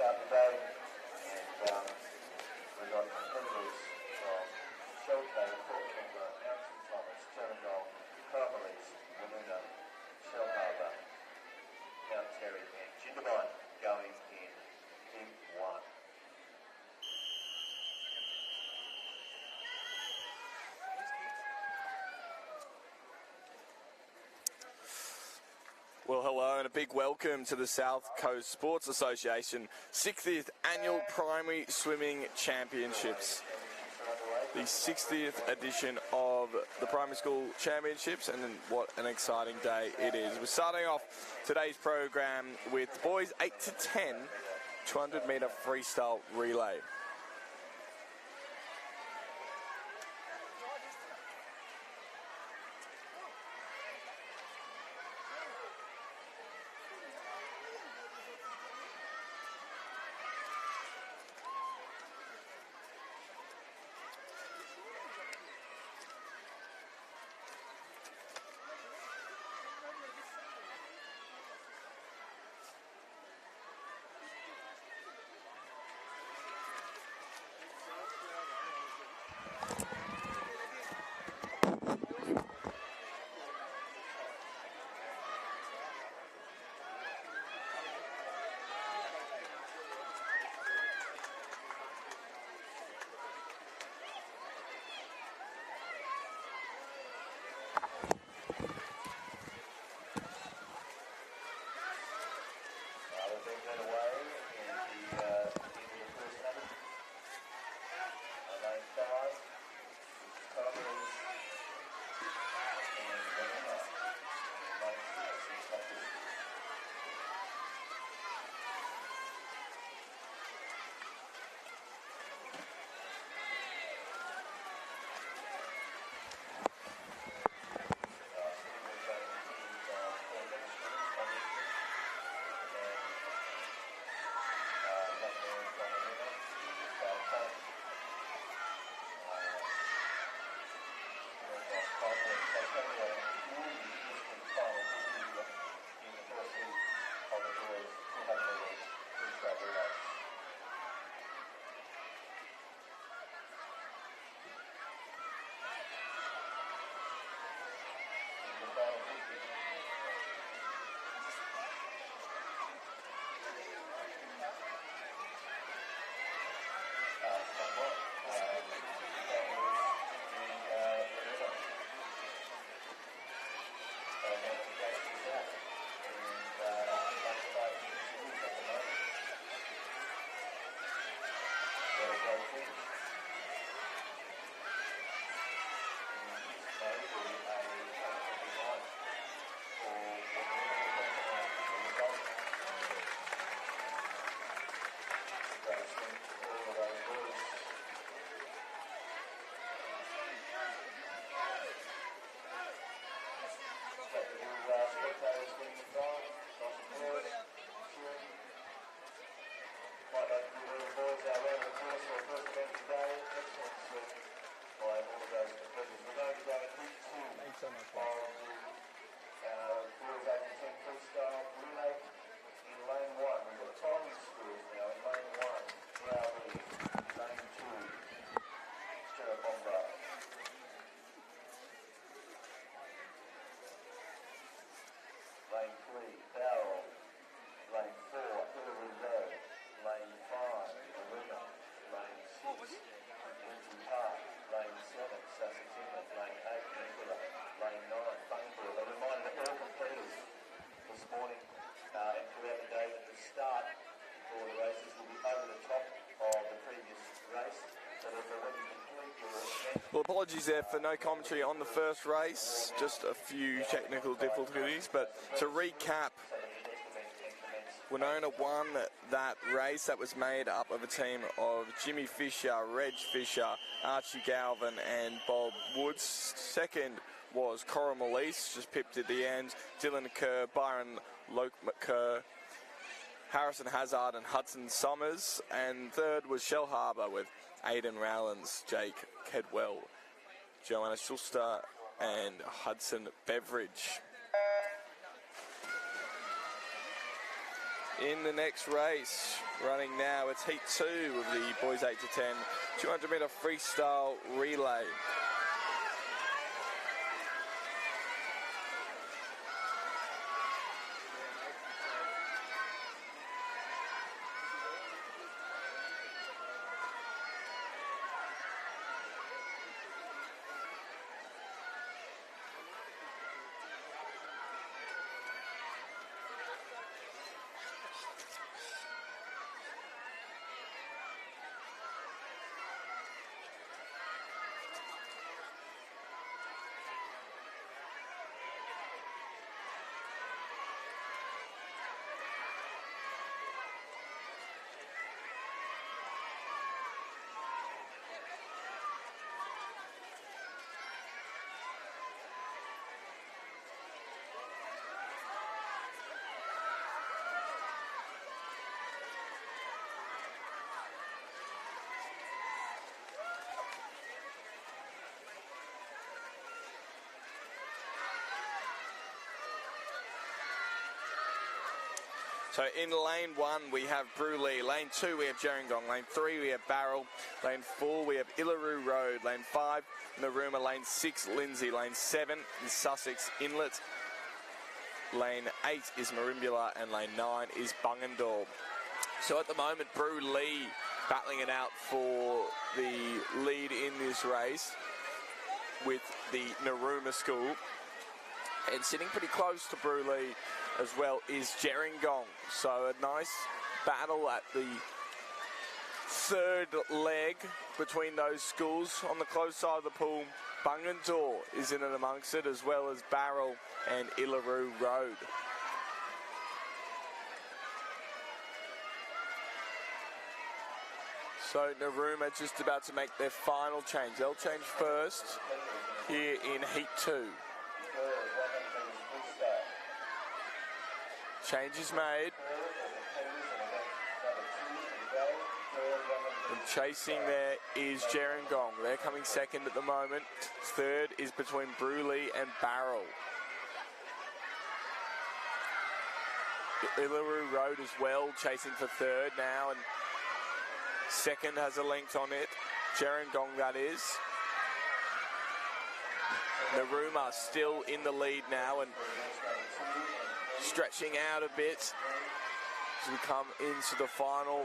start the day, and we've got competitors from Shelco, Port Kembla, Mount St Thomas, Turnergold, Caramelese, Woonona, Shellharbour, Mount Terry and Jindabyne going in Heat 1. Well, hello and a big welcome to the South Coast Sports Association 60th Annual Primary Swimming Championships. The 60th edition of the Primary School Championships, and what an exciting day it is. We're starting off today's program with boys 8 to 10, 200 metre freestyle relay. Lane 3, Farrell. Lane 4, Hillary Low. Lane 5, Marina. Lane 6, Lindsay Park. Lane 7, Sassatino. Lane 8, Nicola. Lane 9, Bunker. A reminder to all competitors this morning and throughout the day that the start for the races will be over the top of the previous race. So therefore, when you complete your event, Well, apologies there for no commentary on the first race, just a few technical difficulties, but to recap, Woonona won that race. That was made up of a team of Jimmy Fisher, Reg Fisher, Archie Galvin and Bob Woods. Second was Caramelese, just pipped at the end, Dylan Kerr, Byron Loke-McCurr, Harrison Hazard and Hudson Summers, and third was Shellharbour with Aidan Rowlands, Jake Kedwell, Joanna Schuster and Hudson Beveridge. In the next race, running now, it's heat 2 of the boys 8 to 10, 200 metre freestyle relay. So in lane 1 we have Bruley, lane 2 we have Gerringong, lane 3 we have Barrel, lane 4 we have Illaroo Road, lane 5 Narooma, lane 6 Lindsay, lane 7 is Sussex Inlet, lane 8 is Merimbula, and lane 9 is Bungendore. So at the moment Bruley battling it out for the lead in this race with the Narooma school, and sitting pretty close to Bruley as well is Gerringong. So a nice battle at the third leg between those schools. On the close side of the pool, Bungendore is in and amongst it, as well as Barrel and Illaroo Road. So Narooma just about to make their final change. They'll change first here in Heat 2. Change is made. And chasing there is Gerringong. They're coming second at the moment. Third is between Bruley and Barrel. Illaroo Road as well, chasing for third now, and second has a length on it. Gerringong, that is. Narooma still in the lead now and stretching out a bit as we come into the final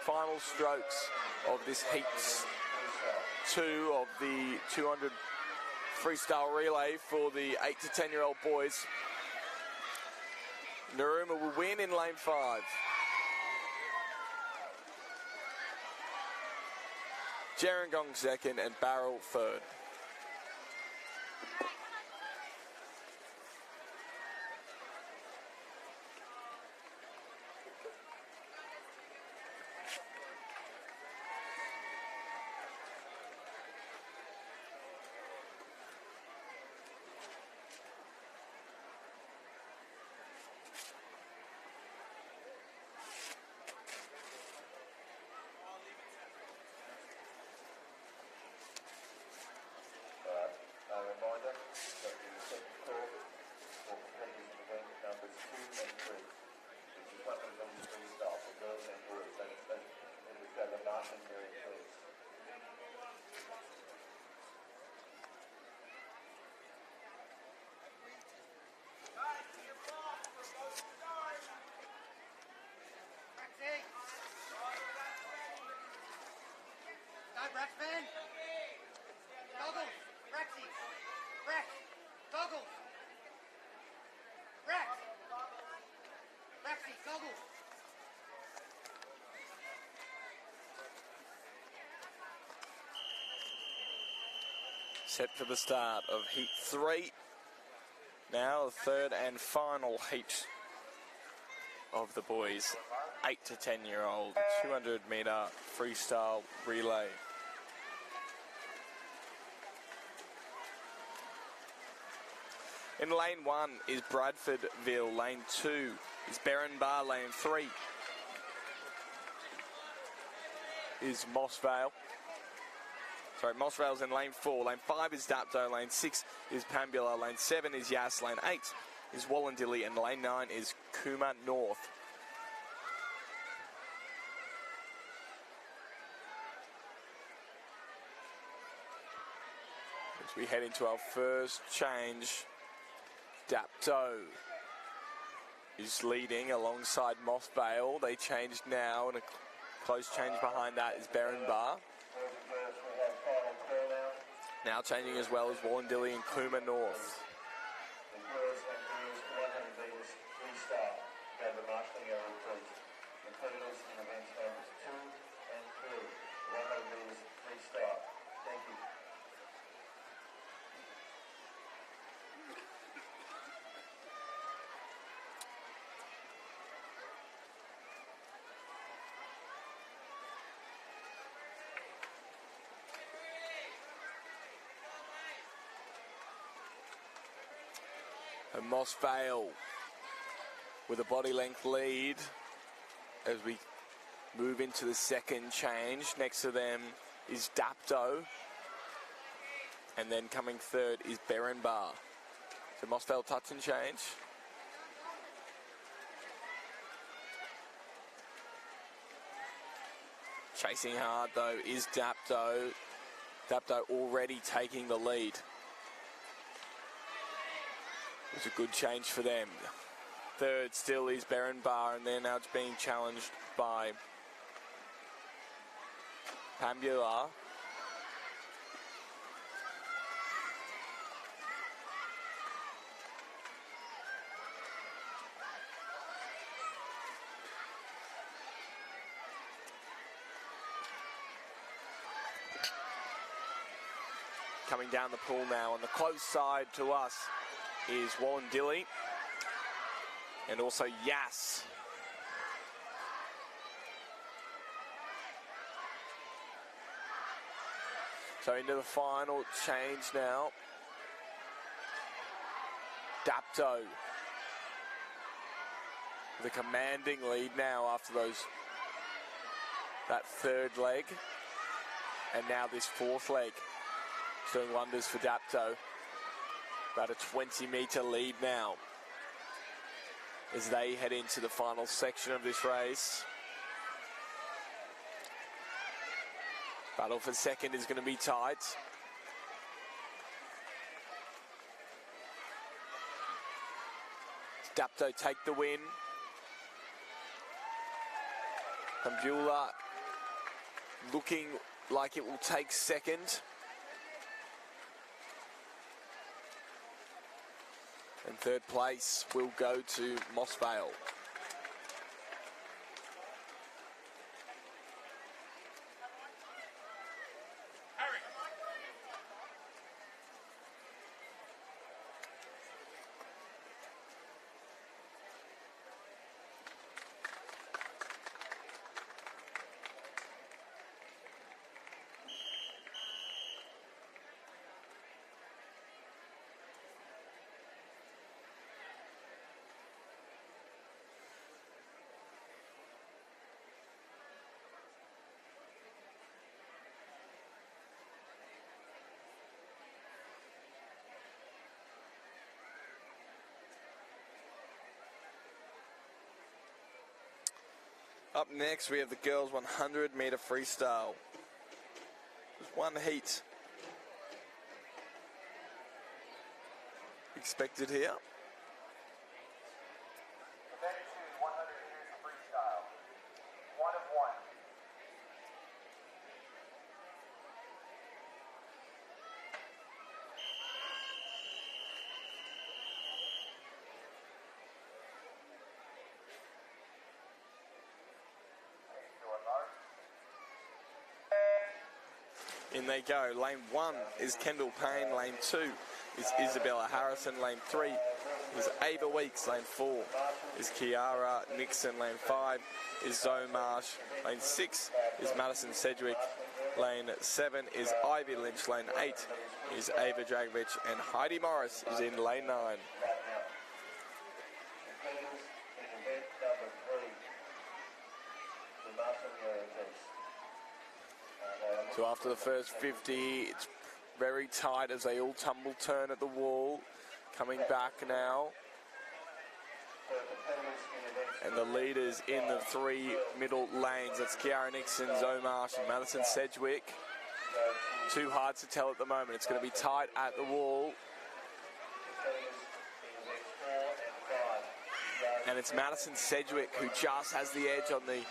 final strokes of this Heat 2 of the 200 freestyle relay for the 8 to 10-year-old boys. Narooma will win in lane 5. Gerringong second and Barrel third. Rexman! Goggles! Rexy! Rex! Goggles! Rex! Rexy! Goggles! Set for the start of Heat 3. Now the third and final heat of the boys 8 to 10-year-old 200 metre freestyle relay. In lane 1 is Bradfordville, lane 2 is Berrinbar, lane 3 is Mossvale. Sorry, Mossvale's in lane 4, lane 5 is Dapto, lane 6 is Pambula, lane 7 is Yass, lane 8 is Wallandilly, and lane 9 is Cooma North. So we head into our first change. Dapto is leading alongside Moss Vale. They changed now, and a close change behind that is Berrinbar. Now changing as well as Wallandilly and Cooma North. And Moss Vale with a body length lead as we move into the second change. Next to them is Dapto. And then coming third is Berrinbar. So Moss Vale touch and change. Chasing hard though is Dapto. Dapto already taking the lead. It's a good change for them. Third still is Berrinbar, and then now it's being challenged by Pambula. Coming down the pool now on the close side to us is Wallandilly and also Yass. So into the final change now. Dapto with a commanding lead now after that third leg, and now this fourth leg. It's doing wonders for Dapto. About a 20-metre lead now as they head into the final section of this race. Battle for second is going to be tight. Dapto take the win. Pambula looking like it will take second. And third place will go to Moss Vale. Up next, we have the girls 100-metre freestyle. Just one heat expected here. Event 2, 100 meters freestyle. 1 of 1. In they go. Lane 1 is Kendall Payne. Lane 2 is Isabella Harrison. Lane 3 is Ava Weeks. Lane 4 is Kiara Nixon. Lane 5 is Zoe Marsh. Lane 6 is Madison Sedgwick. Lane 7 is Ivy Lynch. Lane 8 is Ava Dragovich. And Heidi Morris is in lane 9. So after the first 50, it's very tight as they all tumble turn at the wall. Coming back now. And the leaders in the 3 middle lanes. That's Kiara Nixon, Zoe Marsh and Madison Sedgwick. Too hard to tell at the moment. It's going to be tight at the wall. And it's Madison Sedgwick who just has the edge on the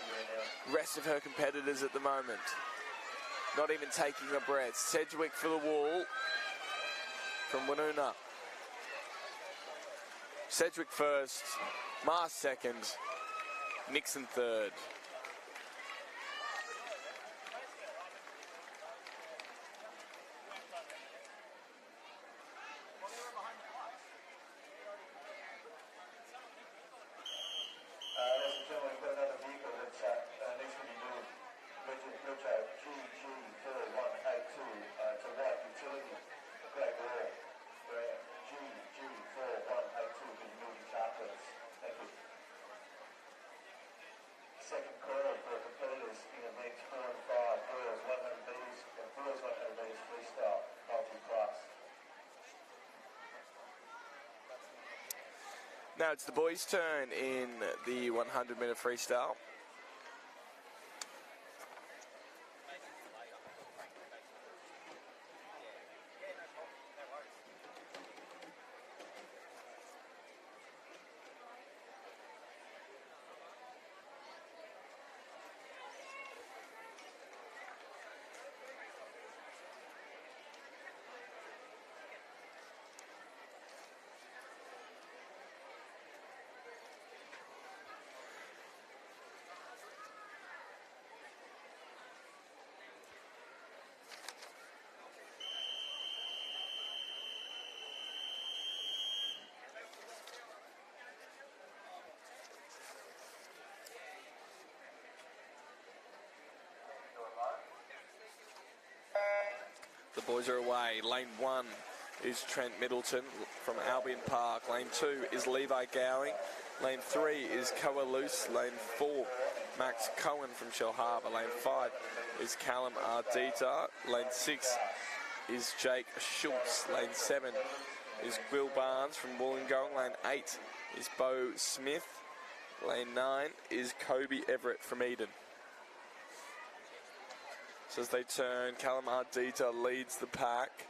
rest of her competitors at the moment. Not even taking a breath. Sedgwick for the wall from Woonona. Sedgwick first, Mars second, Nixon third. Ladies and gentlemen, we've got another vehicle that's next to be moved. Metro GG4182 to White Utility, Greg Law. GG4182 being moved to Charters. Thank you. Second call for competitors in events 4 and 5, girls 100 meters, boys 100 meters freestyle, multi-class. Now it's the boys' turn in the 100-meter freestyle. The boys are away. Lane 1 is Trent Middleton from Albion Park. Lane 2 is Levi Gowing. Lane 3 is Koa Luce. Lane 4, Max Cohen from Shell Harbour. Lane 5 is Callum Ardita. Lane 6 is Jake Schultz. Lane 7 is Will Barnes from Wollongong. Lane 8 is Bo Smith. Lane 9 is Kobe Everett from Eden. So as they turn, Callum Ardita leads the pack.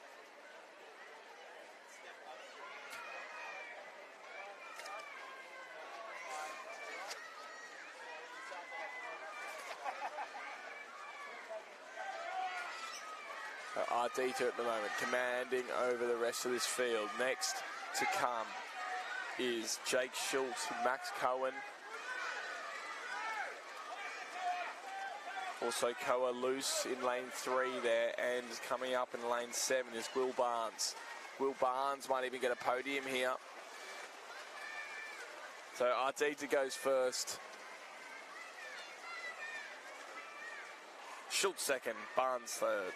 Ardita at the moment commanding over the rest of this field. Next to come is Jake Schultz, Max Cohen. Also Koa Luce in lane 3 there, and coming up in lane 7 is Will Barnes. Will Barnes might even get a podium here. So Ardita goes first. Schultz second, Barnes third.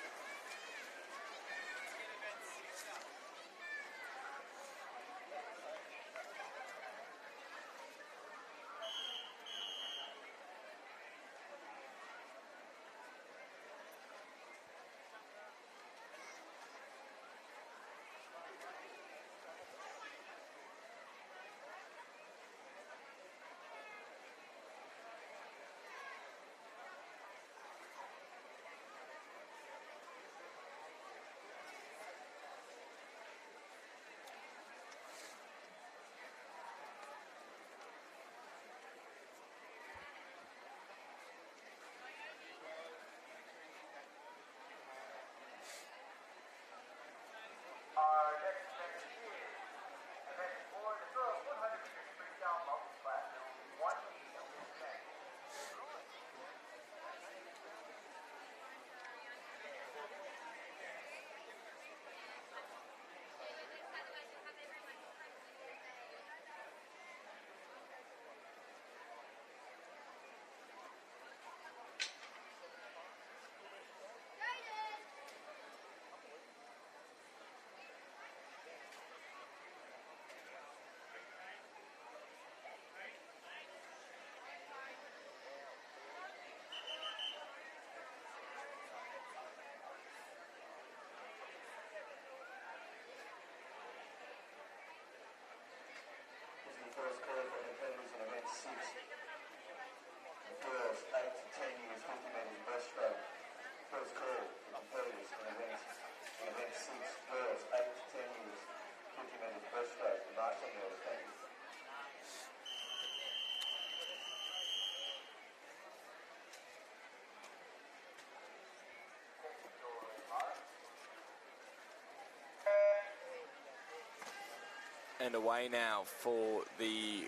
And away now for the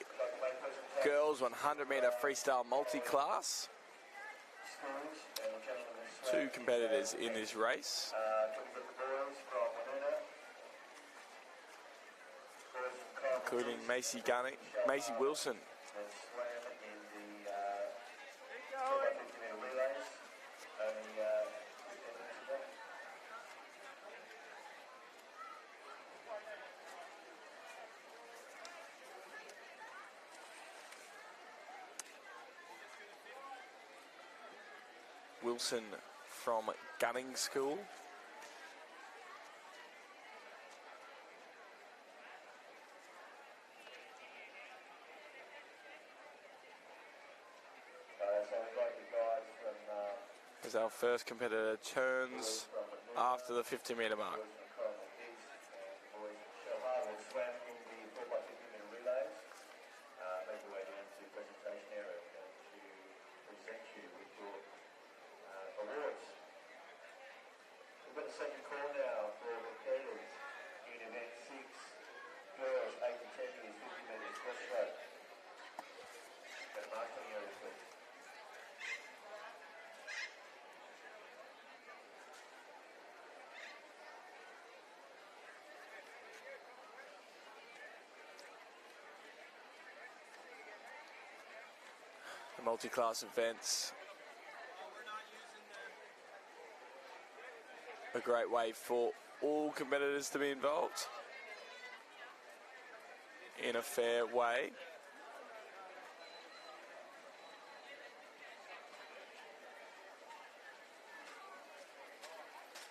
girls 100 metre freestyle multi-class. Two competitors in this race. Including Macy Wilson. Wilson from Gunning School. As our first competitor turns after the 50 metre mark. Second call now for the competitors in event 6, girls 8 to 10 years, 50 metres, breaststroke. Go to Mark on the area, please. The multi-class events. A great way for all competitors to be involved in a fair way.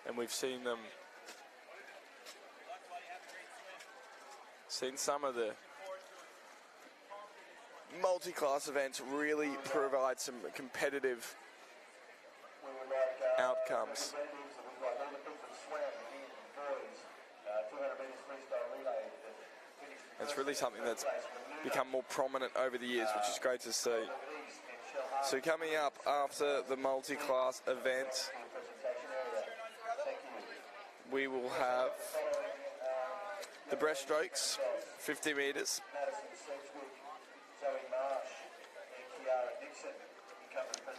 And we've seen some of the multi-class events really provide some competitive outcomes. It's really something that's become more prominent over the years, which is great to see. So coming up after the multi-class event, we will have the breaststrokes, 50 metres.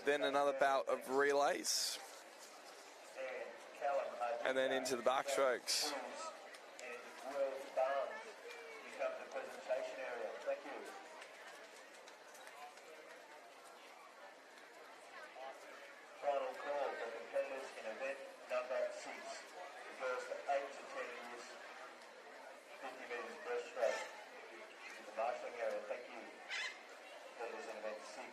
Then another bout of relays. And then into the backstrokes. Final call for competitors in event number 6. The girls for 8 to 10 years, 50 metres breaststroke. In the marshalling area, thank you. Competitors in event 6.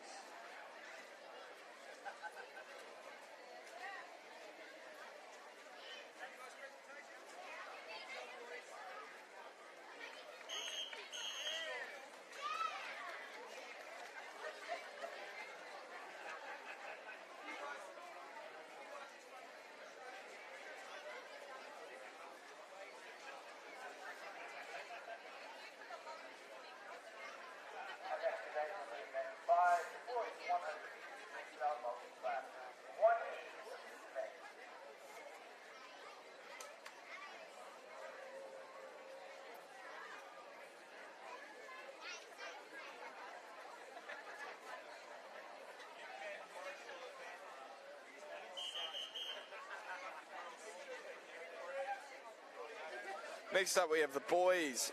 Next up we have the boys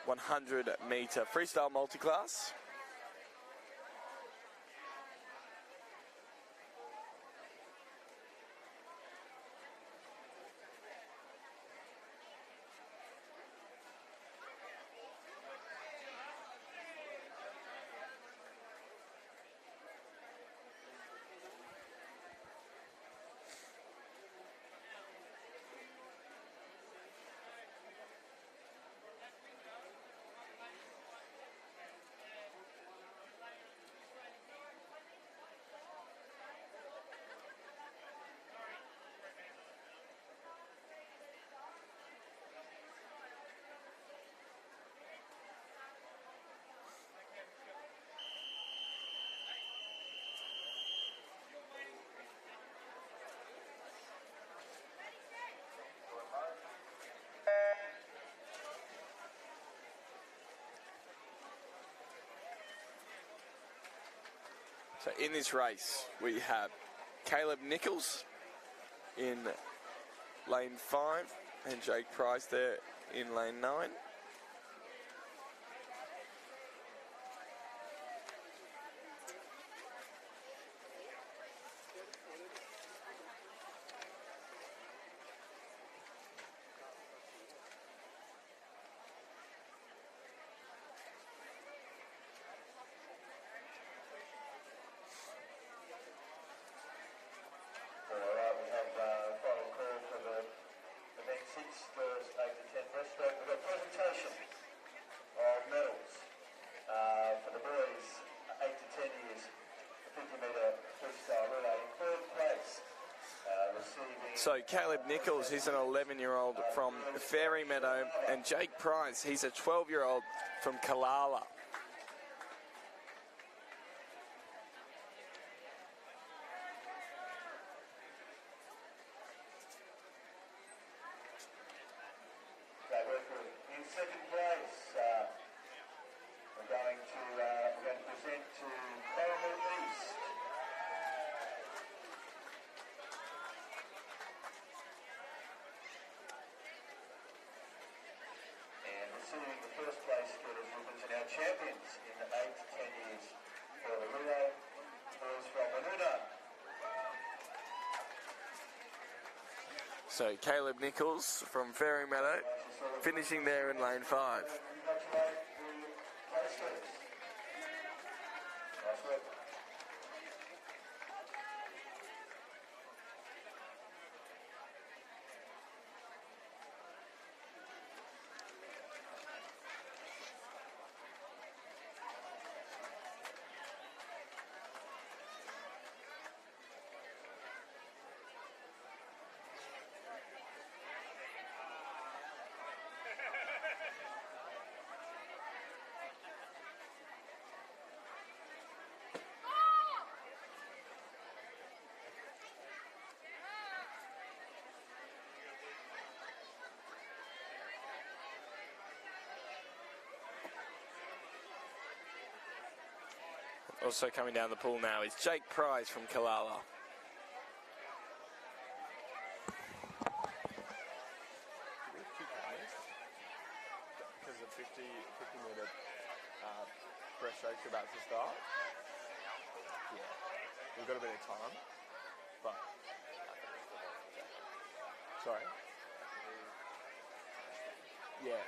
100 metre freestyle multi-class. So in this race, we have Caleb Nichols in lane 5 and Jake Price there in lane 9. Alright, we have final call for the event 6, girls 8 to 10 breaststroke. We've got presentation of medals for the boys 8 to 10 years, the 50 metre freestyle relay. In third place, receiving... So Caleb Nichols, he's an 11-year-old from Fairy Meadow, and Jake Price, he's a 12-year-old from Kalala. Great work. In second place, we're going to present to Coromel East. And receiving the first place getters represent our champions in the 8 to 10 years for the relay, boys from Manuna. So Caleb Nichols from Fairy Meadow, finishing there in lane 5. Congratulate the place getters. Nice work. Also coming down the pool now is Jake Price from Kalala. Because the 50 metre breaststroke's about to start. Yeah, we've got a bit of time, but... Sorry? Yeah,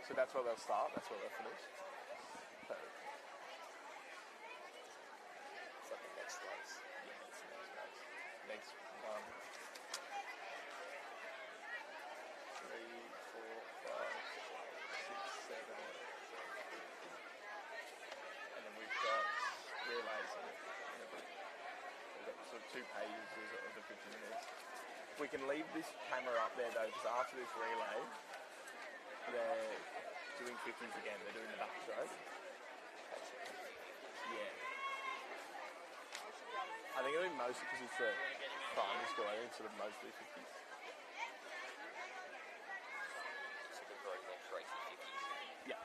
so that's where they'll start, that's where they'll finish. So, it's like the next race. Yeah, it's the next race. Next one. 3, 4, 5, 6, 7. And then we've got relays in it. We've got sort of 2 pages of the 50 minutes. We can leave this camera up there though, because after this relay, they're doing 50s again. They're doing the backstroke. Yeah. I think it'll be mostly because it's a primary school. I think it's sort of mostly 50s. So the very next race is 50s. Yeah.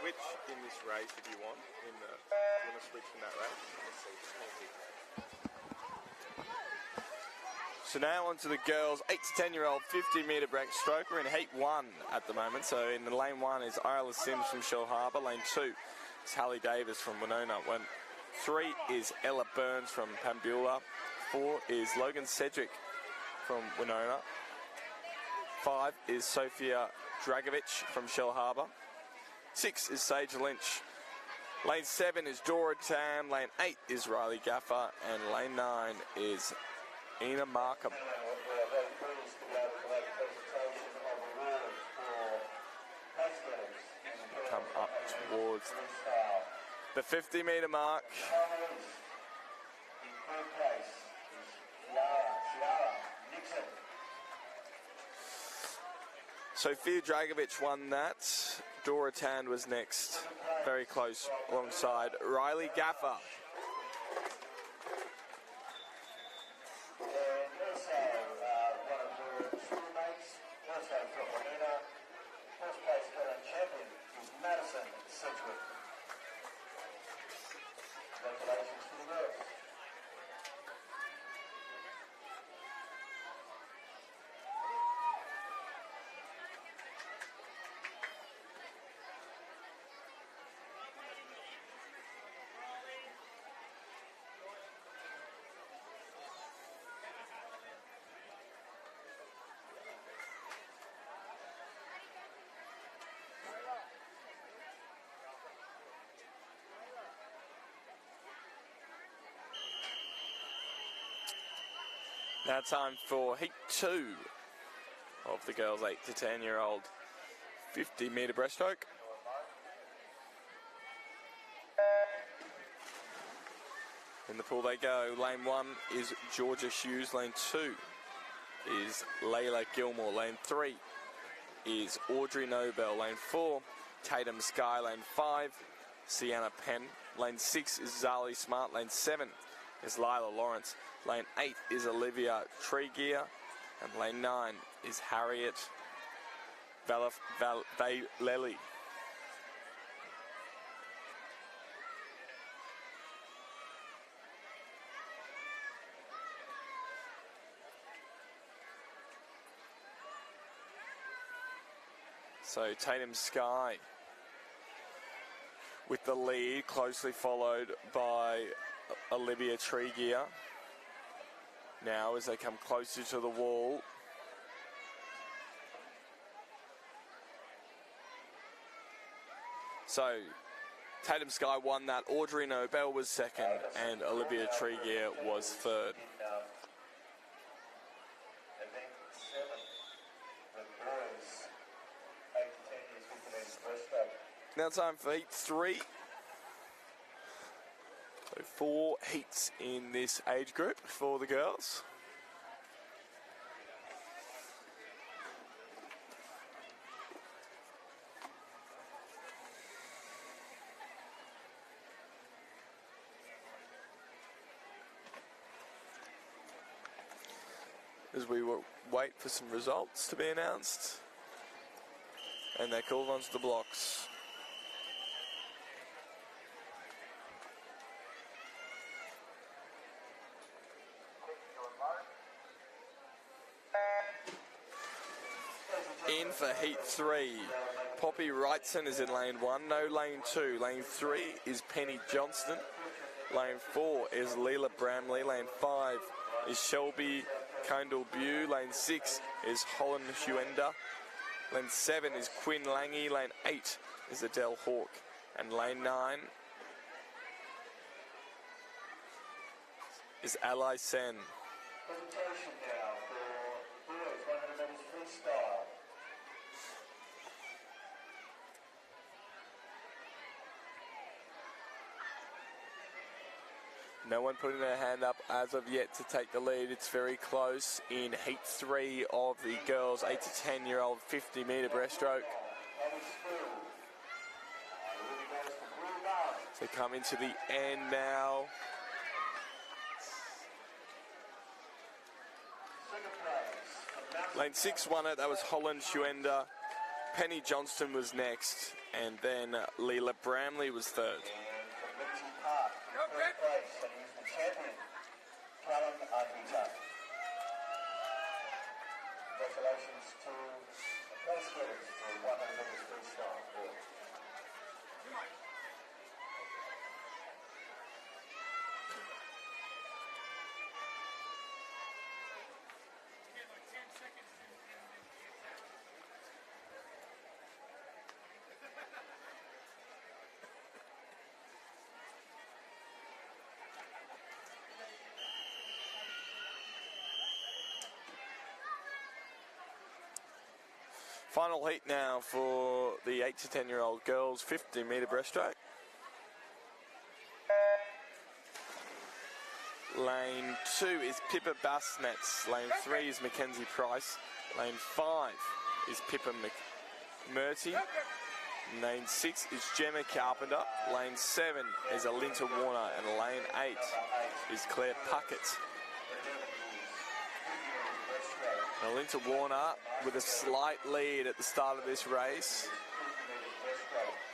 switch in this race if you want. You want to switch in that race? So now on to the girls, 8 to 10-year-old 50-metre breaststroke. We're in heat 1 at the moment. So in the lane 1 is Isla Sims from Shellharbour. Lane 2 is Hallie Davis from Winona. 3 is Ella Burns from Pambula. 4 is Logan Cedric from Winona. 5 is Sophia Dragovic from Shellharbour. 6 is Sage Lynch. Lane 7 is Dora Tam. Lane 8 is Riley Gaffer. And lane 9 is Ina Markham. We are very pleased to be able to make a presentation of awards for pace winners in the girls' Come up towards freestyle. the 50-metre mark. Finalists in third place is Ciara Nixon. Sophia Dragovic won that. Dora Tan was next. Very close alongside Riley Gaffer. And also one of her schoolmates, also from Winona, first place current champion is Madison Sedgwick. Congratulations to the girls. Now time for heat 2 of the girls 8 to 10-year-old 50-metre breaststroke. In the pool they go. Lane 1 is Georgia Hughes. Lane 2 is Layla Gilmore. Lane 3 is Audrey Nobel. Lane 4, Tatum Sky. Lane 5, Sienna Penn. Lane 6 is Zali Smart. Lane 7 is Lila Lawrence. Lane 8 is Olivia Tregear. And lane 9 is Harriet Valelli. So Tatum Sky with the lead, closely followed by Olivia Tregear. Now as they come closer to the wall, so Tatum Sky won that. Audrey Nobel was second and Olivia Tregear was third. Event 7, the boys 8 to 10 years 50 metres breaststroke. Now time for heat 3. So 4 heats in this age group for the girls. As we wait for some results to be announced, and they're called onto the blocks. In for heat 3, Poppy Wrightson is in lane 1, no lane 2. Lane 3 is Penny Johnston. Lane 4 is Leela Bramley. Lane 5 is Shelby Condell Bew. Lane 6 is Holland Huenda. Lane 7 is Quinn Lange. Lane 8 is Adele Hawke. And lane 9 is Ally Sen. Presentation now for boys 100 metres freestyle. No one putting their hand up as of yet to take the lead. It's very close in heat 3 of the girls 8 to 10-year-old 50-metre breaststroke. So come into the end now. Lane 6 won it. That was Holland Huenda. Penny Johnston was next, and then Leela Bramley was third. And from Richie Park in third place, and he's the champion, Callum Ahita. Congratulations to the place getters for 100 metres freestyle. Final heat now for the 8 to 10-year-old girls 50-metre breaststroke. Lane 2 is Pippa Bassnetz. Lane 3 is Mackenzie Price. Lane 5 is Pippa McMurty. Lane 6 is Gemma Carpenter. Lane 7 is Alinta Warner. And lane 8 is Claire Puckett. Alinta Warner with a slight lead at the start of this race.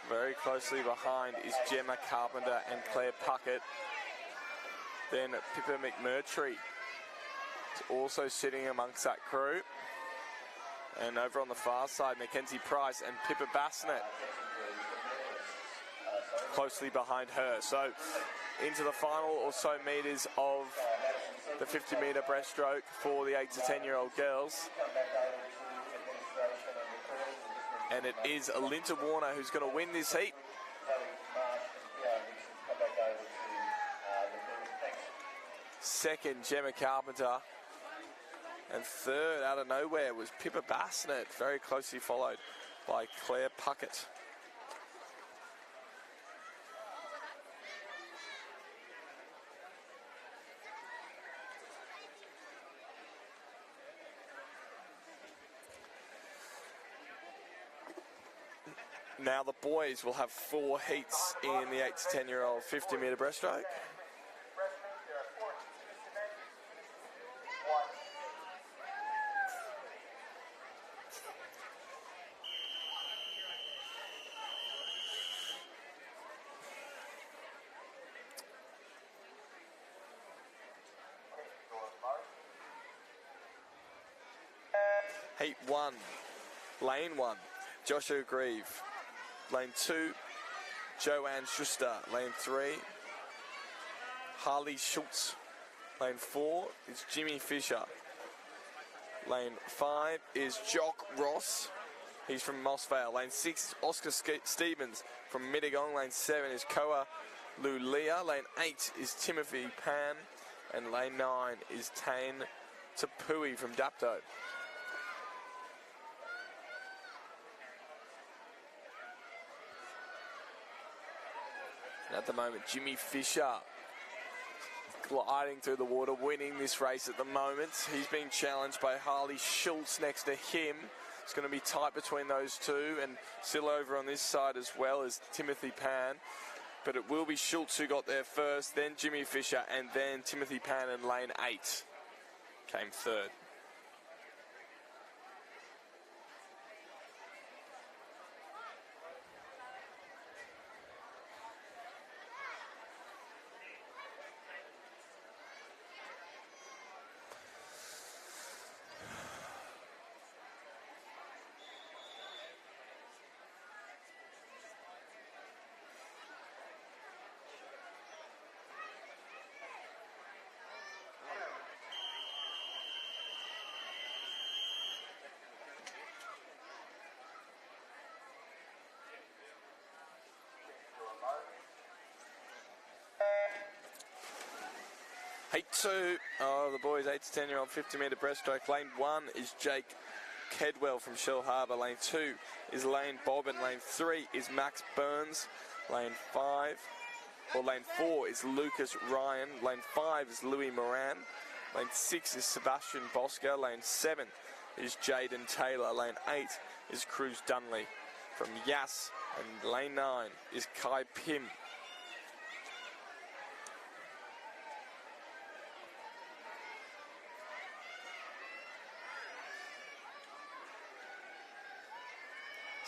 Very closely behind is Gemma Carpenter and Claire Puckett. Then Pippa McMurtry is also sitting amongst that crew. And over on the far side, Mackenzie Price and Pippa Bassnett closely behind her. So into the final or so metres of the 50-metre breaststroke for the 8 to 10-year-old girls. And it is Alinta Warner who's going to win this heat. Second, Gemma Carpenter. And third, out of nowhere, was Pippa Bassnett, very closely followed by Claire Puckett. Now the boys will have 4 heats in the 8 to 10-year-old 50-metre breaststroke. Heat 1, lane 1, Joshua Grieve. Lane 2, Joanne Schuster. Lane 3, Harley Schultz. Lane 4 is Jimmy Fisher. Lane 5 is Jock Ross. He's from Mossvale. Lane 6 is Oscar Stevens from Mittagong. Lane 7 is Koa Lulia. Lane 8 is Timothy Pan. And lane 9 is Tane Tapui from Dapto. And at the moment, Jimmy Fisher gliding through the water, winning this race at the moment. He's being challenged by Harley Schultz next to him. It's going to be tight between those two, and still over on this side as well as Timothy Pan. But it will be Schultz who got there first, then Jimmy Fisher, and then Timothy Pan in lane 8 came third. Heat 2 of the boys 8 to 10-year-old 50-metre breaststroke. Lane 1 is Jake Kedwell from Shell Harbour. Lane 2 is Lane Bobbin. Lane 3 is Max Burns. Lane 4 is Lucas Ryan. Lane 5 is Louis Moran. Lane 6 is Sebastian Bosca. Lane 7 is Jaden Taylor. Lane 8 is Cruz Dunley from Yass. And lane 9 is Kai Pim.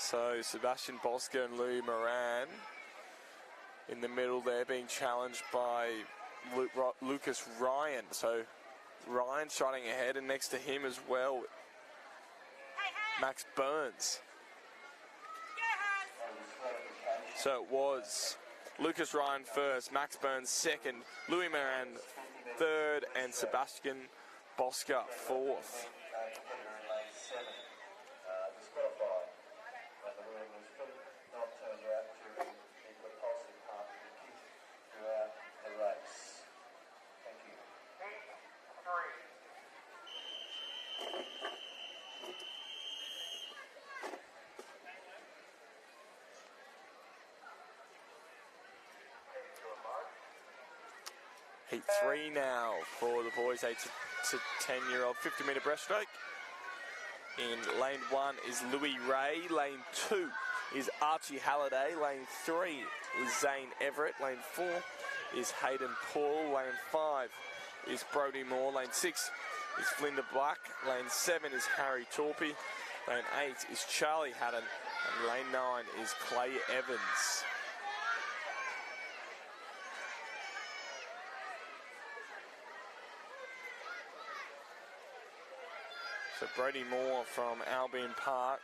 So Sebastian Bosca and Louis Moran in the middle there, being challenged by Lucas Ryan. So Ryan shotting ahead, and next to him as well, Max Burns. So it was Lucas Ryan first, Max Burns second, Louis Moran third, and Sebastian Bosca fourth. Competitor in lane 7 disqualified when the wheel was not turned out during the propulsive part of the kick throughout the race. Thank you. Heat 3. Heat 3 now for the boys 8 to 10-year-old 50-metre breaststroke. In lane 1 is Louis Ray. Lane 2 is Archie Halliday. Lane 3 is Zane Everett. Lane 4 is Hayden Paul. Lane 5 is Brody Moore. Lane 6 is Flinda Black. Lane 7 is Harry Torpy. Lane 8 is Charlie Haddon. And lane 9 is Clay Evans. So Brody Moore from Albion Park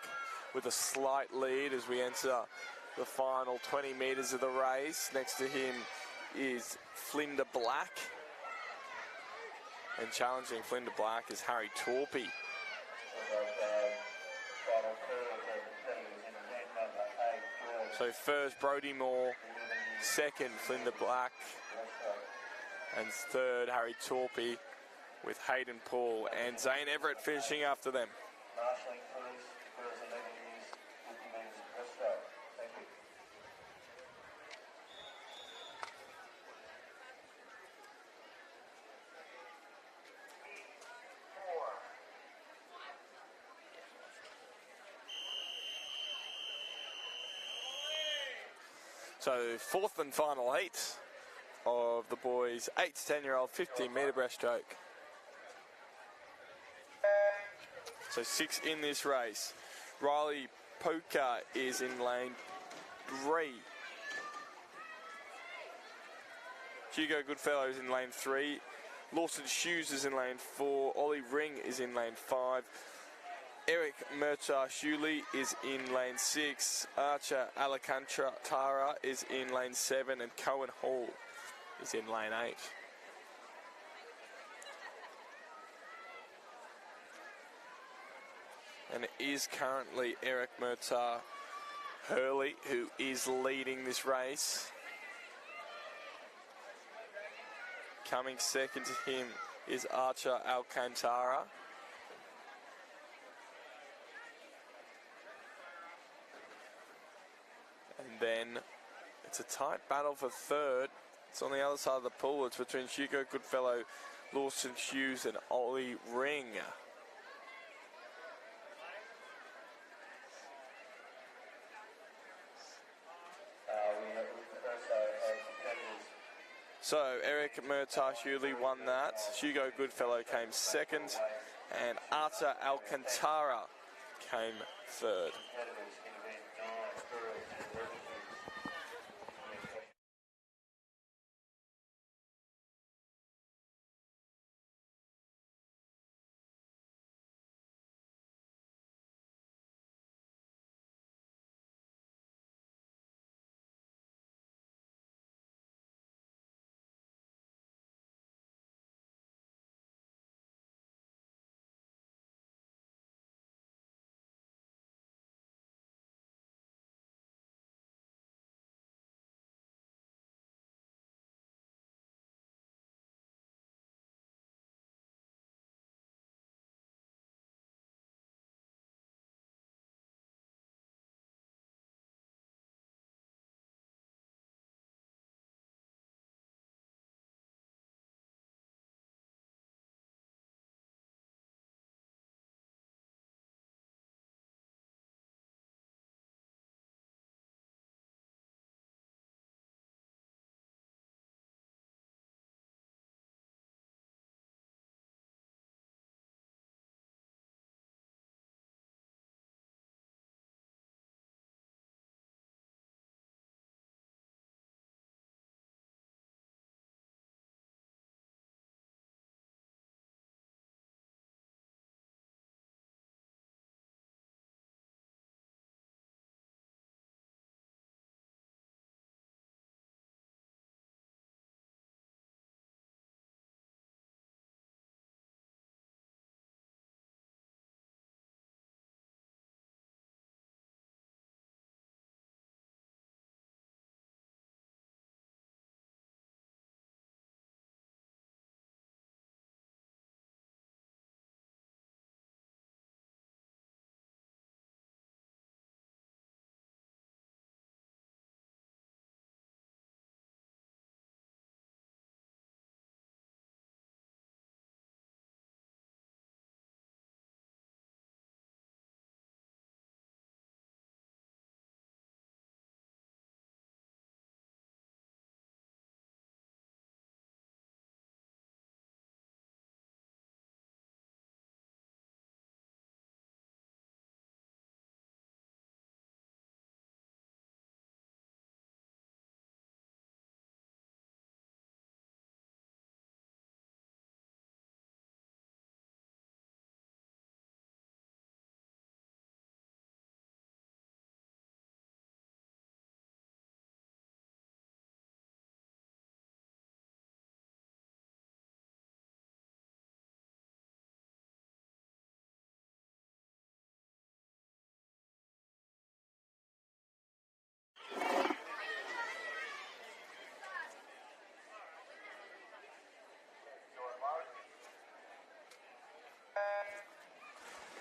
with a slight lead as we enter the final 20 metres of the race. Next to him is Flinda Black. And challenging Flinda Black is Harry Torpy. So first Brody Moore, second Flinda Black, and third Harry Torpy, with Hayden Paul and Zane Everett finishing after them. Marshalling crews, girls 11 years, 50 metres breaststroke. Thank you. So fourth and final heat of the boys 8 to 10-year-old 15-metre breaststroke. So 6 in this race. Riley Poker is in lane 3. Hugo Goodfellow is in lane 3. Lawson Hughes is in lane 4. Ollie Ring is in lane 5. Eric Murta-Shuley is in lane 6. Archer Alcantara is in lane 7. And Cohen Hall is in lane 8. And it is currently Eric Murta-Hurley who is leading this race. Coming second to him is Archer Alcantara. And then it's a tight battle for third. It's on the other side of the pool. It's between Hugo Goodfellow, Lawson Hughes and Ollie Ring. So Eric Murta-Hurley won that. Hugo Goodfellow came second, and Arta Alcantara came third.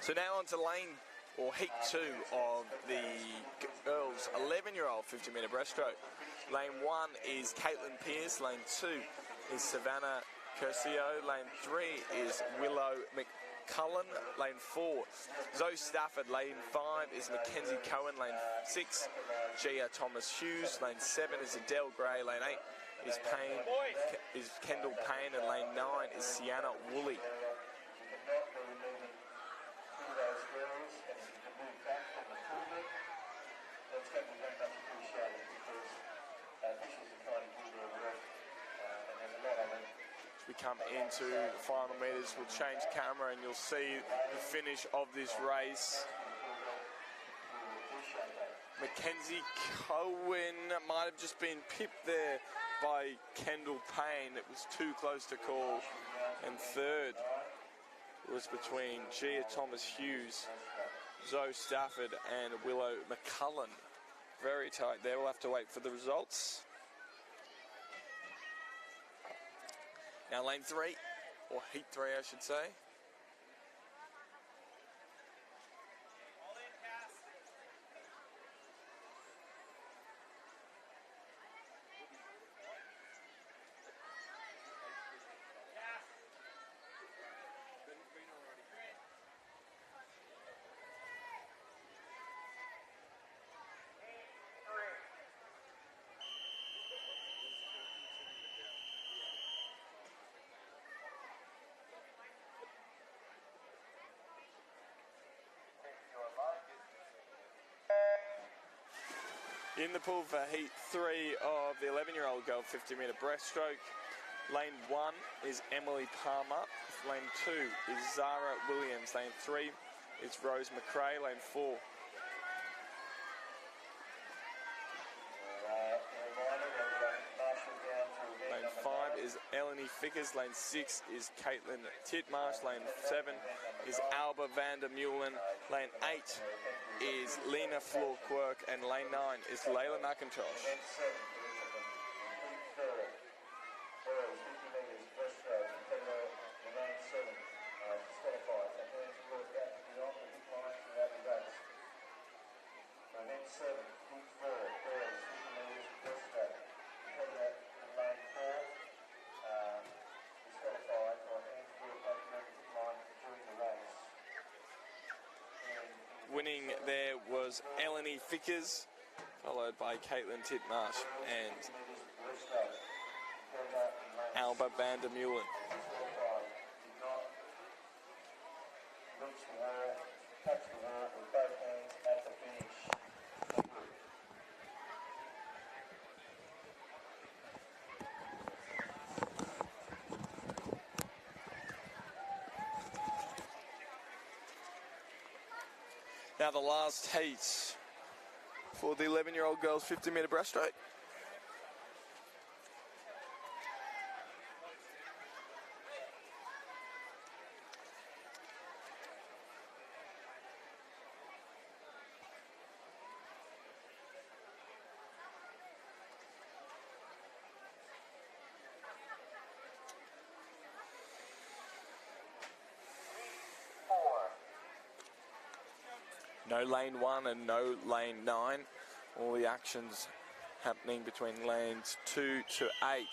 So now on to heat 2 of the girls' 11-year-old 50-metre breaststroke. Lane 1 is Caitlin Pearce. Lane 2 is Savannah Curcio. Lane 3 is Willow McCullen. Lane 4, Zoe Stafford. Lane 5 is Mackenzie Cohen. Lane 6, Gia Thomas Hughes. Lane 7 is Adele Gray. Lane 8 is Kendall Payne. And lane 9 is Sienna Woolley. We come into the final metres, we'll change camera and you'll see the finish of this race. Mackenzie Cohen might have just been pipped there by Kendall Payne. It was too close to call. And third was between Gia Thomas Hughes, Zoe Stafford and Willow McCullen. Very tight there. We'll have to wait for the results. Now lane 3, or heat 3 I should say. In the pool for heat 3 of the 11-year-old girl 50-metre breaststroke. Lane 1 is Emily Palmer. Lane 2 is Zara Williams. Lane 3 is Rose McRae. Lane 4 Lane 5 is Eleni Fickers. Lane 6 is Caitlin Titmarsh. Lane 7 is Alba van der Meulen. Lane 8 is Lena Floor-Quirk. And lane 9 is Layla McIntosh. Winning there was Eleni Fickers, followed by Caitlin Titmarsh and Alba van der Meulen. Now the last heats for the 11-year-old girls 50-metre breaststroke. No lane 1 and no lane 9. All the actions happening between lanes 2 to 8.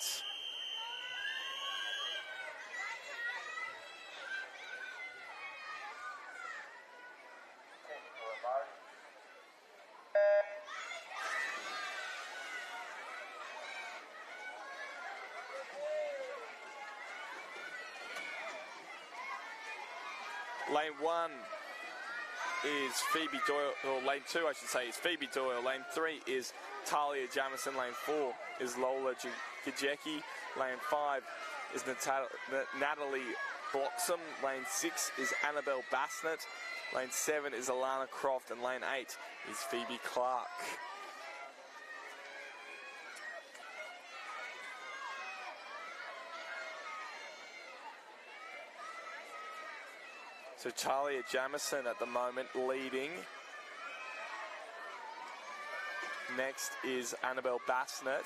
Lane 1 is Phoebe Doyle, or lane 2 I should say is Phoebe Doyle. Lane 3 is Talia Jamison. Lane 4 is Lola Gajecki. Lane 5 is Natalie Bloxham. Lane 6 is Annabelle Bassnett. Lane 7 is Alana Croft. And lane 8 is Phoebe Clark. So Talia Jamison at the moment leading. Next is Annabelle Bassnett.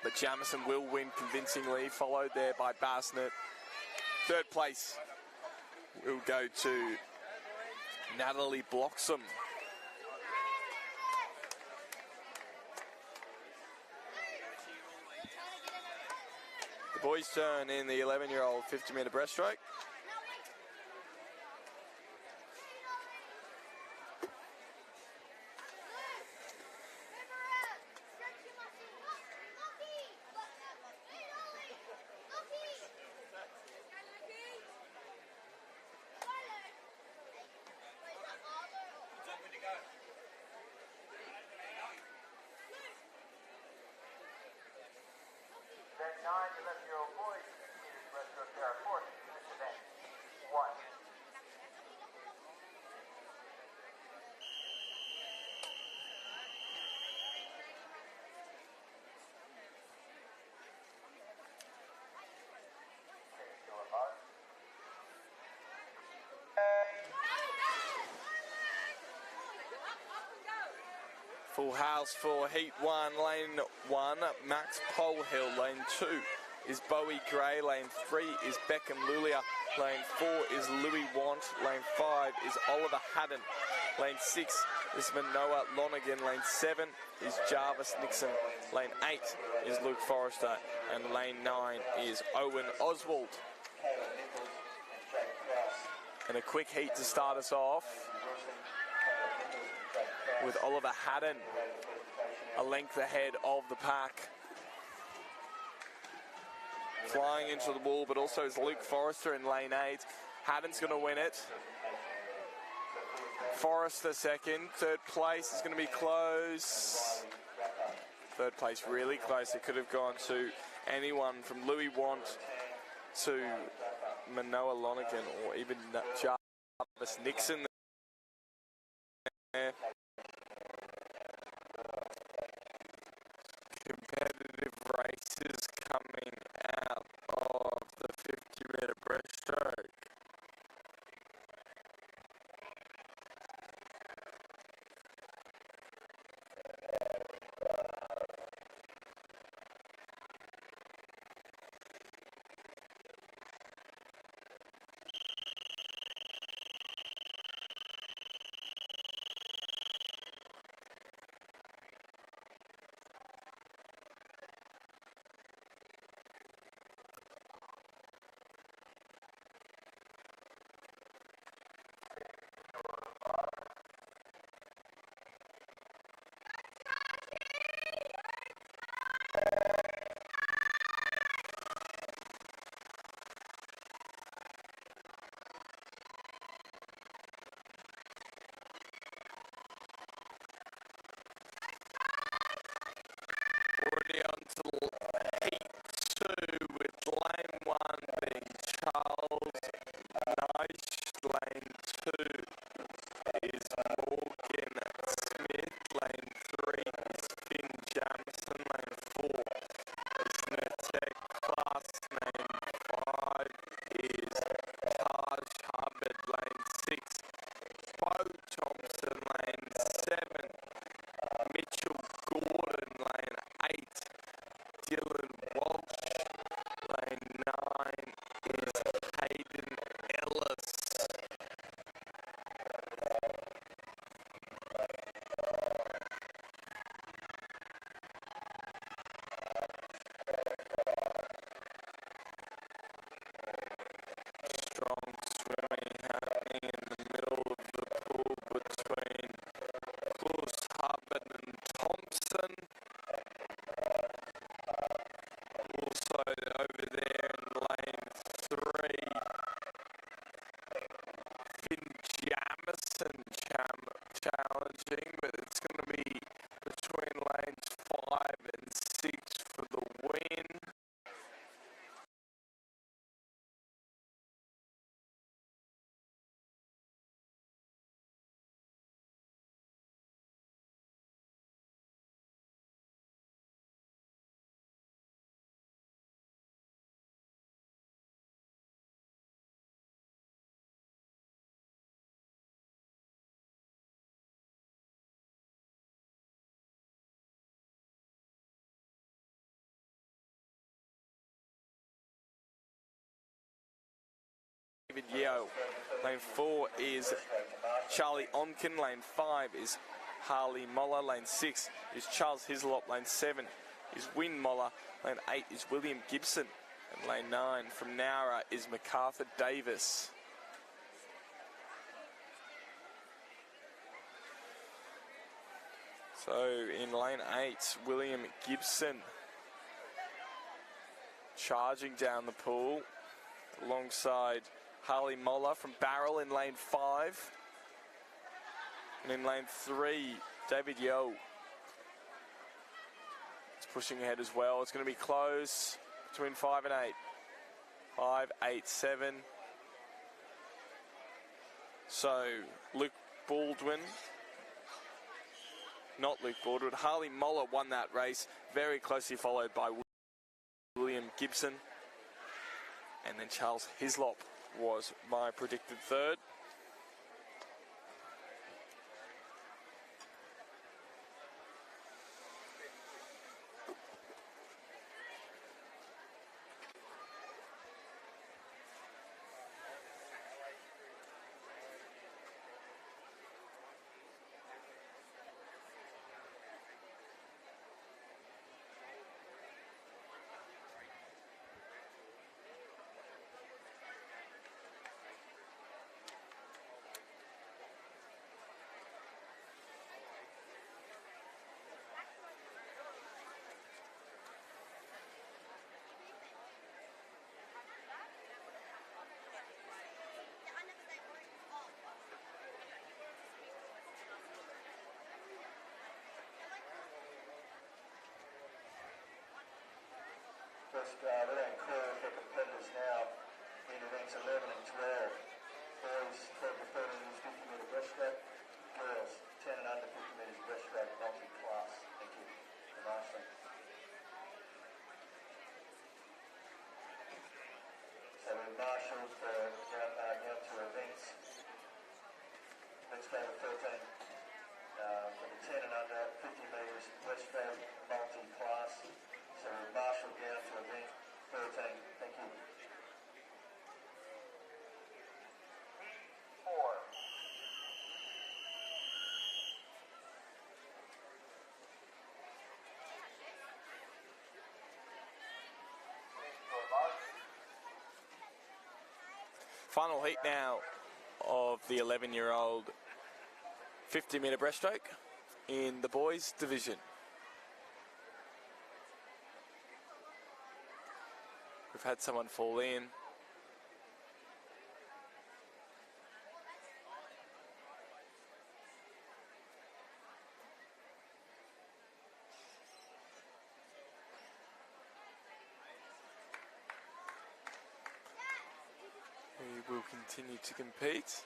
But Jamison will win convincingly, followed there by Bassnett Third place will go to Natalie Bloxham. The boys' turn in the 11-year-old 50-metre breaststroke. Then 9 11-year-old boys, 50 meters breaststroke, there are 4 in this event. 1. Okay, still a pause. Full house for Heat 1, Lane 1, Max Polhill. Lane 2 is Bowie Gray. Lane 3 is Beckham Lulia. Lane 4 is Louis Want. Lane 5 is Oliver Haddon. Lane 6 is Manoa Lonergan. Lane 7 is Jarvis Nixon. Lane 8 is Luke Forrester. And lane 9 is Owen Oswald. And a quick heat to start us off, with Oliver Haddon a length ahead of the pack. Flying into the wall, but also is Luke Forrester in lane 8. Haddon's going to win it. Forrester second. Third place is going to be close. Third place really close. It could have gone to anyone from Louis Want to Manoa Lonergan or even Jarvis Nixon there. Competitive races coming out of the 50-metre breaststroke. Already on to heat 2 with lane 1 being Charles Nice. Lane 2 is Morgan Smith. Lane 3 is Finn Jamison. Lane 4 is Nurtec Class. Lane 5 is Taj Hubbard. Lane 6, Bo Thompson. Lane 7, Mitchell Gordon. Lane 8, Dylan Walsh. Lane 9 is Hayden Ellis. Strong swimming happening in the middle of the pool between Bruce Hubbard and Thompson. Also over there in lane 3, Finn Jamison challenging, but it's going to be between lanes 5 and 6 for the win. Yeo. Lane 4 is Charlie Onken. Lane 5 is Harley Moller. Lane 6 is Charles Hislop. Lane 7 is Win Moller. Lane 8 is William Gibson. And lane 9 from Nowra is MacArthur Davis. So in lane 8, William Gibson charging down the pool alongside Harley Moller from Barrel in lane 5. And in lane 3, David Yeo is pushing ahead as well. It's going to be close between 5 and 8. 5, 8, 7. So Luke Baldwin, not Luke Baldwin, Harley Moller won that race, very closely followed by William Gibson. And then Charles Hislop was my predicted third. Just we're going to call for competitors now in events 11 and 12. Boys 12 to 13 meters 50 metre breaststroke. Girls 10 and under 50 metres breaststroke multi-class. Thank you. The marshalling. So we've marshalled for down to events. Let's go to 13. For the 10 and under 50 metres breaststroke multi-class. So we've marshalled down to event 13. Thank you. 4. Final heat now of the 11-year-old 50-metre breaststroke in the boys division. We've had someone fall in. We will continue to compete.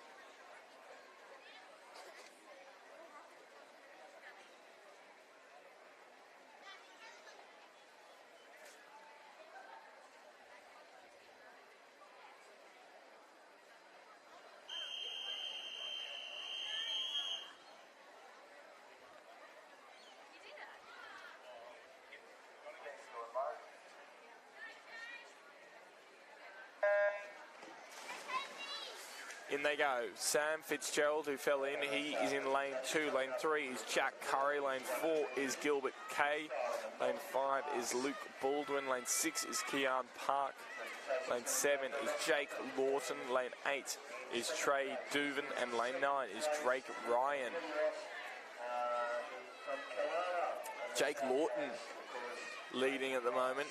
In they go. Sam Fitzgerald, who fell in, he is in lane 2. Lane 3 is Jack Curry. Lane 4 is Gilbert Kay. Lane 5 is Luke Baldwin. Lane 6 is Kean Park. Lane 7 is Jake Lawton. Lane 8 is Trey Duvin. And lane 9 is Drake Ryan. Jake Lawton leading at the moment.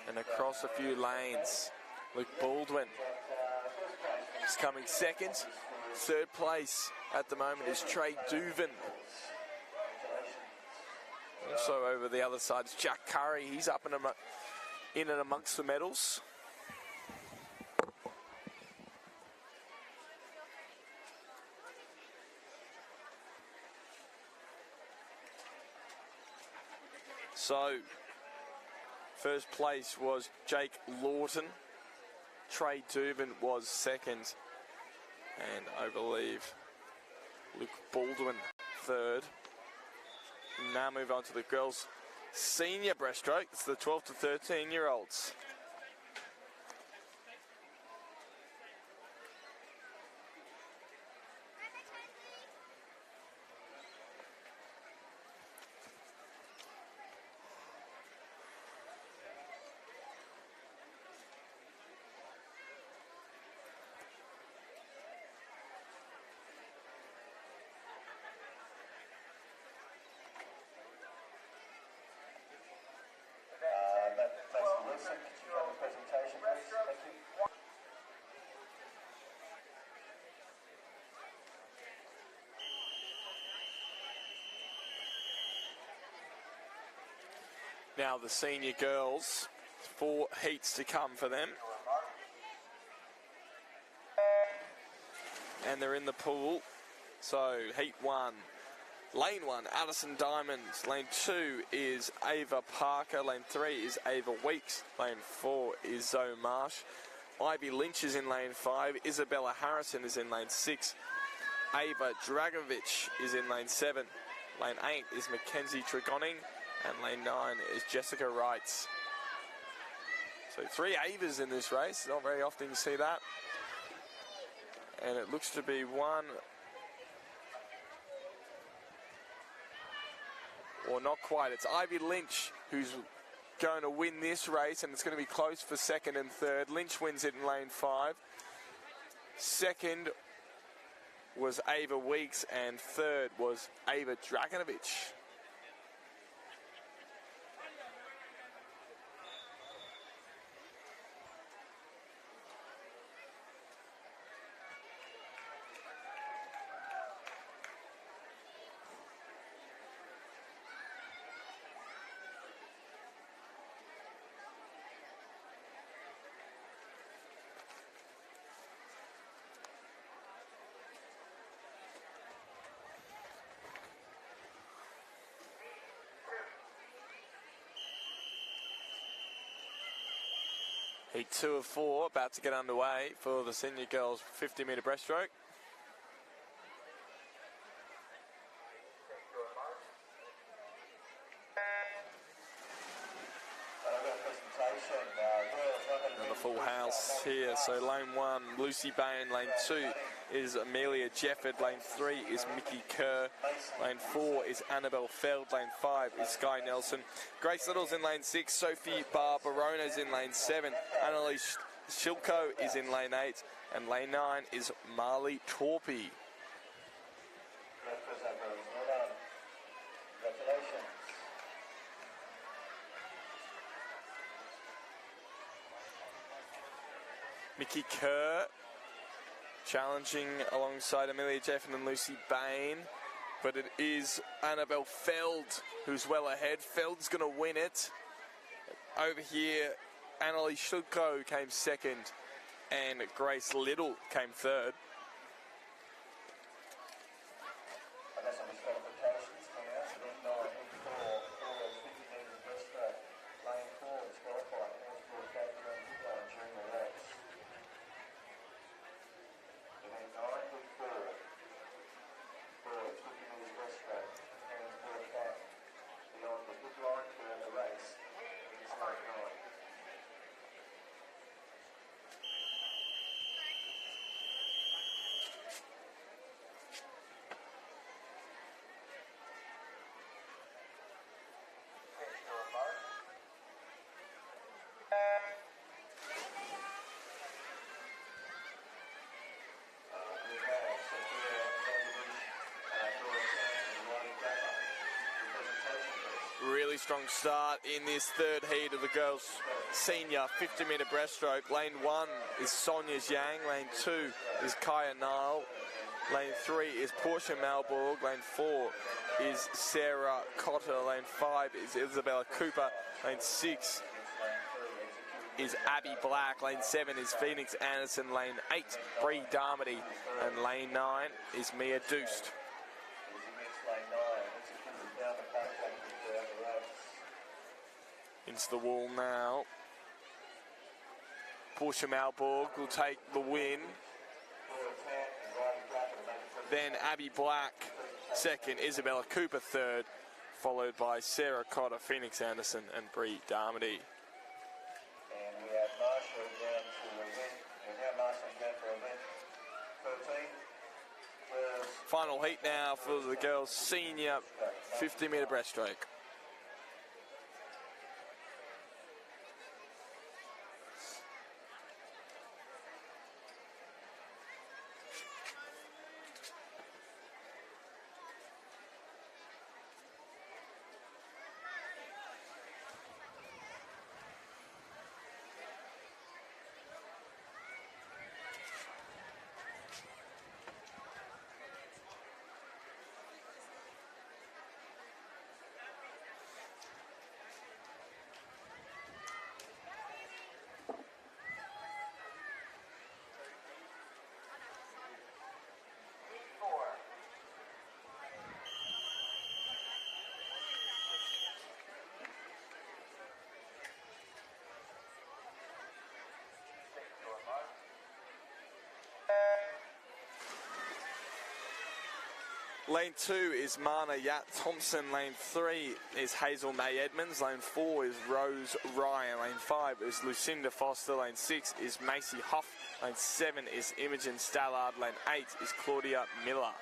And across a few lanes, Luke Baldwin is coming second. Third place at the moment is Trey Duvin. Also over the other side is Jack Curry. He's up in and amongst the medals. So, first place was Jake Lawton. Trey Dubin was second. And I believe Luke Baldwin third. Now move on to the girls senior breaststroke. It's the 12 to 13-year-olds. Mason Wilson, could you run the presentation, please? Thank you. Now the senior girls, 4 heats to come for them. And they're in the pool. So heat 1. Lane 1, Addison Diamonds. Lane 2 is Ava Parker. Lane 3 is Ava Weeks. Lane 4 is Zoe Marsh. Ivy Lynch is in lane 5. Isabella Harrison is in lane 6. Ava Dragovic is in lane 7. Lane 8 is Mackenzie Tregoning. And lane 9 is Jessica Wrights. So 3 Avas in this race. Not very often you see that. And it looks to be one... Or not quite. It's Ivy Lynch who's going to win this race, and it's going to be close for second and third. Lynch wins it in lane 5. Second was Ava Weeks, and third was Ava Dragonovic. Heat 2 of 4 about to get underway for the senior girls 50-metre breaststroke. Another full house here. So lane 1, Lucy Bain. Lane 2 is Amelia Jefford. Lane 3 is Mickey Kerr. Lane 4 is Annabelle Feld. Lane 5 is Sky Nelson. Grace Little's in lane 6. Sophie Barbarona's in lane 7. Annalise Shilko is in lane 8. And lane 9 is Marley Torpy. Congratulations. Mickey Kerr challenging alongside Amelia Jeffin and Lucy Bain, but it is Annabelle Feld who's well ahead. Feld's going to win it. Over here, Annalise Shulko came second and Grace Little came third. Really strong start in this third heat of the girls' senior 50-metre breaststroke. Lane 1 is Sonia Zhang. Lane 2 is Kaya Nile. Lane 3 is Portia Malborg. Lane 4 is Sarah Cotter. Lane 5 is Isabella Cooper. Lane 6 is Abby Black. Lane 7 is Phoenix Anderson. Lane 8, Bree Darmody. And lane 9 is Mia Doost. Into the wall now. Portia Malborg will take the win. Then Abby Black second, Isabella Cooper third, followed by Sarah Cotter, Phoenix Anderson and Bree Darmody. And we have Marshall down to event. Now Marshall down for event 13. Girls Final heat now for the girls' senior 50-metre breaststroke. Lane 2 is Mana Yat Thompson. Lane 3 is Hazel May Edmonds. Lane 4 is Rose Ryan. Lane 5 is Lucinda Foster. Lane 6 is Macy Huff. Lane 7 is Imogen Stallard. Lane 8 is Claudia Miller.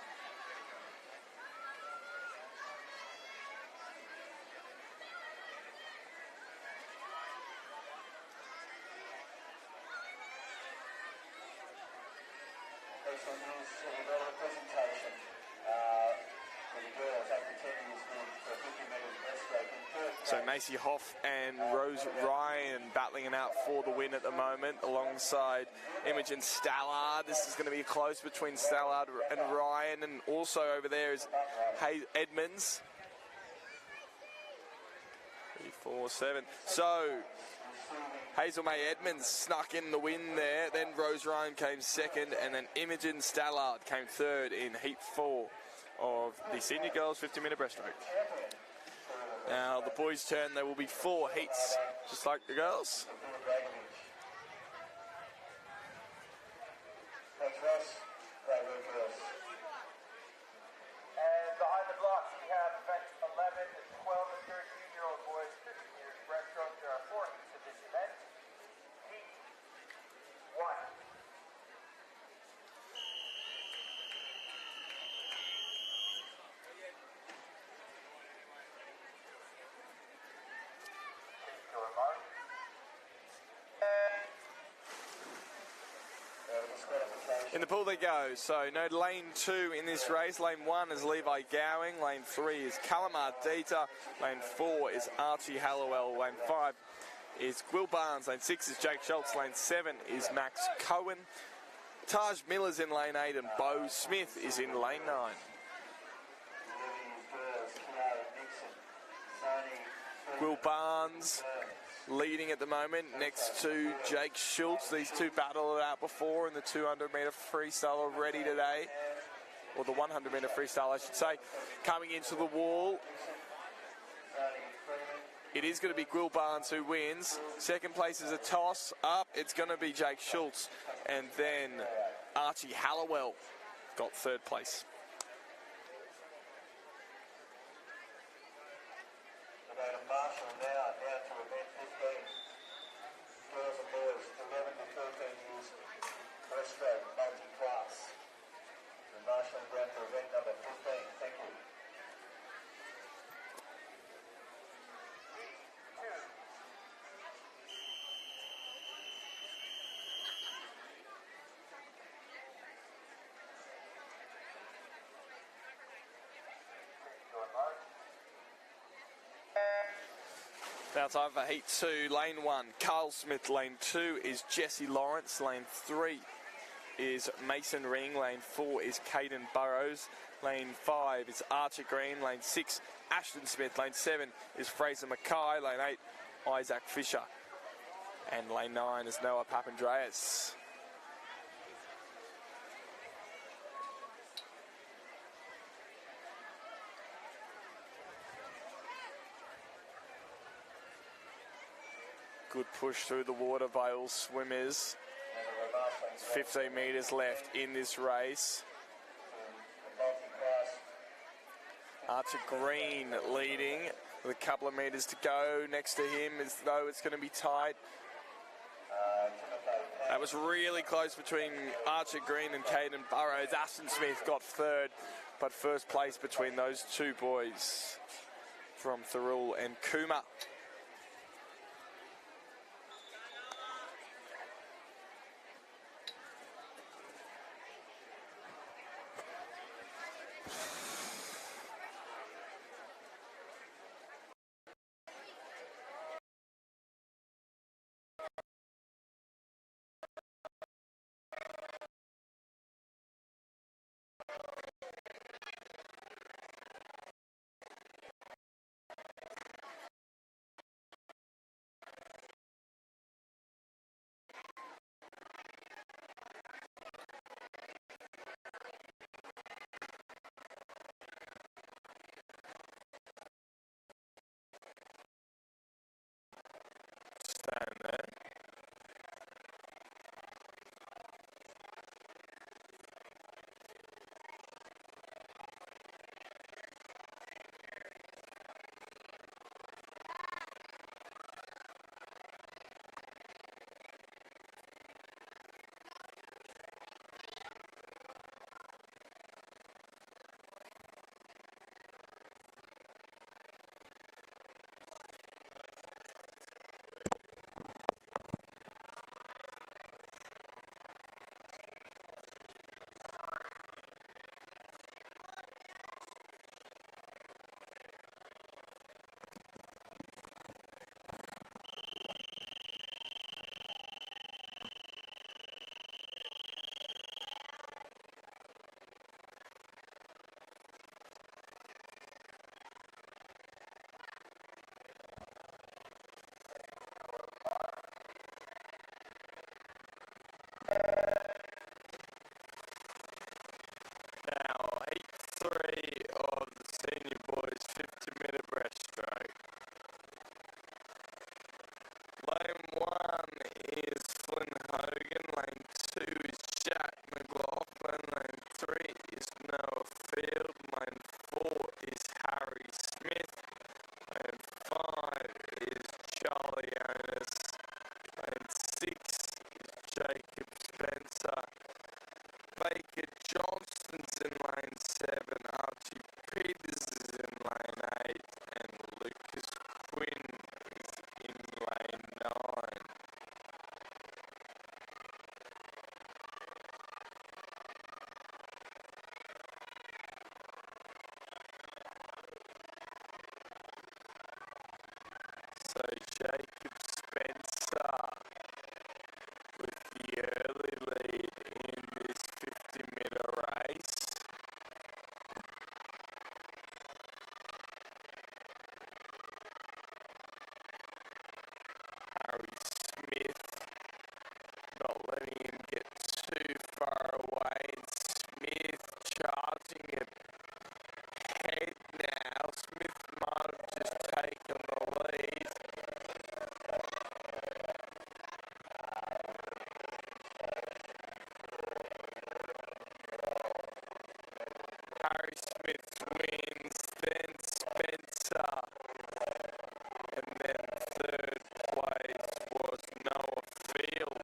excellent news for the presentation. For the girls, after 10 years for 50 metres breaststroke in third place. So Macy Hoff and Rose Ryan battling it out for the win at the moment, alongside Imogen Stallard. This is going to be close between Stallard and Ryan, and also over there is Edmonds. 3, 4, 7. So Hazel May Edmonds snuck in the win there. Then Rose Ryan came second, and then Imogen Stallard came third in Heat 4 of the senior girls 50-metre breaststroke. Now the boys' turn. There will be 4 heats, just like the girls. Thanks, Ross. Great work, girls. And behind the blocks, we have events 11, 12, and 13-year-old boys, 50 meters breaststroke. There are 4 heats of this event. Heat 1. Your mark. In the pool they go. So no lane 2 in this race. Lane 1 is Levi Gowing. Lane 3 is Calamar Dieter. Lane 4 is Archie Hallowell. Lane 5 is Will Barnes. Lane 6 is Jake Schultz. Lane 7 is Max Cohen. Taj Miller's in lane 8 and Bo Smith is in lane 9. Will Barnes leading at the moment next to Jake Schultz. These two battled it out before in the 200-metre freestyle already today, or the 100-metre freestyle I should say. Coming into the wall, it is going to be Will Barnes who wins. Second place is a toss up. It's going to be Jake Schultz, and then Archie Hallowell got third place. Marshall now down to event 15. Girls and boys, 11 to 13 years, breaststroke, multi-class. And Marshall down to event number 15. Thank you. Now time for Heat 2, Lane 1, Carl Smith. Lane 2 is Jesse Lawrence. Lane 3 is Mason Ring. Lane 4 is Caden Burrows. Lane 5 is Archer Green. Lane 6, Ashton Smith. Lane 7 is Fraser Mackay. Lane 8, Isaac Fisher. And lane 9 is Noah Papandreas. Good push through the water by all swimmers. 15 metres left in this race. Archer Green leading with a couple of metres to go. Next to him, as though it's going to be tight. That was really close between Archer Green and Caden Burrows. Aston Smith got third, but first place between those two boys from Thirroul and Cooma. Stand there. Now, heat 3 of the senior boys 50-metre breaststroke. Lane 1 is Flynn Hogan, lane 2 is Jack McLaughlin, lane 3 is Noah Field, lane 4 is Harry Smith, lane 5 is Charlie Onus, lane 6 is Jacob Spencer, Baker Johnston's in lane 7, Archie Peters is in lane 8, and Lucas Quinn is in lane 9. So Jacob Spencer with the early lead in this 50-metre race. Harry Smith not letting him get too far away. And Smith charging ahead now. Smith might have just taken the lead. Harry Smith wins, then Spencer, and then third place was Noah Field.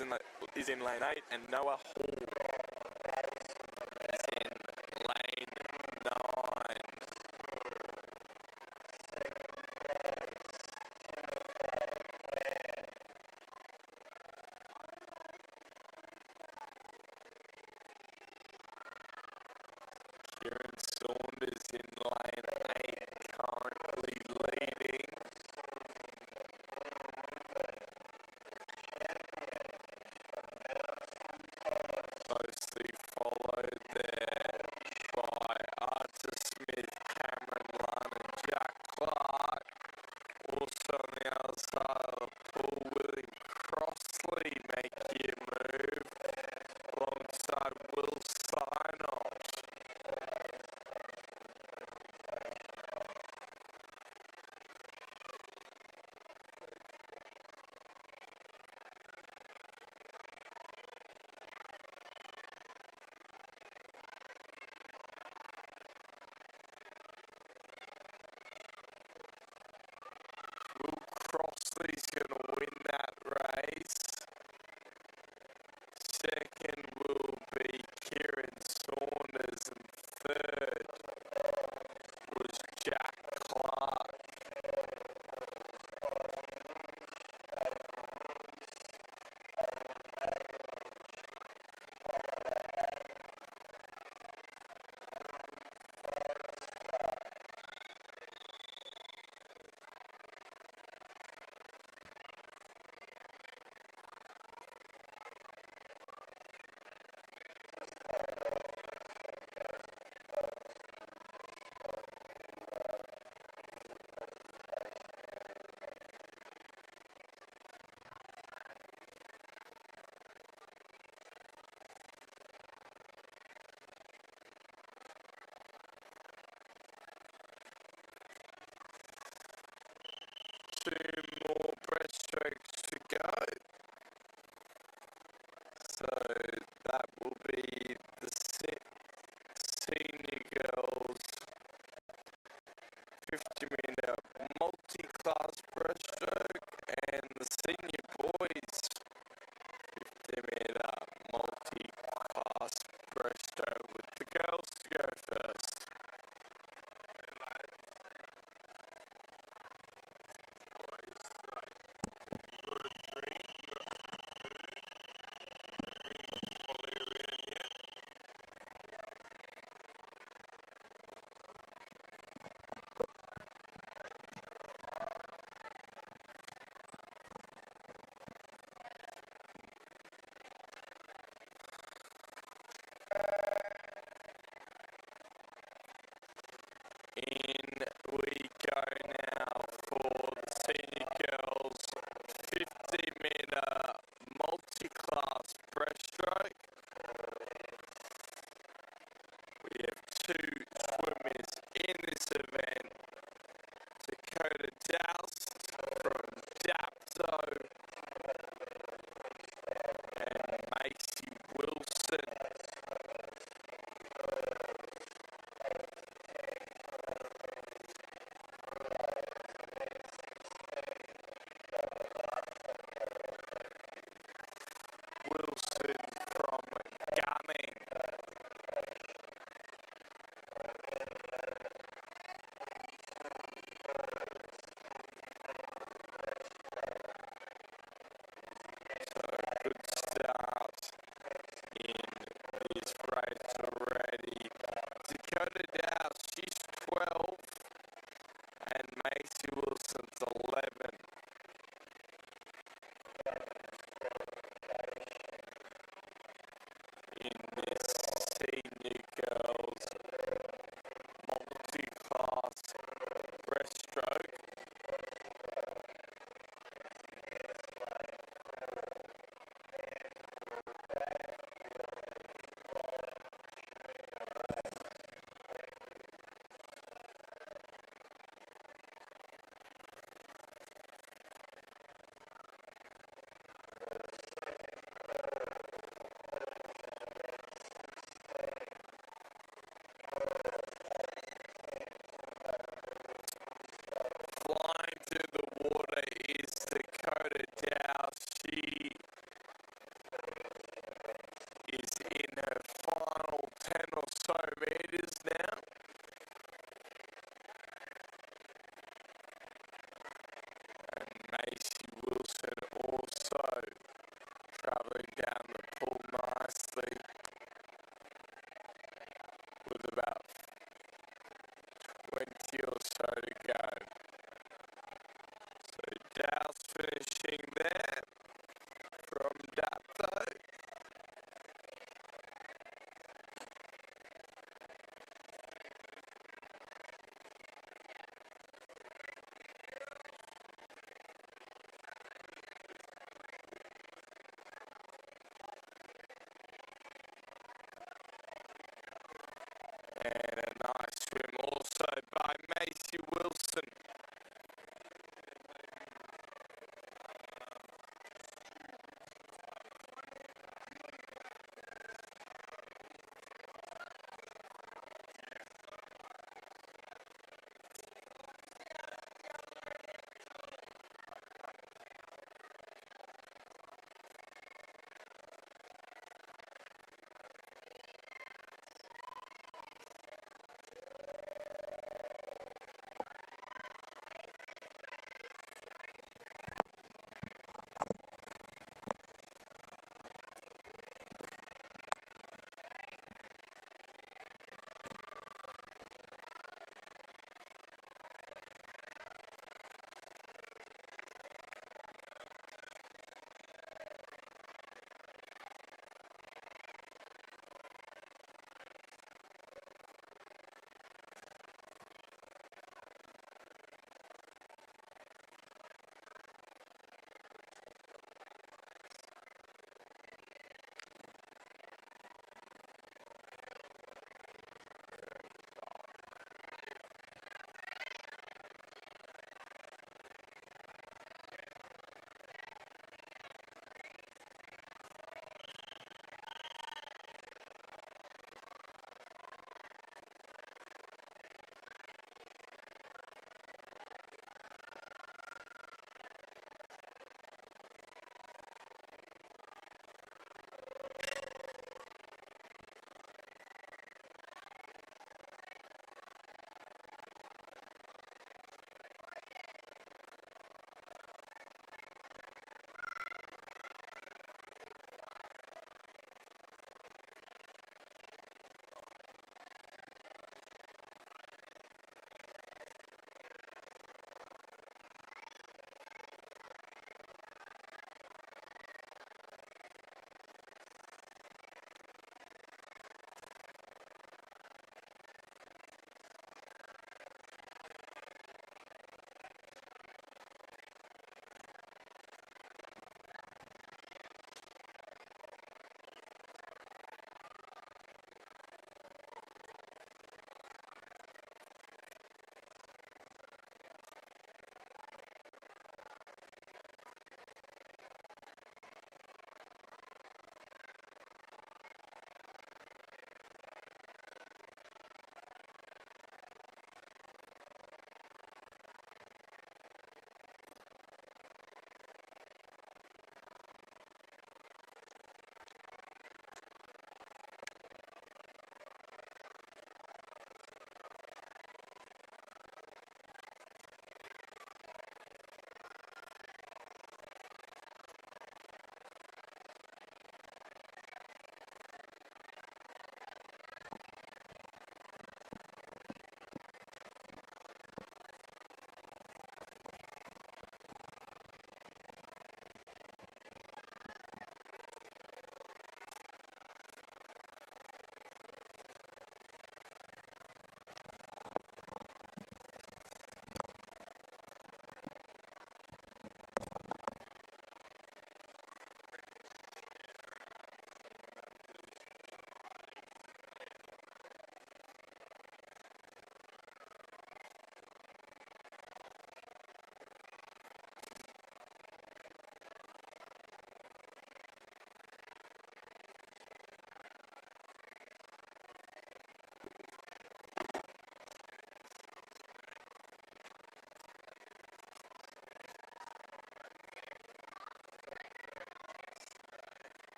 is in lane 8, and Noah Hall is in lane 9. Kieran Saunders in lane 8, currently leading. Closely followed there by Arthur Smith, Cameron Lunn and Jack Clark. Also on the other side of the pool, William Crossley making a move alongside Will Synops. Will Crossley's going to win that race. Second will be Kieran Saunders, and third was Jack Clark. Two more breaststrokes to go. So that will be the senior girls 50-meter multi-class breaststroke and the senior boys 50-meter multi-class breaststroke, with the girls to go first. In we go now for the senior girls 50-meter multi-class breaststroke. We have two swimmers in this event: Dakota Doust from Dapto and Macy Wilson.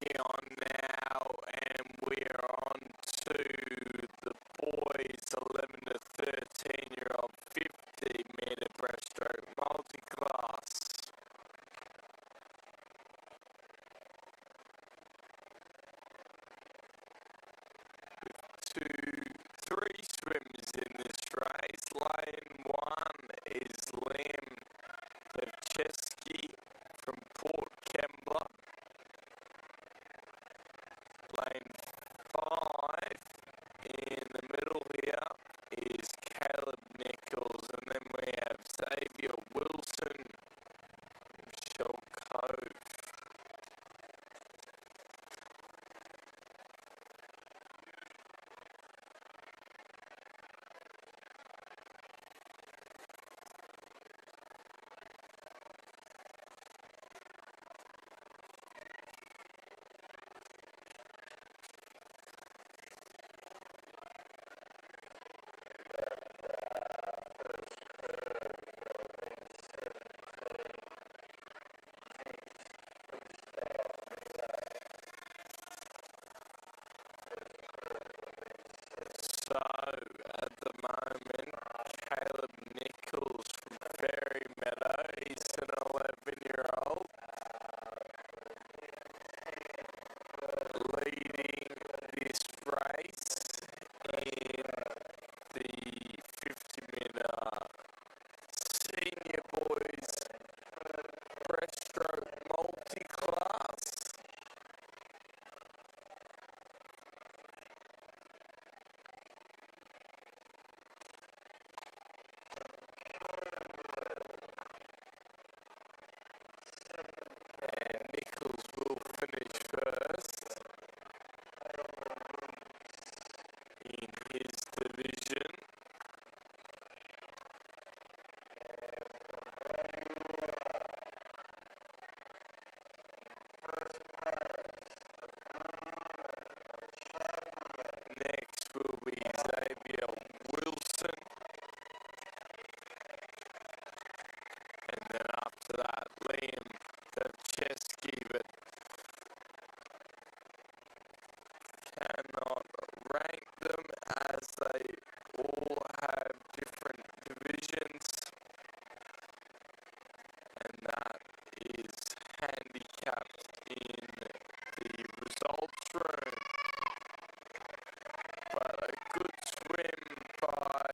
moving on now, and we're on to the boys 11 to 13-year-old 50-metre breaststroke multi-class. 3 swimmers in this race. Lane 1 is Liam Levchesky from Port Kembla. Lane 5 in the middle here is Caleb Nichols, and then we have Xavier Wilson from Shell Cove. So, at the moment, Caleb Nichols from Fairy Meadow, he's an 11-year-old, leading this race in the 50-metre senior boys breaststroke multi-class. And Nichols will finish first in his division. Next will be Xavier Wilson, and then after that Liam Levchesky, but cannot rank them as they all have different divisions, and that is handicapped in the results room. But a good swim by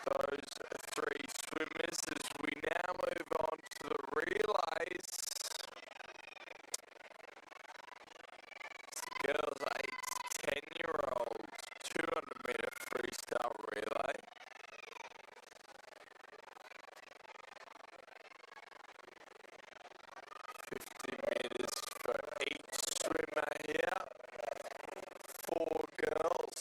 those 3 swimmers as we now move on to the relays. Girls 8 to 10-year-old 200-metre freestyle relay. $50 for each swimmer here. 4 girls.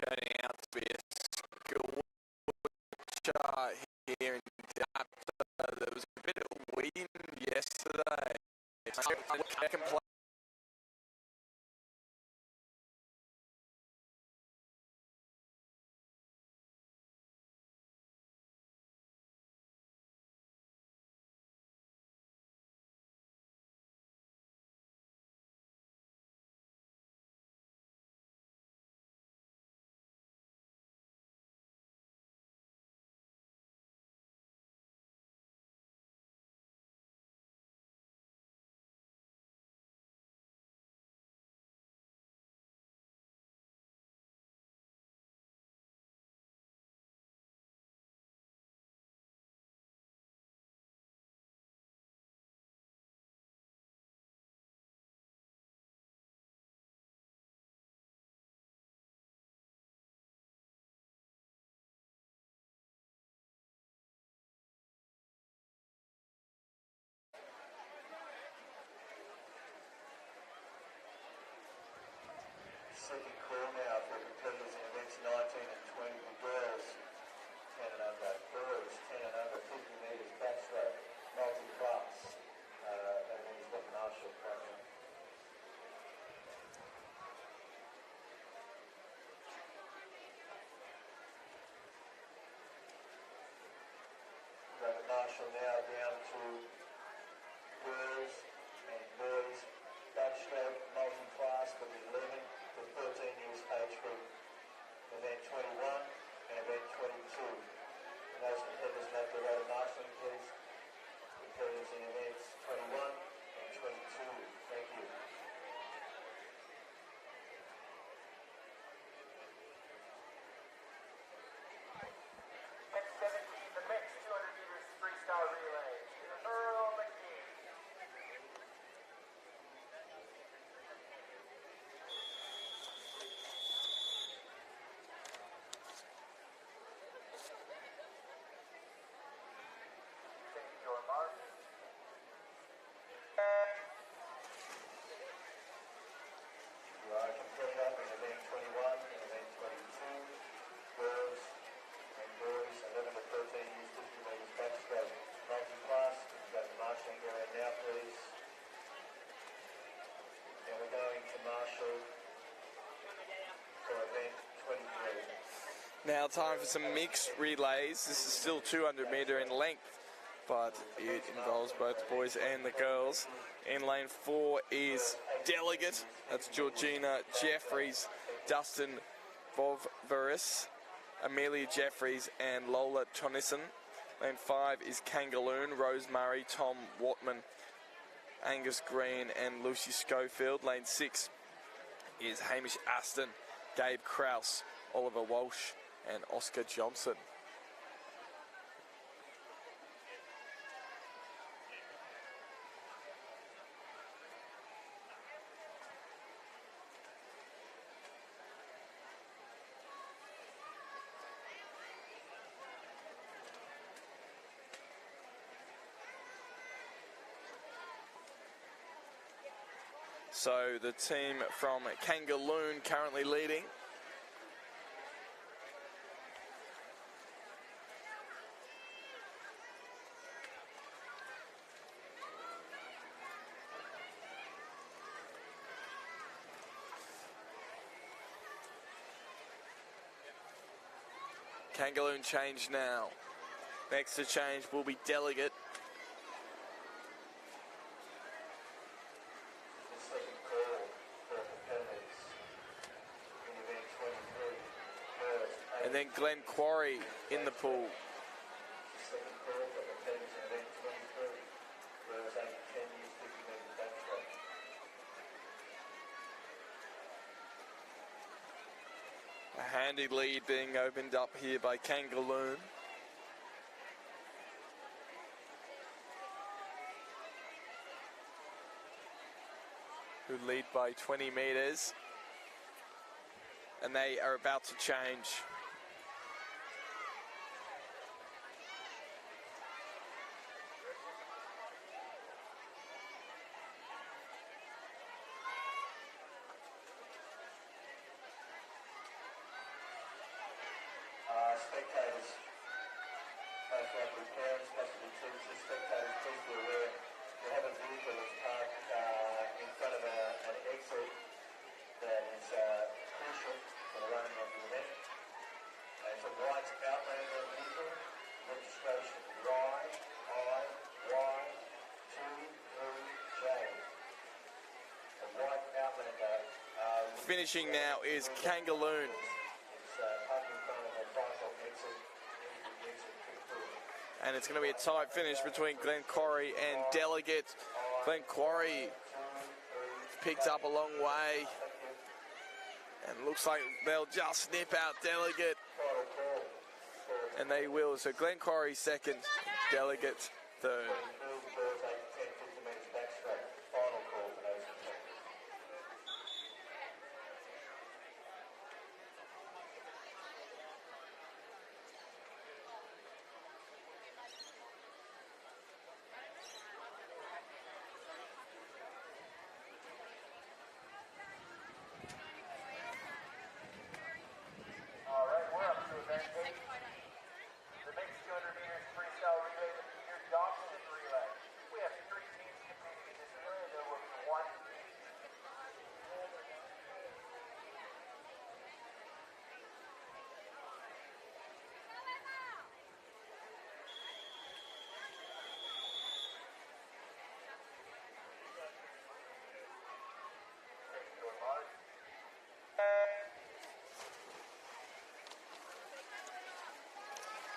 Turning out to be a school chart here in Dapper. There was a bit of wind yesterday. I can play Second call now for competitors in events 19 and 20 for girls. 10 and under. Boys, 10 and under, 50 metres backstroke, multi-class. That means what Marshall currently. Robert Marshall now down to girls and boys backstroke multi-class for the 11 to 13 years age group. Event 21 and event 22. And those competitors note the Robert Marshall, please. Competitors in events 21 and 22. Thank you. Next 17, the mixed 200 meters freestyle relay. Earl McKee. Thank you, your mark. You are a competitor in event 21 and event 22. Girls and boys 11 to 13 years 50 metres backstroke multi-class. Go to Marshall area now, please. And we're going to Marshall for event 23. Now time for some mixed relays. This is still 200 metre in length, but it involves both the boys and the girls. In lane 4 is Delegate. That's Georgina Jeffries, Dustin Bovveris, Amelia Jeffries and Lola Tonison. Lane 5 is Kangaloon, Rose Murray, Tom Watman, Angus Green and Lucy Schofield. Lane 6 is Hamish Aston, Gabe Krause, Oliver Walsh and Oscar Johnson. So the team from Kangaloon currently leading. Kangaloon change now. Next to change will be Delegate. Second call for competitors in event 23. Girls, And then Glen Quarry in the pool. second call for competitors in event 23. Girls 8 to 10 years 50 metres backstroke. A handy lead being opened up here by Kangaloon. Who lead by 20 metres. And they are about to change. Spectators, most likely parents, possibly teachers, spectators, please be aware we have a vehicle that's parked in front of an exit that is crucial for the running of the event. It's a white Outlander vehicle, registration RY-Y-23J. The white Outlander. Finishing now is Kangaloon. It's parked in front of a bicycle exit into the exit to the pool. And it's going to be a tight finish between Glen Quarry and Delegate. Glen Quarry picked up a long way. And looks like they'll just snip out Delegate. And they will. So Glen Quarry second, Delegate third.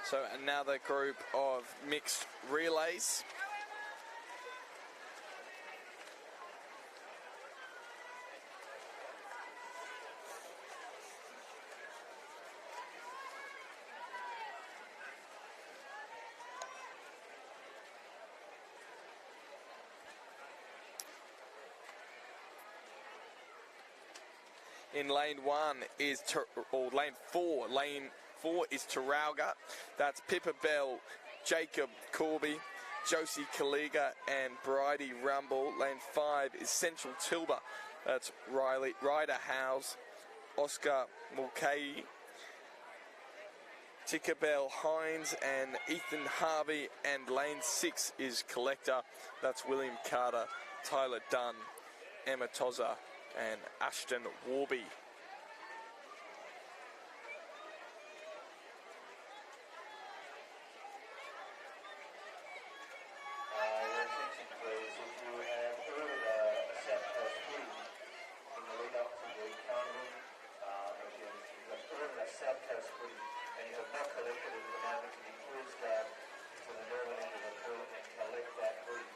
So another group of mixed relays. In lane 1 is, lane 4. Lane 4 is Taralga. That's Pippa Bell, Jacob Corby, Josie Kaliga, and Bridie Rumble. Lane 5 is Central Tilba. That's Ryder Howes, Oscar Mulcahy, Tinkerbell Hines, and Ethan Harvey. And lane 6 is Collector. That's William Carter, Tyler Dunn, Emma Tozer, and Ashton Warby. Your attention please, if you have ordered a South Coast Food in the lead up to the carnival, if you've ordered a South Coast Food and you have not collected it at the moment, can you please go to the northern end of the pool and collect that food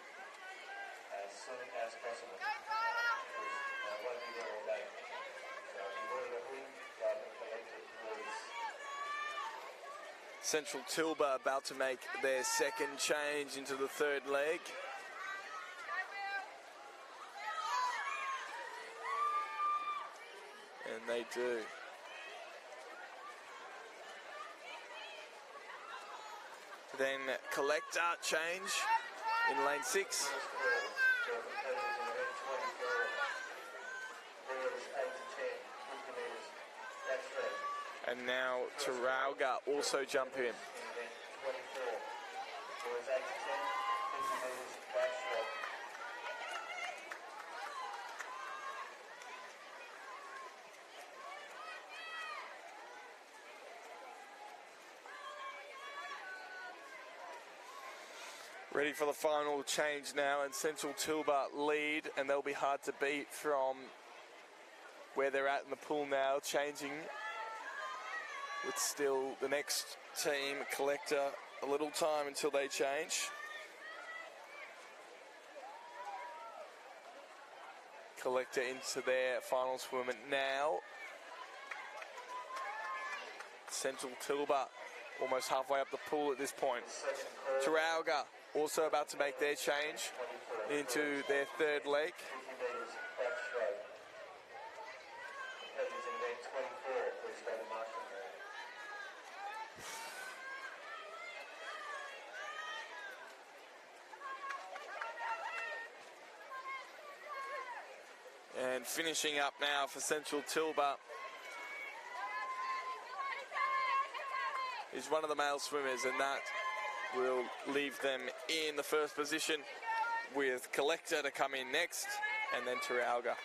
as soon as possible. It won't be there all day. So if you've ordered a food, go and collect it please. Central Tilba about to make their second change into the third leg. And they do. Then Collector change in lane 6. And now Taralga also jump in. Ready for the final change now, and Central Tilba lead, and they'll be hard to beat from where they're at in the pool now, changing with still the next team, Collector, a little time until they change. Collector into their final swim now. Central Tilba almost halfway up the pool at this point. Taralga also about to make their change into their third leg. And finishing up now for Central Tilba is one of the male swimmers, and that will leave them in the first position with Collector to come in next, and then Taralga.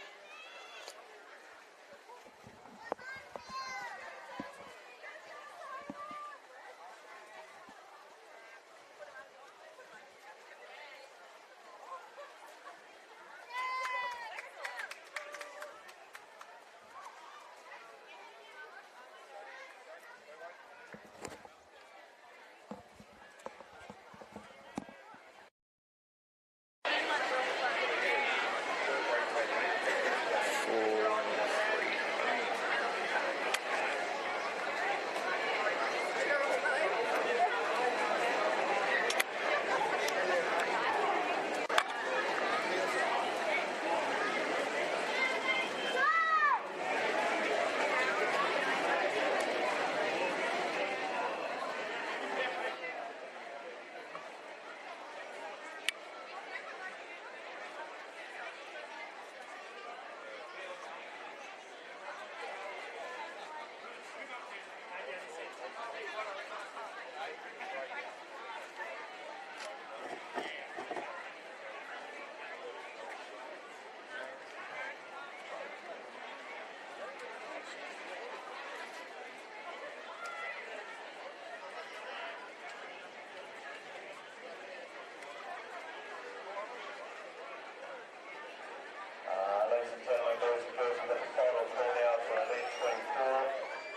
Ladies and gentlemen, boys and girls, we've got the final call now for event 24,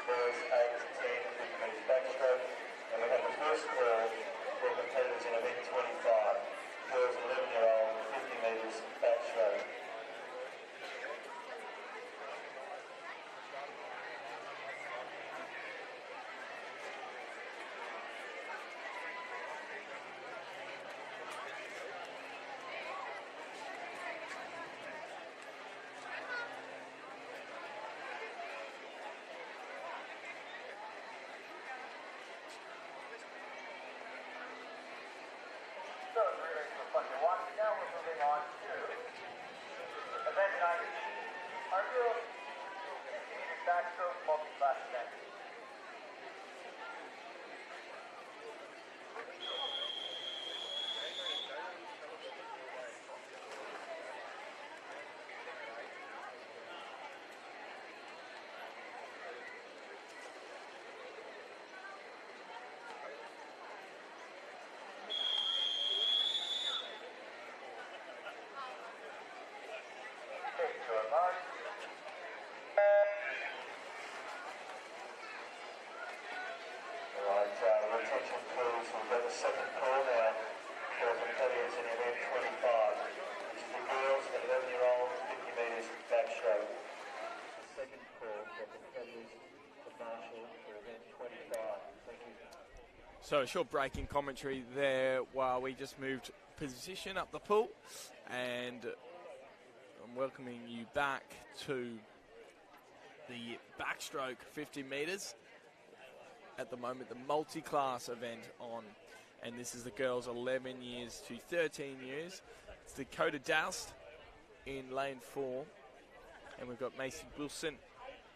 boys 8 to 10, 50 metres backstroke, and we have the Event 19, our girls 50-meter backstroke multi-class event. Attention please, we've got the second call now for competitors in event 25. This is the girls and 11-year-old 50 metres backstroke. The second call for competitors for Marshall for event 25. Thank you. So a short break in commentary there while we just moved position up the pool, and I'm welcoming you back to the backstroke 50 metres. At the moment, the multi-class event on, and this is the girls 11 years to 13 years. It's Dakota Doust in lane 4, and we've got Macy Wilson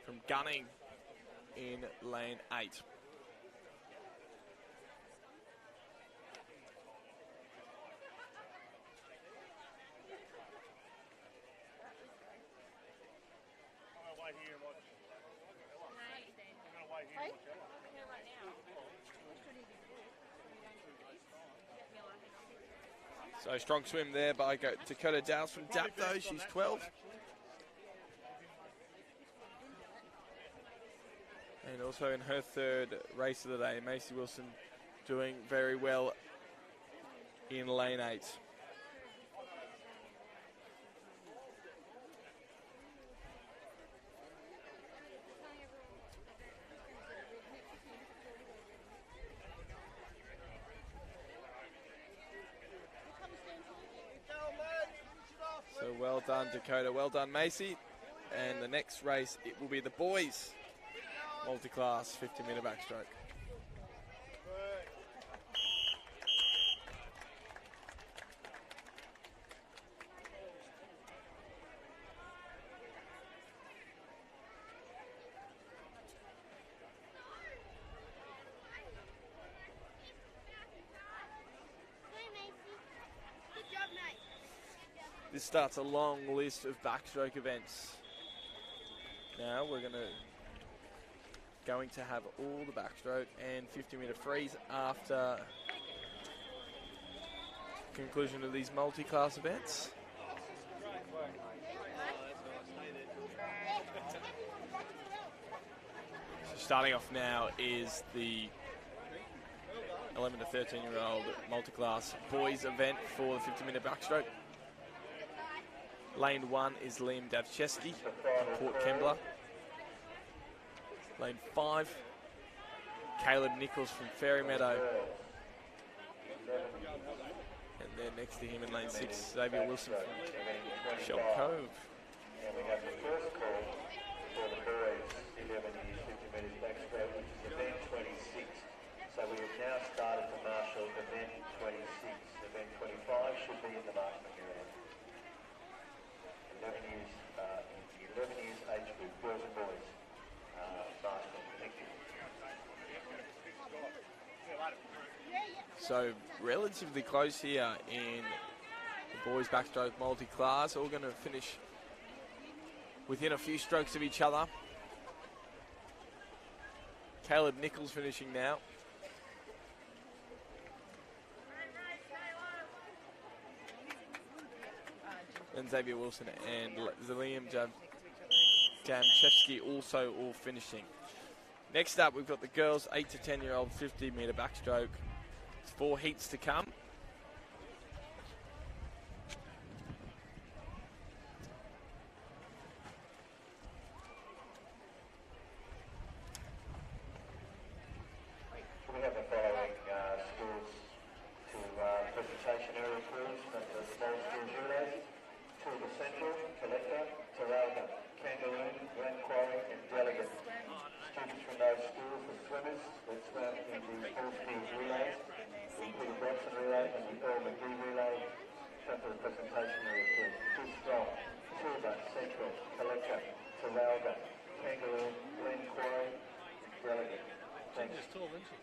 from Gunning in lane 8. So strong swim there by Dakota Doust from Dapto. She's 12. And also in her third race of the day, Macy Wilson doing very well in lane 8. So well done, Dakota. Well done, Macy. And the next race, it will be the boys multi-class 50-metre backstroke. This starts a long list of backstroke events. Now we're going to have all the backstroke and 50-metre freeze after conclusion of these multi-class events. So starting off now is the 11 to 13-year-old multi-class boys event for the 50-metre backstroke. Lane 1 is Liam Davchesky from Port Kembla. Lane 5, Caleb Nichols from Fairy Meadow. And then next to him in lane 6, Xavier Wilson from Shell Cove. And we have the first call for the boys 11 years 50 metres backstroke, which is event 26. So we have now started to marshal event 26. Event 25 should be in the marshal area. 11 years age group, girls and boys. Marshall, thank you. So relatively close here in the boys backstroke multi-class. All going to finish within a few strokes of each other. Caleb Nichols finishing now. And Xavier Wilson and Liam Damchevsky also all finishing. Next up, we've got the girls 8 to 10-year-old 50-metre backstroke. It's 4 heats to come. We have the following schools to presentation area crews from the small schools relays: Tilda Central, Collector, Taralga, Kangaroon, Grand Quarry and Delegate. Students from those schools are swimmers that swam in the full skills relays, the Peter Bronson relay and the Earl McGee relay. Come to the presentation area crews. Too strong. Tuba, Central, Kaleka, Taralga, Kangaroo, Glen Quarry, Delegate. Thanks. Ginger's tall, isn't she?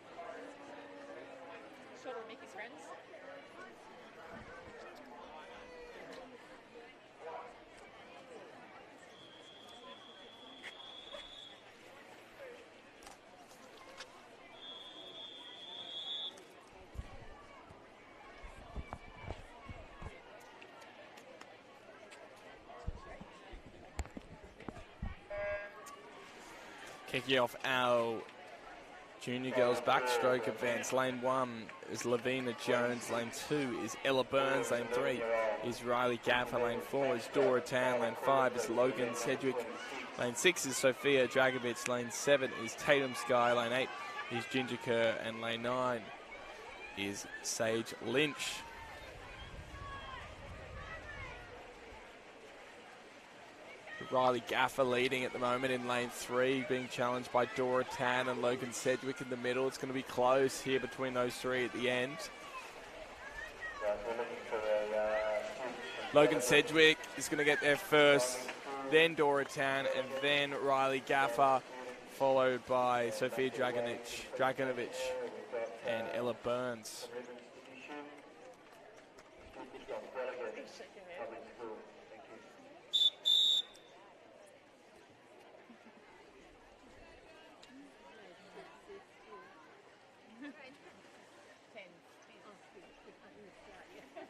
Shorter than Mickey's friends. Kicking off our junior girls backstroke events. Lane 1 is Lavina Jones. Lane 2 is Ella Burns. Lane 3 is Riley Gaffer. Lane 4 is Dora Tan. Lane 5 is Logan Sedgwick. Lane 6 is Sophia Dragovic. Lane 7 is Tatum Sky. Lane 8 is Ginger Kerr. And lane 9 is Sage Lynch. Riley Gaffer leading at the moment in lane 3, being challenged by Dora Tan and Logan Sedgwick in the middle. It's going to be close here between those three at the end. Logan Sedgwick is going to get there first, then Dora Tan, and then Riley Gaffer, followed by Sophia Dragonovic and Ella Burns.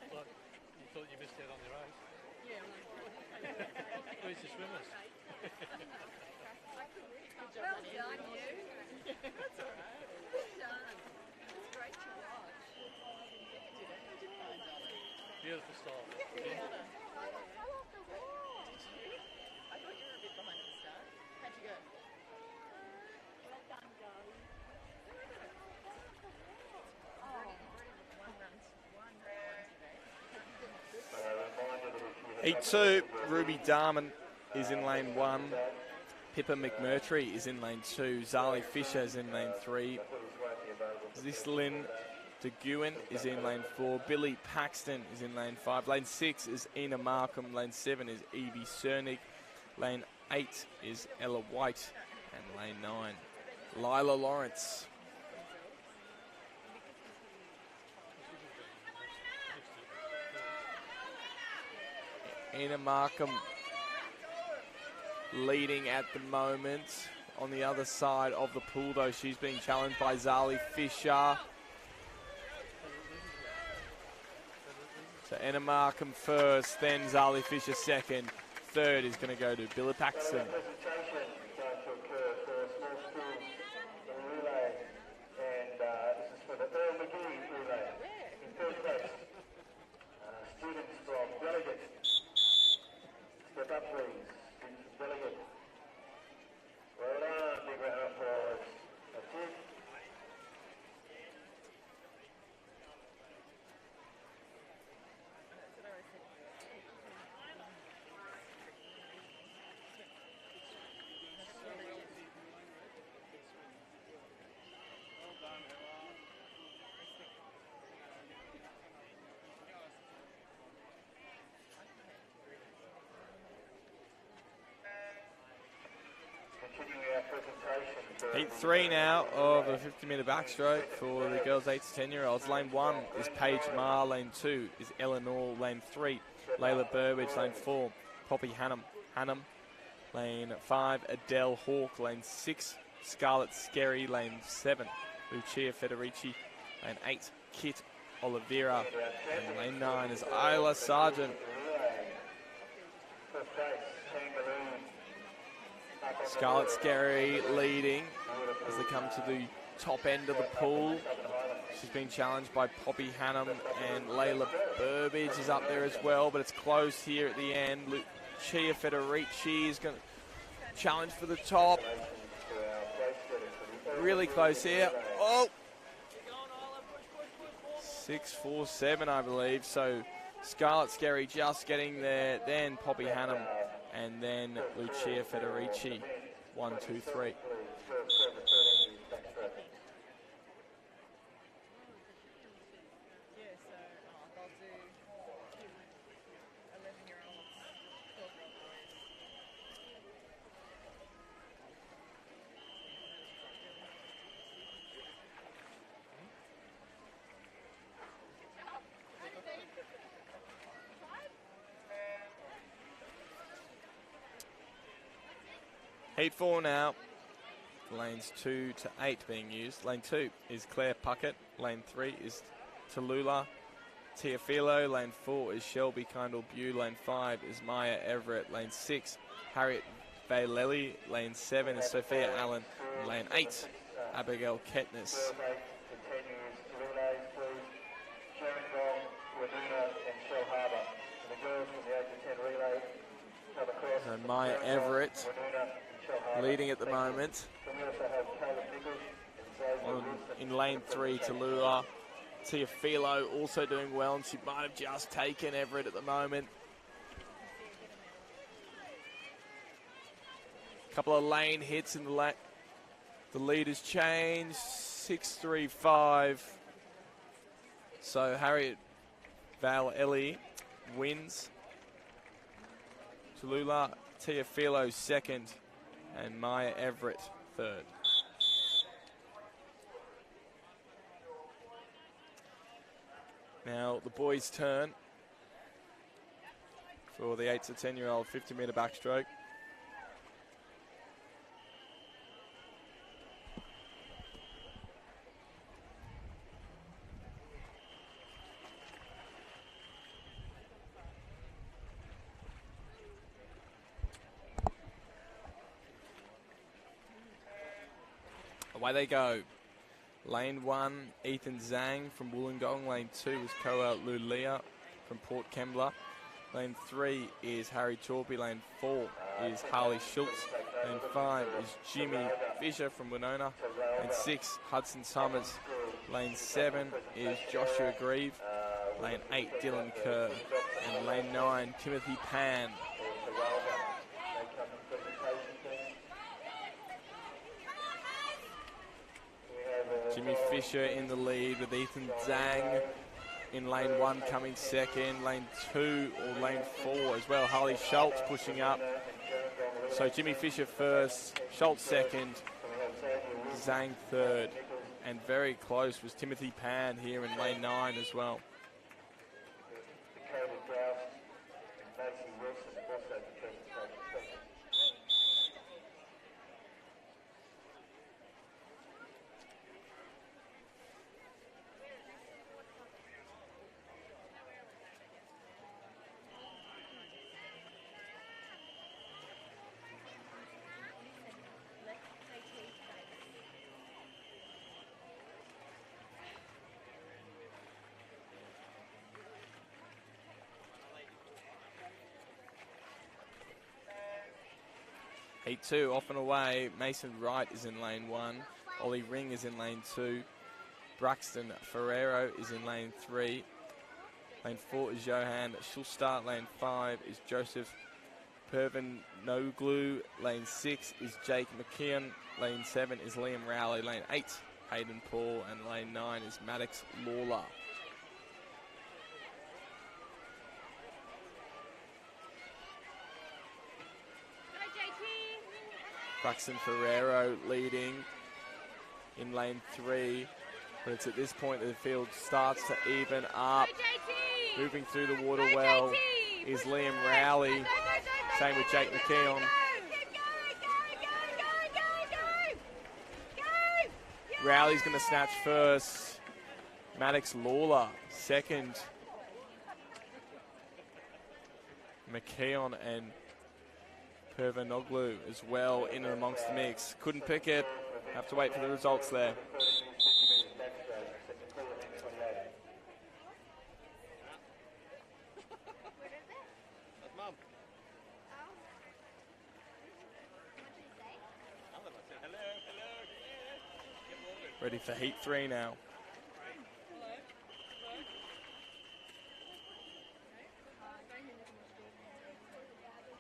Look, you thought you missed out on the race. Yeah. Where's the swimmers? Well done, you. That's all right. Well done. It's great to watch. Beautiful style. Did you? I thought you were a bit behind at the start. How'd you go? Heat 2, Ruby Darman is in lane 1. Pippa McMurtry is in lane 2. Zali Fisher is in lane 3. Zislin De Guin is in lane 4. Billy Paxton is in lane 5. Lane 6 is Ina Markham. Lane 7 is Evie Cernig. Lane 8 is Ella White. And lane 9, Lila Lawrence. Ina Markham leading at the moment. On the other side of the pool, though, she's being challenged by Zali Fisher. So Ina Markham first, then Zali Fisher second. Third is going to go to Billy Paxton. Students from Delegate. Step up, please. Students from Delegate. Well done. Big round of applause. That's it. Heat 3 now of the 50-metre backstroke for the girls 8 to 10-year-olds. Lane 1 is Paige Marr. Lane 2 is Eleanor. Lane 3, Layla Burbage. Lane 4, Poppy Hannum. Lane 5, Adele Hawke. Lane 6, Scarlett Skerry. Lane 7, Lucia Federici. Lane 8, Kit Oliveira. And lane 9 is Isla Sargent. Scarlett Skerry leading as they come to the top end of the pool. She's been challenged by Poppy Hannum, and Layla Burbage is up there as well, but it's close here at the end. Lucia Federici is going to challenge for the top. Really close here. Oh! 6-4-7, I believe. So Scarlett Skerry just getting there, then Poppy Hannum, and then Lucia Federici. 1, 2, 3. Heat 4 now. Lanes 2 to 8 being used. Lane 2 is Claire Puckett. Lane 3 is Tallulah Teofilo. Lane 4 is Shelby Kindle-Bew. Lane 5 is Maya Everett. Lane 6, Harriet Valelli. Lane 7 is Sophia Allen. And lane 8, Abigail Ketnis. Continues relay through Gerringong, Winoona and Shell Harbour. And the girls from the 8 to 10 relay come across. So Maya Everett Winoona and Shell Harbour. leading at the moment. Then we also have Caleb Nichols and Xavier Wilson. In lane 3, Tallulah Teofilo also doing well, and she might have just taken Everett at the moment. Couple of lane hits in the lead has changed. 6-3-5. So Harriet Valelli wins. Tallulah Teofilo second, and Maya Everett third. Now the boys' turn for the 8 to 10-year-old 50-metre backstroke. Away they go. Lane 1, Ethan Zhang from Wollongong. Lane 2 is Koa Lulia from Port Kembla. Lane 3 is Harry Torpy. Lane 4 is Harley Schultz. Lane 5 is Jimmy Fisher from Winona. Lane 6, Hudson Summers. Lane 7 is Joshua Grieve. Lane 8, Dylan Kerr. And lane 9, Timothy Pan. Jimmy Fisher in the lead with Ethan Zhang in lane 1 coming second. Lane 2 or lane 4 as well. Harley Schultz pushing up. So Jimmy Fisher first, Schultz second, Zhang third. And very close was Timothy Pan here in lane 9 as well. Heat 2 off and away. Mason Wright is in lane 1. Ollie Ring is in lane 2. Braxton Ferrero is in lane 3. Lane 4 is Johan Schulstart. Lane 5 is Joseph Pervanoglu. Lane 6 is Jake McKeon. Lane 7 is Liam Rowley. Lane 8, Hayden Paul. And lane 9 is Maddox Lawler. Braxton Ferrero leading in lane 3, but it's at this point that the field starts to even up. Moving through the water well is Liam Rowley, same with Jake McKeon. Rowley's going to snatch first, Maddox Lawler second. McKeon and Pervanoglu as well in and amongst the mix. Couldn't pick it. Have to wait for the results there. Ready for Heat 3 now.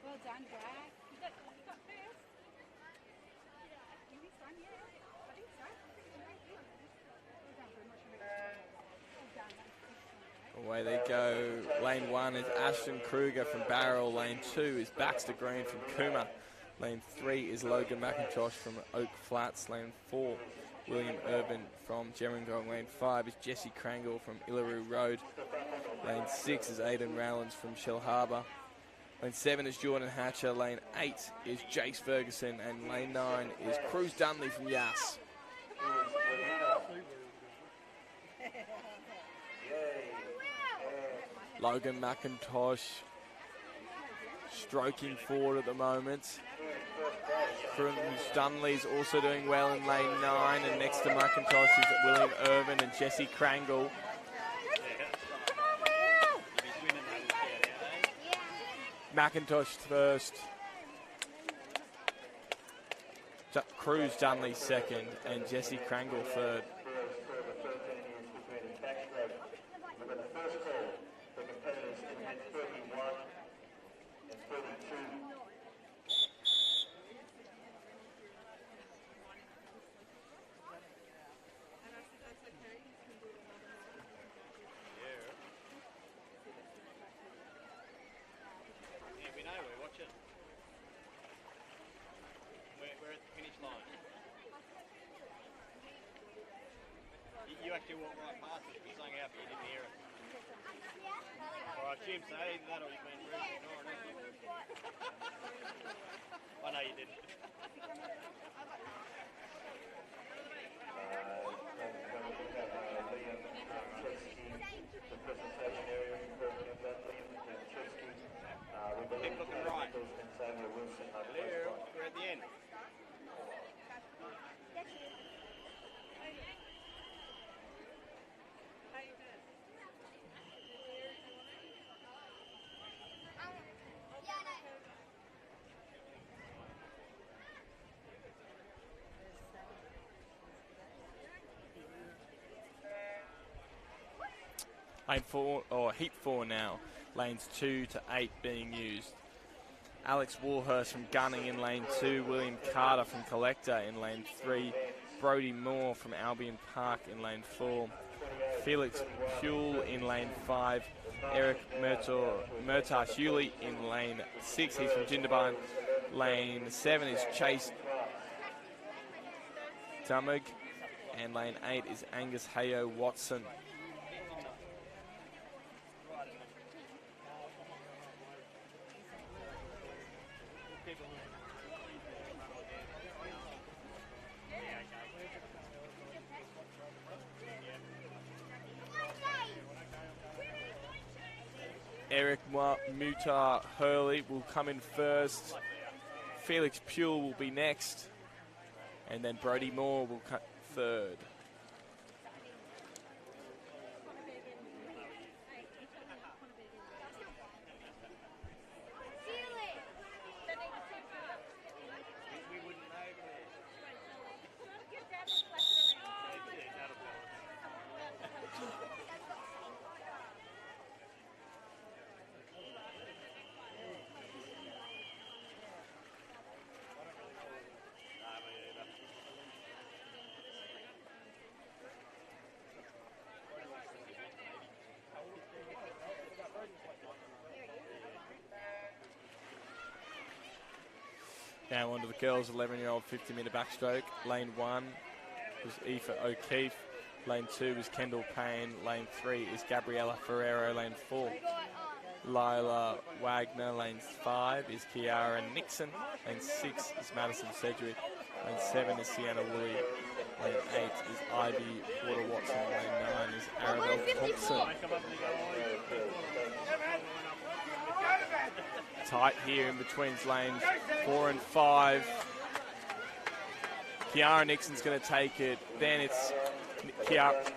Well done, Jack. You got first. You this one, yeah. I think so. Away they go. Lane 1 is Ashton Kruger from Barrel. Lane 2 is Baxter Green from Cooma. Lane 3 is Logan McIntosh from Oak Flats. Lane 4, William Urban from Gerringong. Lane 5 is Jesse Krangle from Illaroo Road. Lane 6 is Aidan Rowlands from Shell Harbour. Lane 7 is Jordan Hatcher. Lane 8 is Jace Ferguson. And lane 9 is Cruz Dunley from Yass. Logan McIntosh stroking forward at the moment. Cruz Dunley's also doing well in lane 9, and next to McIntosh is William Irvin and Jesse Krangle. McIntosh first. Cruz Dunley second, and Jesse Krangle third. You actually walked right past it. You sung out, but you didn't hear it. All right, Jim, so either that or you've been rude and ignoring it. I know you didn't. Keep looking right. There, we're at the end. Lane 4, or heat 4 now. Lanes 2 to 8 being used. Alex Warhurst from Gunning in lane 2. William Carter from Collector in lane 3. Brody Moore from Albion Park in lane 4. Felix Puel in lane 5. Eric Murtash-Hewley in lane 6. He's from Jindabyne. Lane 7 is Chase Dumig. And lane 8 is Angus Hayo Watson. Eric Mutar Hurley will come in first. Felix Puel will be next. And then Brody Moore will cut third. Now on to the girls' 11-year-old 50-metre backstroke. Lane 1 was Aoife O'Keefe. Lane 2 was Kendall Payne. Lane 3 is Gabriella Ferrero. Lane 4, Lila Wagner. Lane 5 is Kiara Nixon. Lane 6 is Madison Sedgwick. Lane 7 is Sienna Woolley. Lane 8 is Ivy Porter-Watson. Lane 9 is Arabelle Thompson. Tight here in between lanes 4 and 5. Kiara Nixon's going to take it. Then it's Kiara.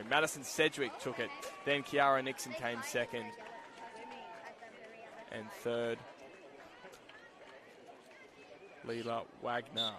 Madison Sedgwick took it. Then Kiara Nixon came second. And third, Lila Wagner.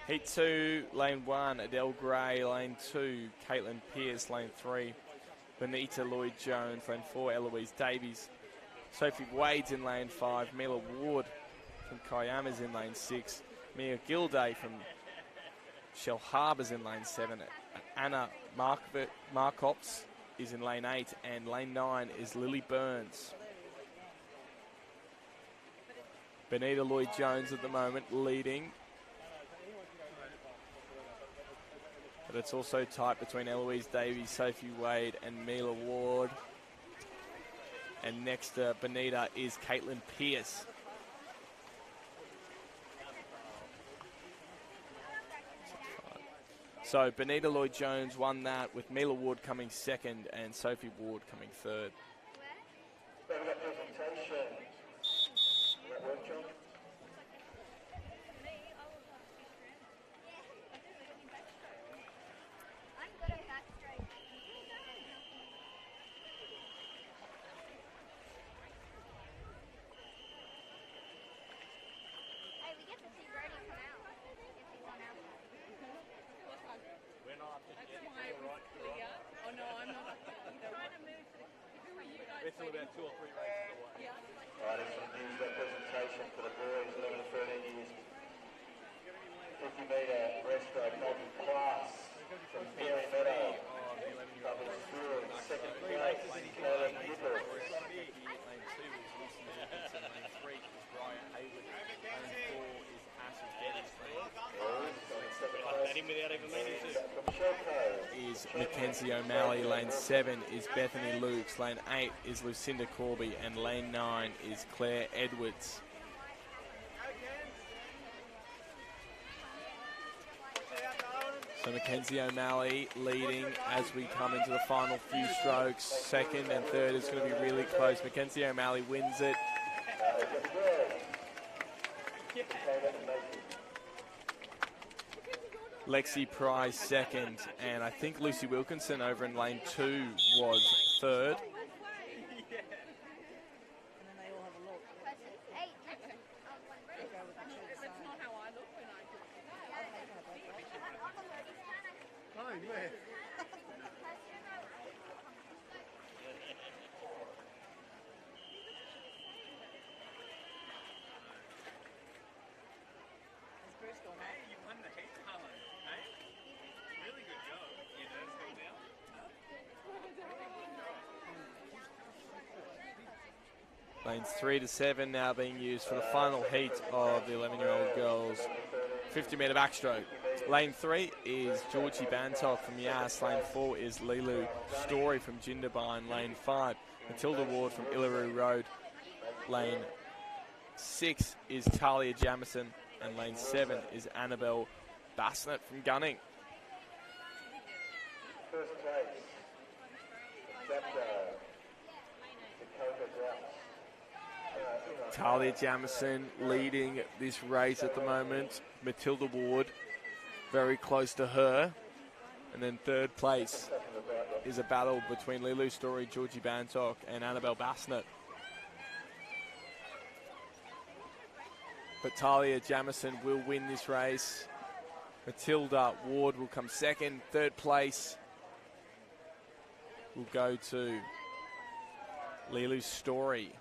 Heat 2, lane 1, Adele Gray, lane 2, Caitlin Pearce, lane 3, Benita Lloyd-Jones, lane 4, Eloise Davies, Sophie Wade's in lane 5, Mila Ward from Kiama's in lane 6, Mia Gilday from Shell Harbour's in lane 7, Anna Markops is in lane 8, and lane 9 is Lily Burns. Benita Lloyd-Jones at the moment leading. But it's also tight between Eloise Davies, Sophie Wade and Mila Ward. And next to Benita is Caitlin Pearce. So Benita Lloyd-Jones won that, with Mila Ward coming second and Sophie Ward coming third. Is Mackenzie O'Malley, lane 7 is Bethany Lukes, lane 8 is Lucinda Corby, and lane 9 is Claire Edwards. So Mackenzie O'Malley leading as we come into the final few strokes. Second and third is going to be really close. Mackenzie O'Malley wins it. Lexi Price second, and I think Lucy Wilkinson over in lane 2 was third. Lanes 3 to 7 now being used for the final heat of the 11-year-old girls 50-metre backstroke. Lane 3 is Georgie Bantock from Yass. Lane 4 is Lilu Story from Jindabyne. Lane 5, Matilda Ward from Illaroo Road. Lane 6 is Talia Jamison. And lane 7 is Annabelle Bassnett from Gunning. First place, Talia Jamison leading this race at the moment. Matilda Ward very close to her. And then third place is a battle between Lilu Story, Georgie Bantock and Annabelle Bassnett. But Talia Jamison will win this race. Matilda Ward will come second. Third place will go to Lilu Story.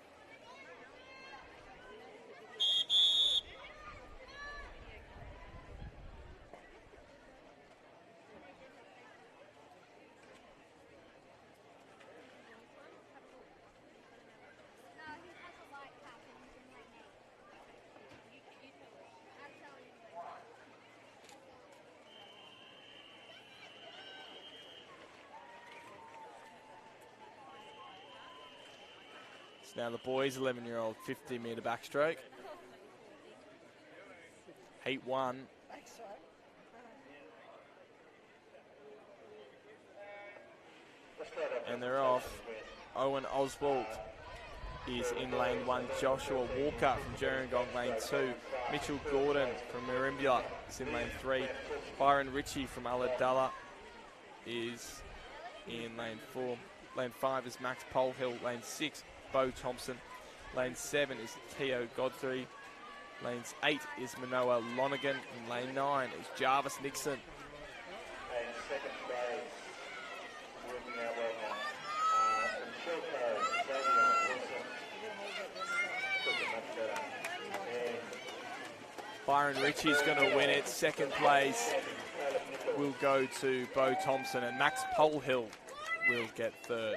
Now the boys' 11-year-old 50-metre backstroke. Heat 1. And they're off. Owen Oswald is in lane 1. Joshua Walker from Gerringong, lane 2. Mitchell Gordon from Merimbula is in lane 3. Byron Ritchie from Ulladulla is in lane 4. Lane 5 is Max Polhill. Lane 6, Bo Thompson Lane 7 is Theo Godfrey. Lane 8 is Manoa Lonergan. And lane 9 is Jarvis Nixon. And second place, working out well now. From Shilko, Xavier Wilson. Took it much better. And Byron Ritchie's going to win it. Second place will go to Bo Thompson, and Max Polhill will get third.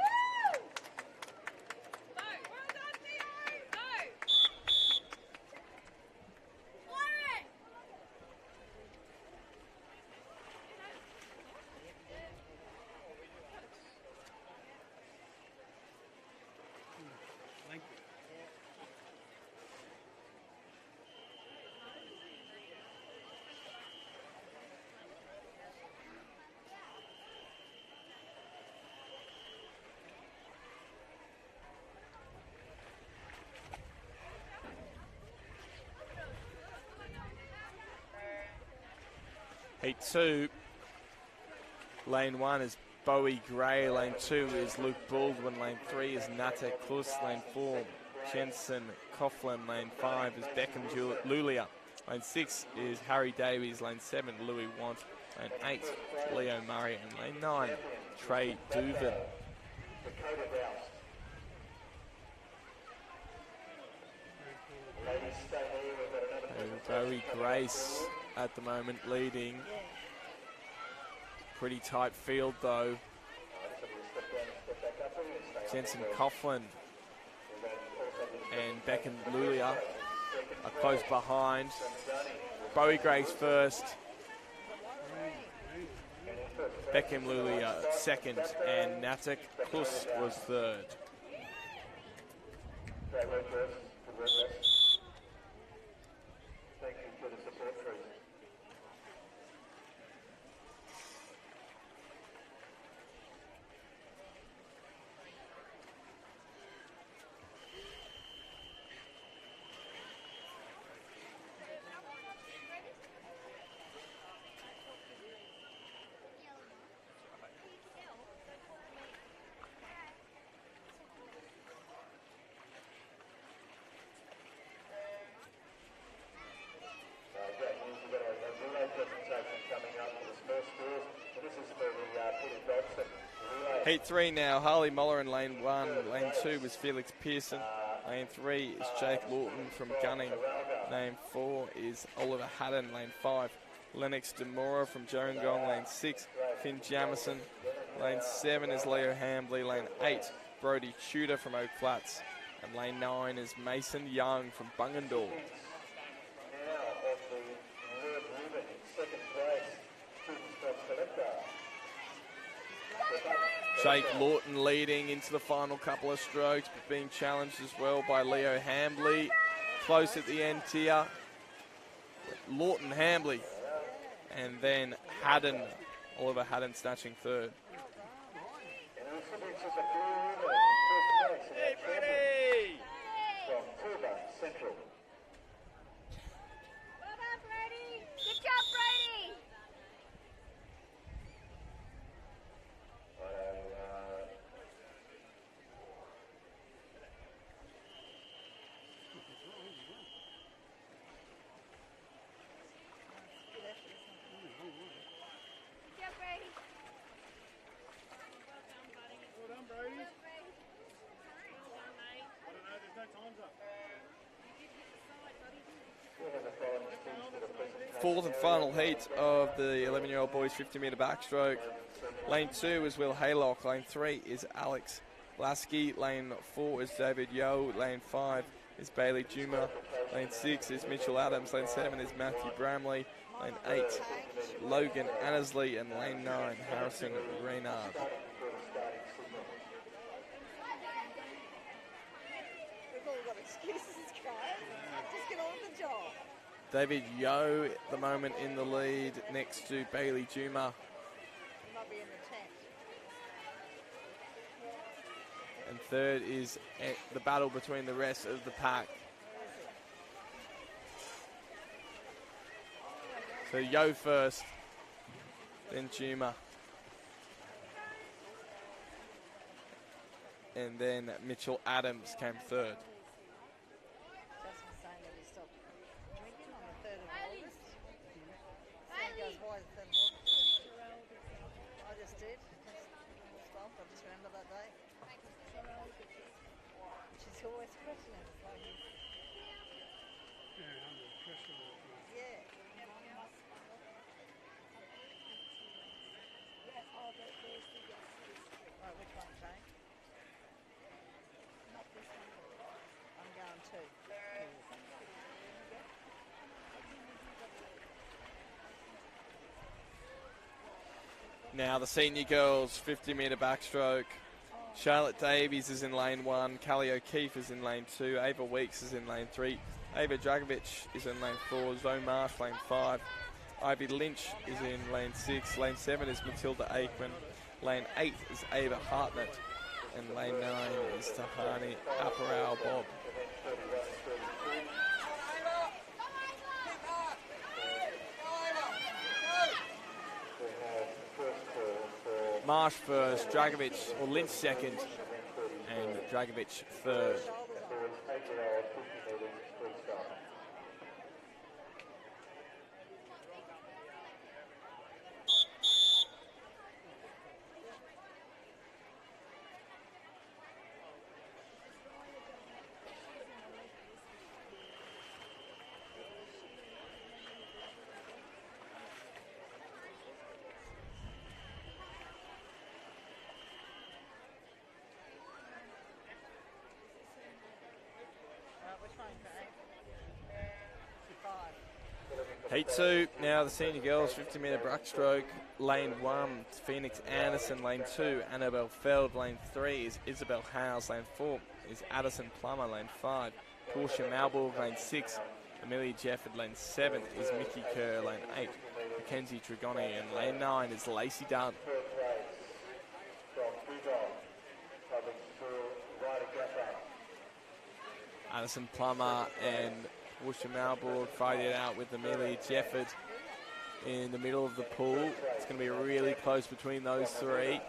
Heat 2, lane 1 is Bowie Gray, lane 2 is Luke Baldwin, lane 3 is Natek Klus, lane 4 Jensen Coughlin, lane 5 is Beckham Lulia, lane 6 is Harry Davies, lane 7 Louis Want, lane 8 Leo Murray, and lane 9 Trey Duvin. Dakota Roust. Ladies, stay here. We've got another Bowie Grace at the moment leading. Pretty tight field though. Jensen Coughlin and Beckham Lulia are close behind. Bowie Grace first. Beckham Lulia second, and Natek Klus was third. Great work, Chris. Good work, Chris. Thank you for the support, Chris. Great news. We've got a relay presentation coming up for the small schools. And this is for the Peter Dodson relay. Heat 3 now, Harley Muller in lane 1. Lane 2 was Felix Pearson. Lane 3 is Jake Lawton from Gunning. Lane 4 is Oliver Haddon. Lane 5, Lennox Demora from Gerringong. Lane 6, Finn Jamison. Lane 7 is Leo Hambley. Lane 8, Brody Tudor from Oak Flats. And lane 9 is Mason Young from Bungendore. Now of the red ribbon in second place, Children's Club Selector. Jake Lawton leading into the final couple of strokes, but being challenged as well by Leo Hambley. Close at the end here. Lawton, Hambley, and then Haddon, Oliver Haddon snatching third. And the recipients of the blue ribbon in first place in that champion from Turbo Central. Well done, Brady. Good job, Brady. Good job, Brady. Well done, Brady. I don't know, there's no times up. Fourth and final heat of the 11-year-old boys 50-metre backstroke. Lane 2 is Will Haylock. Lane 3 is Alex Lasky. Lane 4 is David Yo. Lane 5 is Bailey Juma. Lane 6 is Mitchell Adams. Lane 7 is Matthew Bramley. Lane 8, Logan Annesley. And lane 9, Harrison Reynard. We've all got excuses, guys. Just get on with the job. David Yo at the moment in the lead next to Bailey Juma. Might be in the tent. And third is the battle between the rest of the pack. So Yo first, then Juma. And then Mitchell Adams came third. remember that day? She's always questioning us like this. Yeah, under pressure. Yeah. Right, which one, Jane? I'm going too. Now the senior girls 50-metre backstroke. Charlotte Davies is in lane 1. Callie O'Keefe is in lane 2. Ava Weeks is in lane 3. Ava Dragovic is in lane 4. Zoe Marsh lane 5. Ivy Lynch is in lane 6. Lane 7 is Matilda Aikman. Lane 8 is Ava Hartnett. And lane 9 is Tahani Aparao Bob. Marsh first, Dragovic or Lynch second, and Dragovic third. Heat 2, now the senior girls, 50-metre backstroke. Lane 1, Phoenix Anderson. Lane 2, Annabelle Feld. Lane 3 is Isabel Howes. Lane 4 is Addison Plummer. Lane 5, Portia Malborg. Lane 6, Amelia Jefford. Lane 7 is Mickey Kerr. Lane 8, Mackenzie Trigoni. And lane 9 is Lacey Dunn. Addison Plummer and Portia Malborg fighting it out with Amelia Jefford in the middle of the pool. It's going to be really close between those three.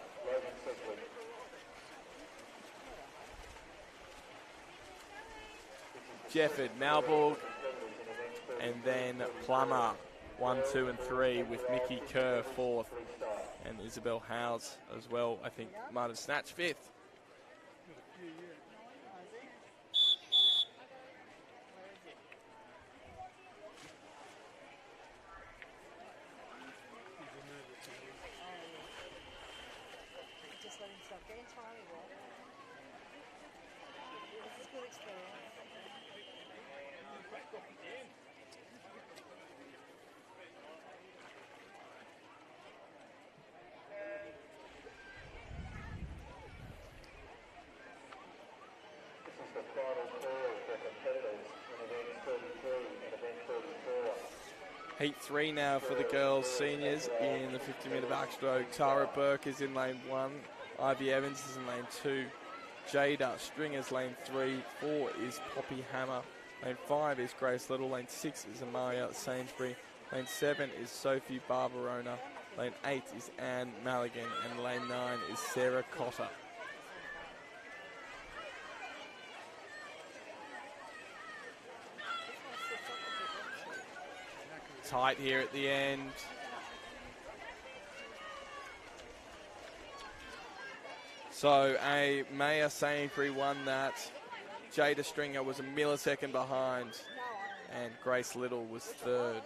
Jefford, Malborg, and then Plummer, 1, 2, and 3 with Mickey Kerr 4th, and Isabel Howes as well. I think might have snatched 5th. Just let him stop getting tiny, right? This is good experience. This is the final call for competitors in event 33 and event 34. Heat 3 now for the girls seniors in the 50-metre backstroke. Tara Burke is in lane 1. Ivy Evans is in lane 2. Jada Stringer's lane 3. 4 is Poppy Hammer. Lane 5 is Grace Little. Lane 6 is Amalia Sainsbury. Lane 7 is Sophie Barbarona. Lane 8 is Anne Maligan. And lane 9 is Sarah Cotter. Tight here at the end. So Maya Sainsbury won that. Jada Stringer was a millisecond behind. And Grace Little was third.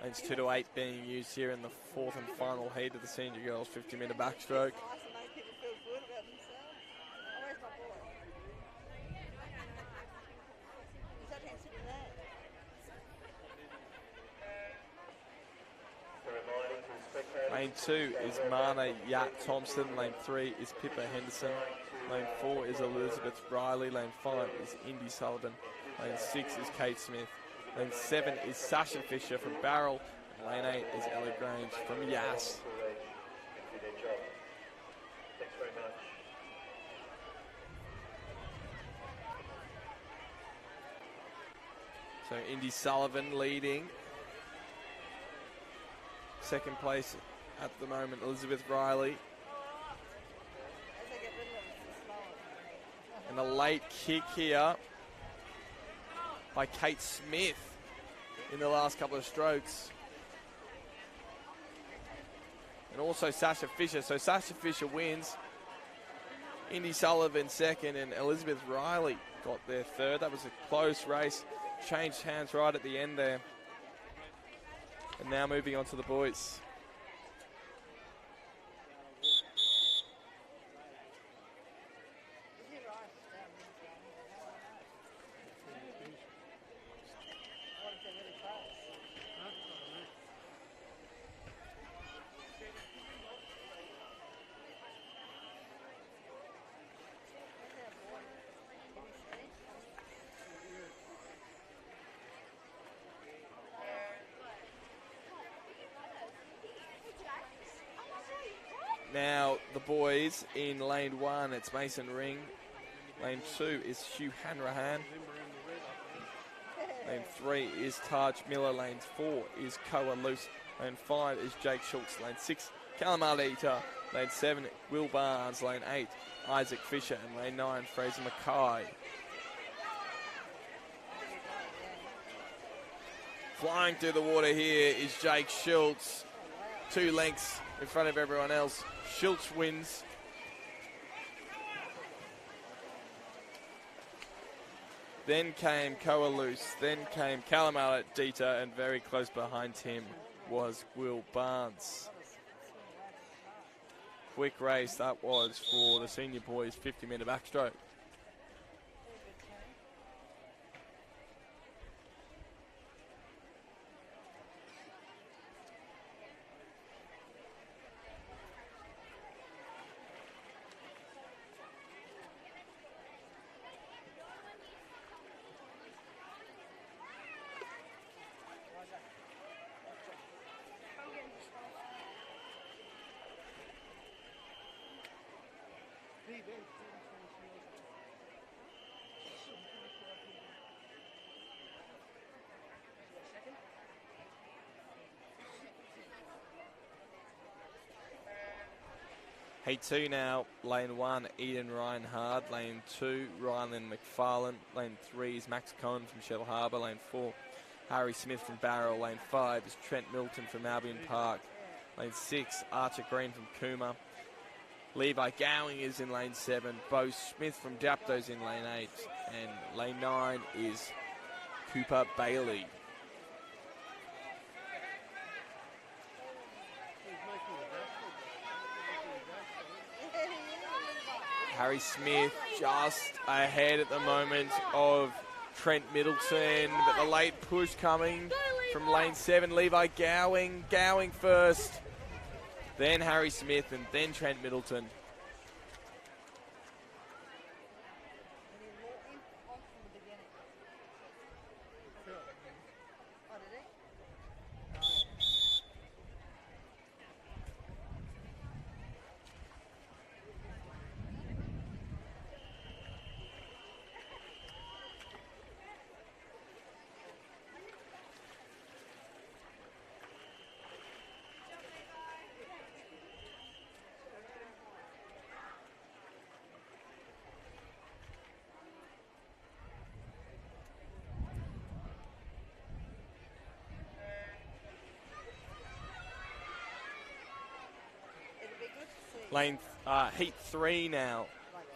Lanes 2 to 8 being used here in the 4th and final heat of the senior girls 50-metre backstroke. Lane 2 is Mana Yat Thompson. Lane 3 is Pippa Henderson. Lane 4 is Elizabeth Riley. Lane 5 is Indy Sullivan. Lane 6 is Kate Smith. Lane 7 is Sasha Fisher from Barrel. Lane 8 is Ellie Grange from Yass. Do their job. Thanks very much. So Indy Sullivan leading. Second place at the moment, Elizabeth Riley. As they get rid of them, it's And slower. a late kick here by Kate Smith in the last couple of strokes. And also Sasha Fisher. So Sasha Fisher wins. Indy Sullivan second and Elizabeth Riley got their third. That was a close race. Changed hands right at the end there. And now moving on to the boys. Is he right? What if they're really close? Now the boys in lane 1, it's Mason Ring. Lane 2 is Hugh Hanrahan. Lane 3 is Taj Miller. Lane 4 is Koa Luce. Lane 5 is Jake Schultz. Lane 6, Callum Ardita. Lane 7, Will Barnes. Lane 8, Isaac Fisher. And lane 9, Fraser Mackay. Flying through the water here is Jake Schultz. 2 lengths in front of everyone else. Schultz wins. Then came Koa Luce. Then came Callum Ardita. And very close behind him was Will Barnes. Quick race that was for the senior boys, 50-metre backstroke. Heat 2 now, lane 1, Eden Reinhard. Lane 2, Ryland McFarlane. Lane 3 is Max Cohen from Shell Harbour. Lane 4, Harry Smith from Barrow. Lane 5 is Trent Milton from Albion Park. Lane 6, Archer Green from Cooma. Levi Gowing is in lane 7. Bo Smith from Dapto's in lane 8. And lane 9 is Cooper Bailey. Harry Smith just ahead at the moment of Trent Middleton, but the late push coming from lane 7. Levi Gowing. Gowing first, then Harry Smith, and then Trent Middleton. Heat 3 now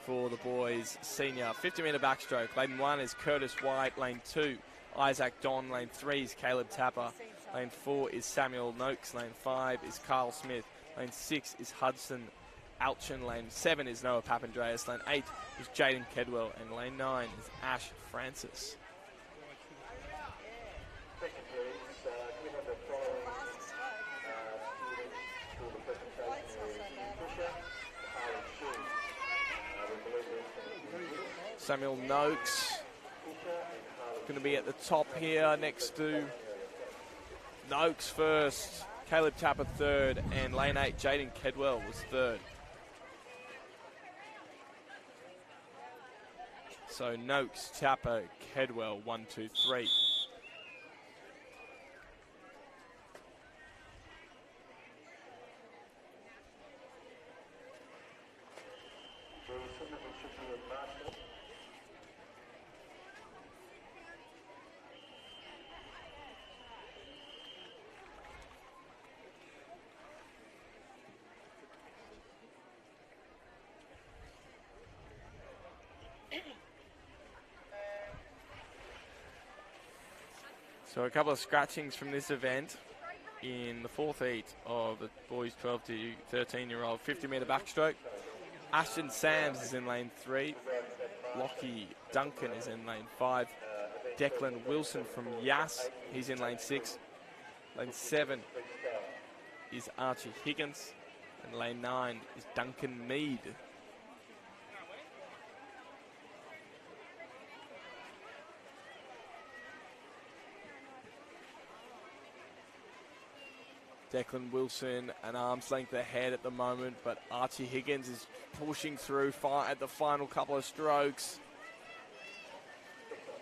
for the boys senior. 50-metre backstroke. Lane 1 is Curtis White. Lane 2, Isaac Don. Lane 3 is Caleb Tapper. Lane 4 is Samuel Noakes. Lane 5 is Carl Smith. Lane 6 is Hudson Alchin. Lane 7 is Noah Papandreas. Lane 8 is Jaden Kedwell. And lane 9 is Ash Francis. Second, please. Can we have the following students for the presentation? Fisher, Harry Shultz. We believe there's Samuel Noakes going to be at the top here next to Noakes first, Caleb Tapper third, and lane 8, Jaden Kedwell was third. So Noakes, Tapper, Kedwell, 1, 2, 3. So a couple of scratchings from this event in the fourth heat of the boys 12 to 13-year-old 50-metre backstroke. Ashton Sams is in lane 3. Lockie Duncan is in lane 5. Declan Wilson from Yass, he's in lane 6. Lane 7 is Archie Higgins. And lane 9 is Duncan Mead. Declan Wilson an arm's length ahead at the moment, but Archie Higgins is pushing through at the final couple of strokes.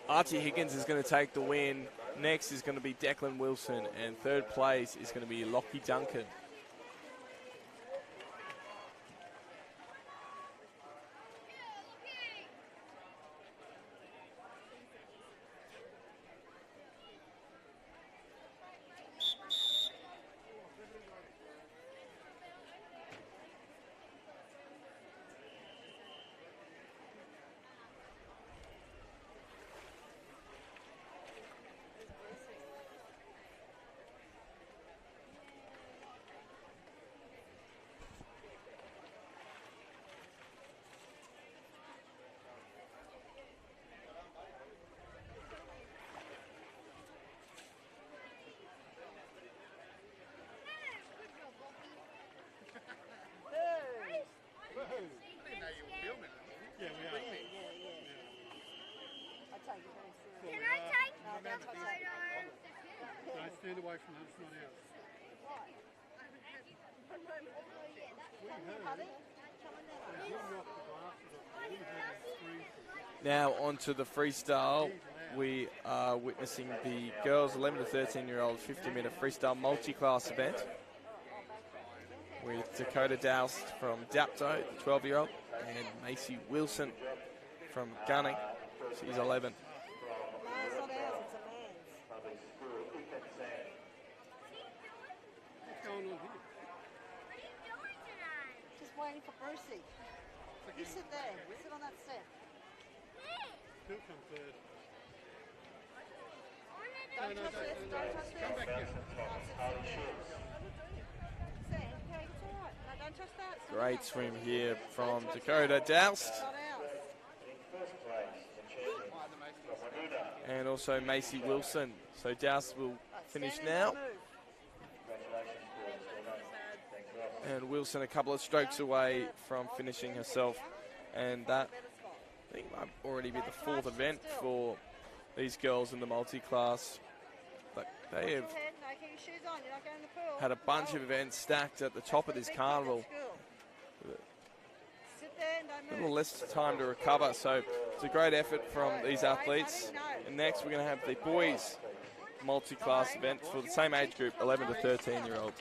Archie Higgins is going to take the win. Next is going to be Declan Wilson, and third place is going to be Lockie Duncan. Stand away from that, it's not ours. Now on to the freestyle. We are witnessing the girls 11 to 13-year-old 50-metre freestyle multi-class event with Dakota Doust from Dapto, the 12-year-old, and Macy Wilson from Gunning. She's 11. Just waiting for Brucey. You sit there. Sit on that step. He'll come third. Don't touch this. Don't touch this. Come back here. Okay, it's all right. No, don't touch that. Great swim here from Dakota Doust. And also Macy Wilson. So Doust will finish now. And Wilson a couple of strokes away from finishing herself. And that, I think, might already be the fourth event for these girls in the multi-class. But they have had a bunch of events stacked at the top of this carnival. A little less time to recover, so it's a great effort from these athletes. And next we're going to have the boys multi-class event for the same age group, 11 to 13-year-olds.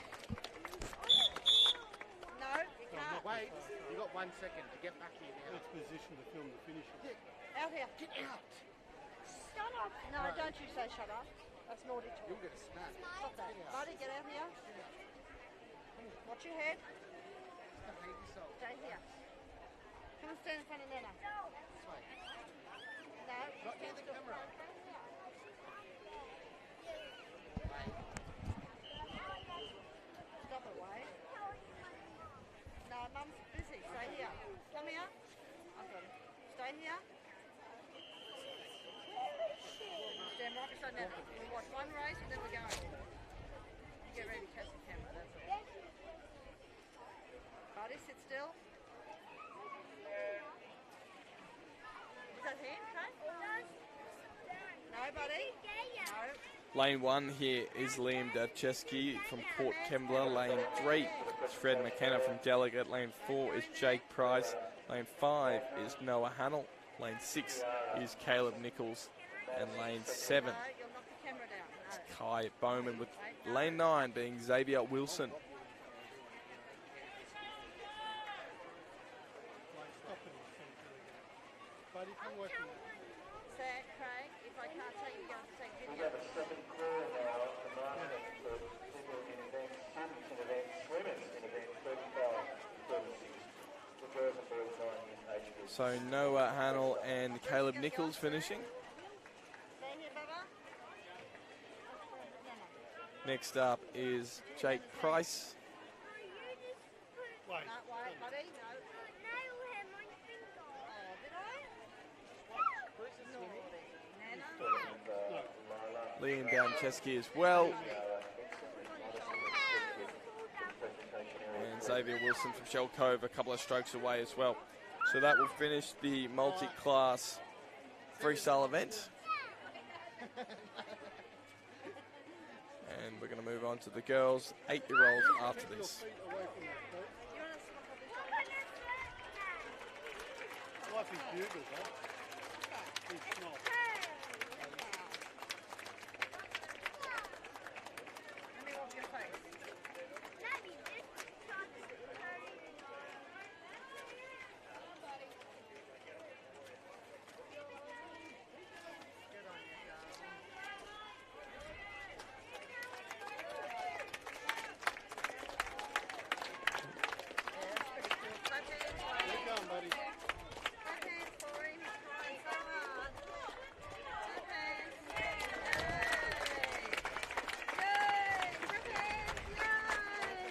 Wait, you got 1 second to get back here now. Let's position to film the finish. Out here. Get out. Shut up. No, don't you say shut up. That's naughty talk. You'll get a smack. Stop that. Buddy, get out here. Watch your head. Stay here. Come and stand in front of Nana. This way. No. Not near the camera. Stop it, Wade. No, Mum's busy. Stay here. Come here. I've got it. Stay here. Stand right beside Nana. We'll watch one race and then we're going. You get ready to catch the camera. That's all. Buddy, sit still. Is that him, okay? No, buddy. No. Lane 1 here is Liam Davcheski from Port Kembla. Lane 3 is Fred McKenna from Delegate. Lane 4 is Jake Price. Lane 5 is Noah Hannell. Lane 6 is Caleb Nichols. And lane 7 No, you'll knock the camera down. is Kai Bowman, with lane 9 being Xavier Wilson. Buddy, come work with me. Say, Craig, if I can't take you, have to take We video. have a second call now at the moment for people in events, students in events, swimmers in events, 35-36. The girls and boys 9 in age group. So Noah Hannell and Caleb Nichols finishing. Stay here, Bubba. Next up is Jake Price. Wait. No, wait, buddy, no. Oh, did I? Naughty. Nana? Liam Davcheski as well. And Xavier Wilson from Shell Cove a couple of strokes away as well. So that will finish the multi-class freestyle event. And we're going to move on to the girls, 8-year-olds after this. Life is beautiful, huh? It's not. Let me walk your face. Good on you, darling. Yeah, that's pretty cool. Clap hands, Where you going, buddy? clap hands for him. He's trying so hard. Clap hands. Yay! Yay! Clap hands. Yay!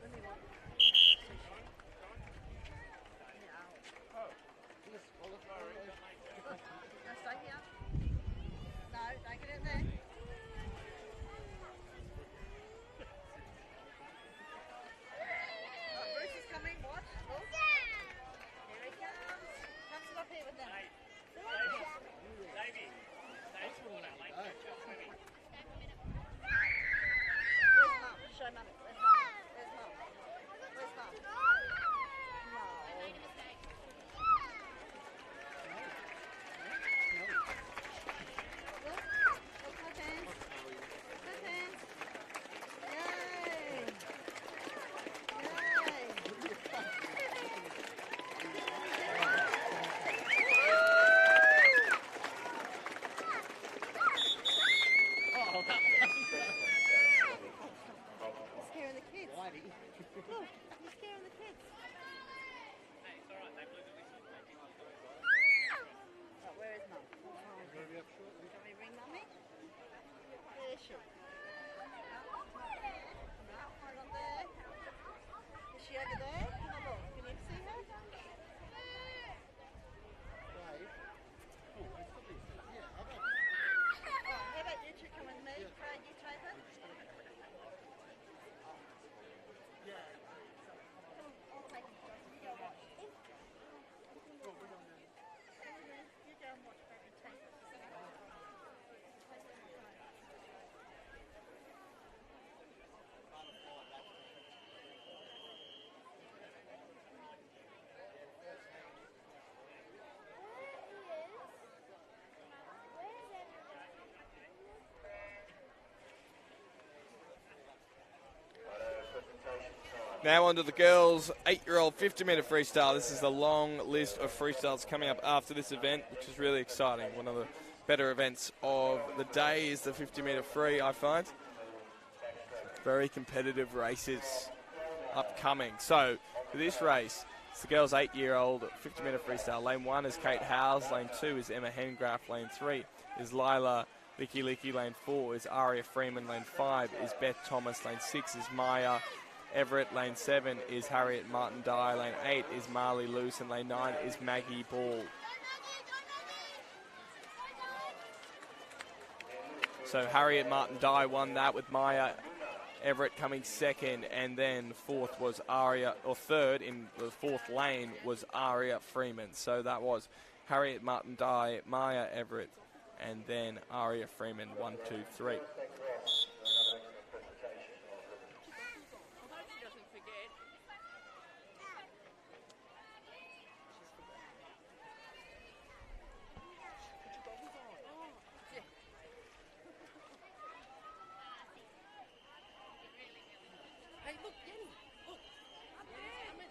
Let me walk. Now stay here. No, don't get in there. Oh, Bruce is coming. Watch. Look. Here he comes. Come sit up here with them. Where's Mum? Show Mum. Where's Mum? Where's Mum? Where's Mum? No. Look. Look, clap hands. Clap hands. Yay. Yay. You're scaring the kids. Look, you're scaring the kids. Oh, where is Mum? Oh, Gonna be up shortly. can we ring Mummy? Where is she? No, hold on there. Is she over there? Come on, look. Can you see her? Dave. Oh, I thought he said, yeah, I got it. Oh, how about you two come with me? Craig, you take her? Yeah. Come on, I'll take her. You go watch. Well, we're going to You go and watch, baby. Take her. Now on to the girls' 8-year-old 50-metre freestyle. This is the long list of freestyles coming up after this event, which is really exciting. One of the better events of the day is the 50-metre free, I find. Very competitive races upcoming. So for this race, it's the girls' 8-year-old 50-metre freestyle. Lane 1 is Kate Howes. Lane 2 is Emma Hengraff. Lane 3 is Lila Licky. Lane 4 is Aria Freeman. Lane 5 is Beth Thomas. Lane 6 is Maya Everett. Lane 7 is Harriet Martin Dye. Lane 8 is Marley Luce. And lane 9 is Maggie Ball. So Harriet Martin Dye won that, with Maya Everett coming second, and then fourth was Aria, or third in the fourth lane was Aria Freeman. So that was Harriet Martin Dye, Maya Everett, and then Aria Freeman 1, 2, 3. Hey, look, Jenny, look. Up there. Come in.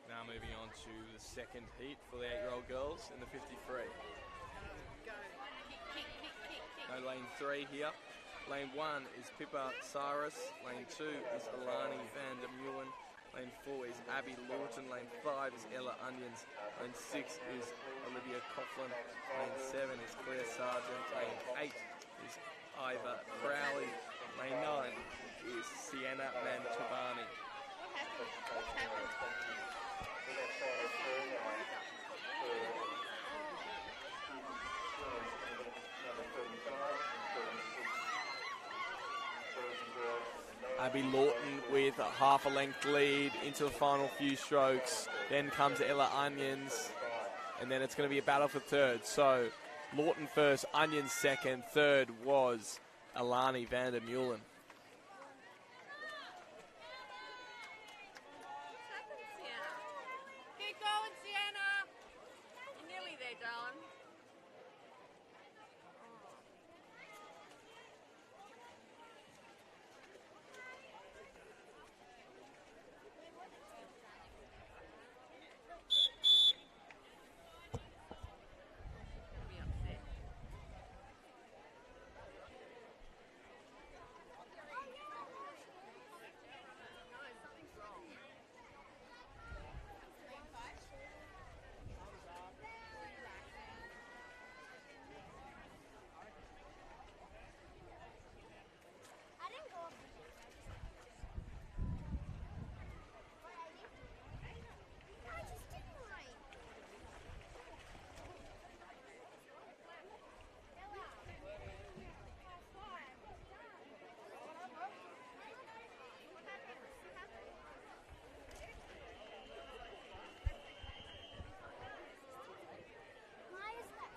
Now moving on to the second heat for the 8-year-old girls in the 53. No lane 3 here. Lane 1 is Pippa Cyrus. Lane 2 is Alani van der Meulen. Lane 4 is Abby Lawton. Lane 5 is Ella Onions. Lane 6 is Olivia Coughlin. Lane 7 is Claire Sargent. Lane 8 is Iva Crowley. Lane 9 is Sienna Mantovani. What's happened? Abby Lawton with a half a length lead into the final few strokes. Then comes Ella Onions, and then it's going to be a battle for third. So Lawton first, Onions second, third was Alani van der Meulen. What's happened, Sienna? Keep going, Sienna. You're nearly there, darling. Be upset. No, something's wrong. I didn't go. I just did mine. Why is that?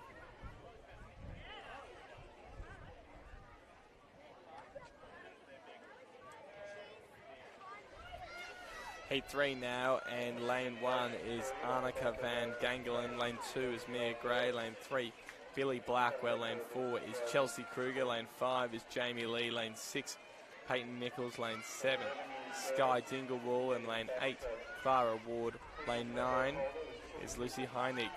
Heat 3 now, and lane 1 is Arnica van Gangelen. Lane 2 is Mia Gray. Lane 3, Billy Blackwell. Lane 4 is Chelsea Kruger. Lane 5 is Jamie Lee. Lane 6, Peyton Nichols. Lane 7, Sky Dinglewall. And lane 8, Clara Ward. Lane 9 is Lucy Heinig.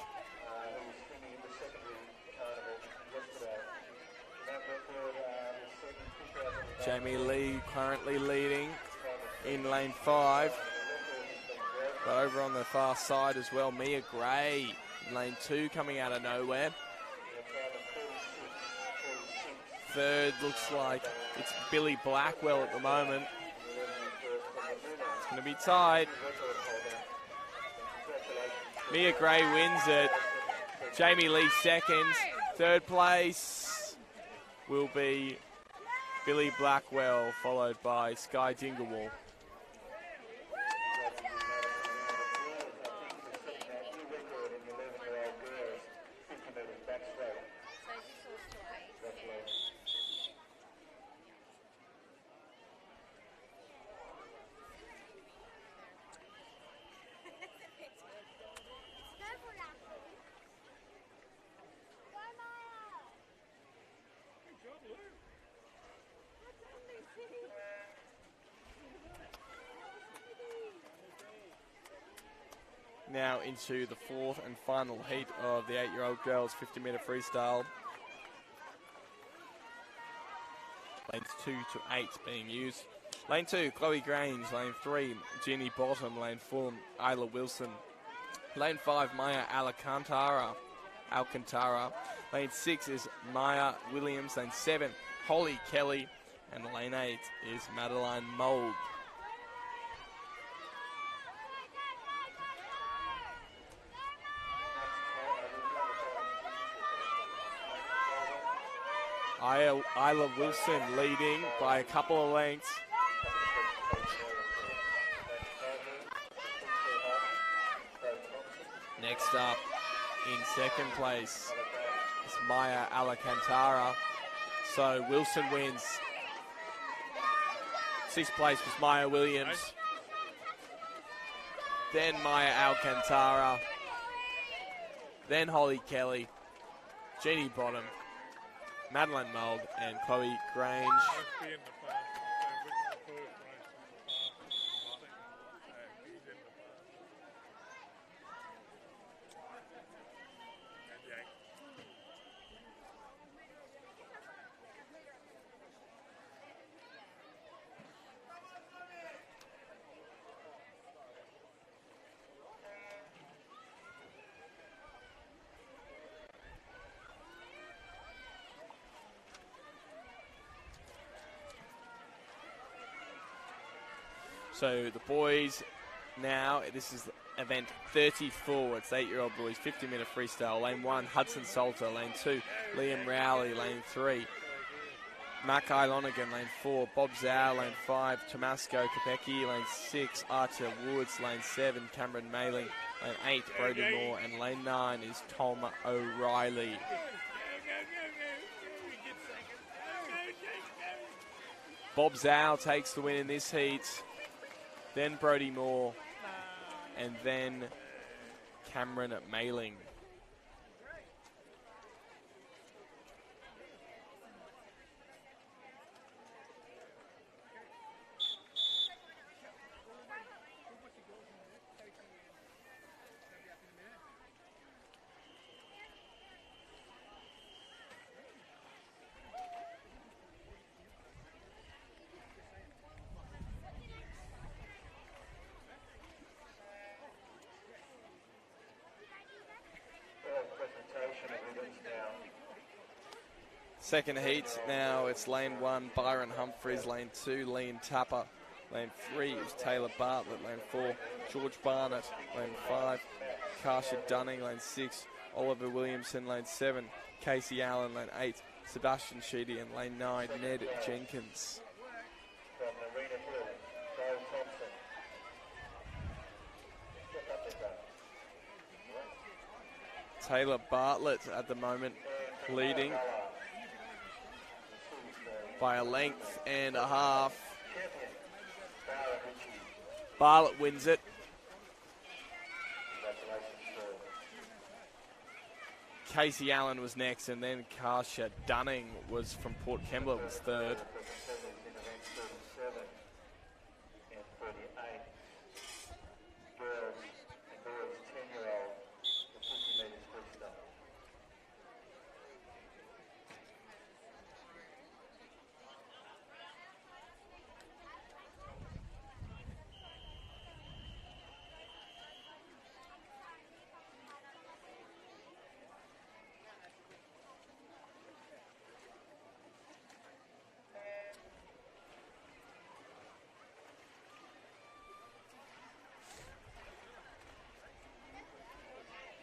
Jamie Lee currently leading in lane 5. But over on the far side as well, Mia Gray, lane 2 coming out of nowhere. Third looks like it's Billy Blackwell at the moment. It's going to be tight. Mia Gray wins it. Jamie Lee second. Third place will be Billy Blackwell, followed by Sky Dinglewall. Now into the fourth and final heat of the 8-year-old girls 50-metre freestyle. Lanes 2 to 8 being used. Lane 2, Chloe Grange. Lane 3, Ginny Bottom. Lane 4, Isla Wilson. Lane 5, Maya Alcantara. Lane 6 is Maya Williams. Lane 7, Holly Kelly. And lane 8 is Madeline Mould. Isla Wilson leading by a couple of lengths. Next up, in second place, is Maya Alcantara. So Wilson wins. Sixth place was Maya Williams. Then Maya Alcantara. Then Holly Kelly. Jeannie Bottom. Madeline Mould and Chloe Grange. So the boys now, this is event 34. It's 8-year-old boys, 50-minute freestyle. Lane 1, Hudson Salter. Lane 2, Liam Rowley. Lane 3, Mackay Lonergan. Lane 4, Bob Zhao. Lane 5, Tomasco Kopecki. Lane 6, Archer Woods. Lane 7, Cameron Mailing. Lane 8, Brody Moore. And lane 9 is Tom O'Reilly. Bob Zhao takes the win in this heat. Then Brody Moore, and then Cameron Mailing. Second heat now, it's lane 1, Byron Humphries. Lane 2, Liam Tapper. Lane 3 is Taylor Bartlett. Lane 4, George Barnett. Lane 5, Karsha Dunning. Lane 6, Oliver Williamson. Lane 7, Casey Allen. Lane 8, Sebastian Sheedy. And lane 9, Ned Jenkins. From Marina Hill, Dale Thompson. Step up there, Taylor Bartlett at the moment leading by a length and a half. Bartlett wins it. Casey Allen was next, and then Karsha Dunning was from Port Kembla was third.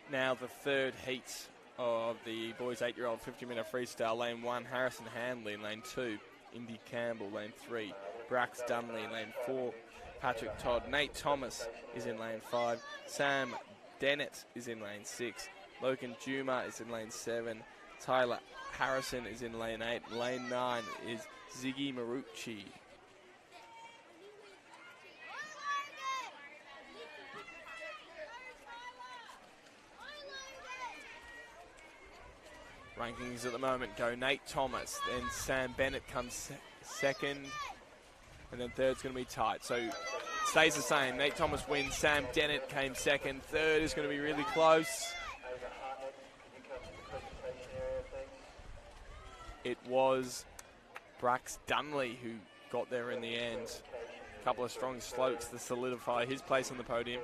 Now the third heat of the boys 8-year-old 50-minute freestyle. Lane 1, Harrison Handley. Lane 2, Indy Campbell. Lane 3, Brax Dunley. Lane 4, Patrick Todd. Nate Thomas is in lane 5. Sam Dennett is in lane 6. Logan Juma is in lane 7. Tyler Harrison is in lane 8. Lane 9 is Ziggy Marucci. Rankings at the moment go Nate Thomas, then Sam Bennett comes second, and then third's going to be tight. So it stays the same. Nate Thomas wins, Sam Dennett came second, third is going to be really close. It was Brax Dunley who got there in the end. A couple of strong slopes to solidify his place on the podium.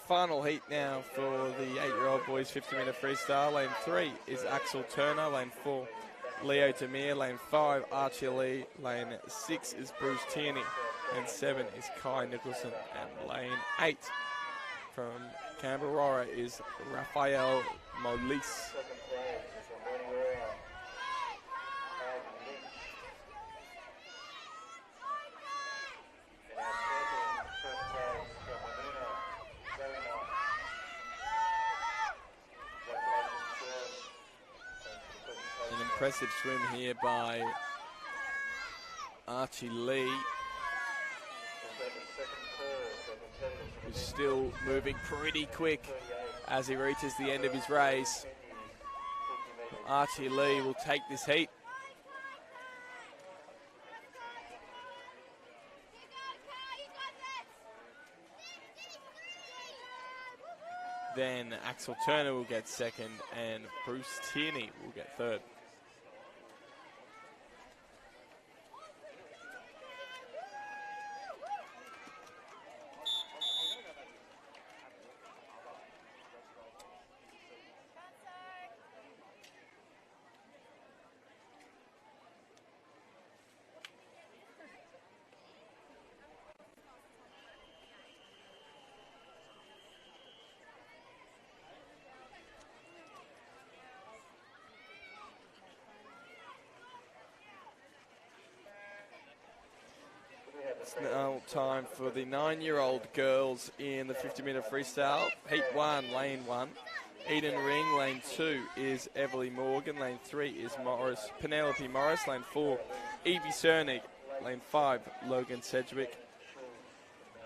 final heat now for the 8-year-old boys 50-metre freestyle. Lane 3 is Axel Turner. Lane 4, Leo Demir. Lane 5, Archie Lee. Lane 6 is Bruce Tierney. Lane 7 is Kai Nicholson. And lane 8 from Canberra is Raphael Molis. An impressive swim here by Archie Lee, who's still moving pretty quick as he reaches the end of his race. Archie Lee will take this heat. Then Axel Turner will get second and Bruce Tierney will get third. It's now time for the 9-year-old girls in the 50-metre freestyle. Heat 1, lane 1. Eden Ring, lane 2 is Everly Morgan. Lane 3 is Penelope Morris. Lane 4, Evie Cernig. Lane 5, Logan Sedgwick.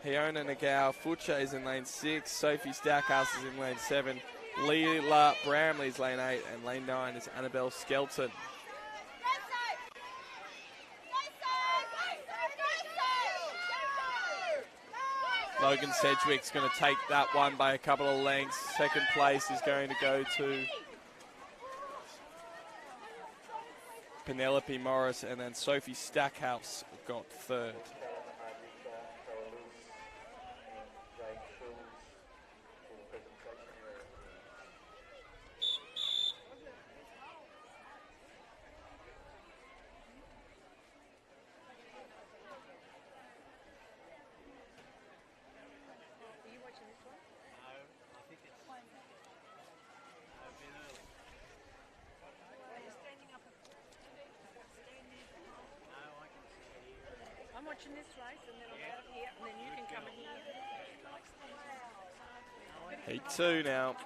Fiona Nagao Futcher is in lane 6. Sophie Stackhouse is in lane 7. Leela Bramley is lane 8. And lane 9 is Annabelle Skelton. Logan Sedgwick's going to take that one by a couple of lengths. Second place is going to go to Penelope Morris, and then Sophie Stackhouse got third. I'm watching this race and then I'm out here and then you can come in here. Heat 2 now.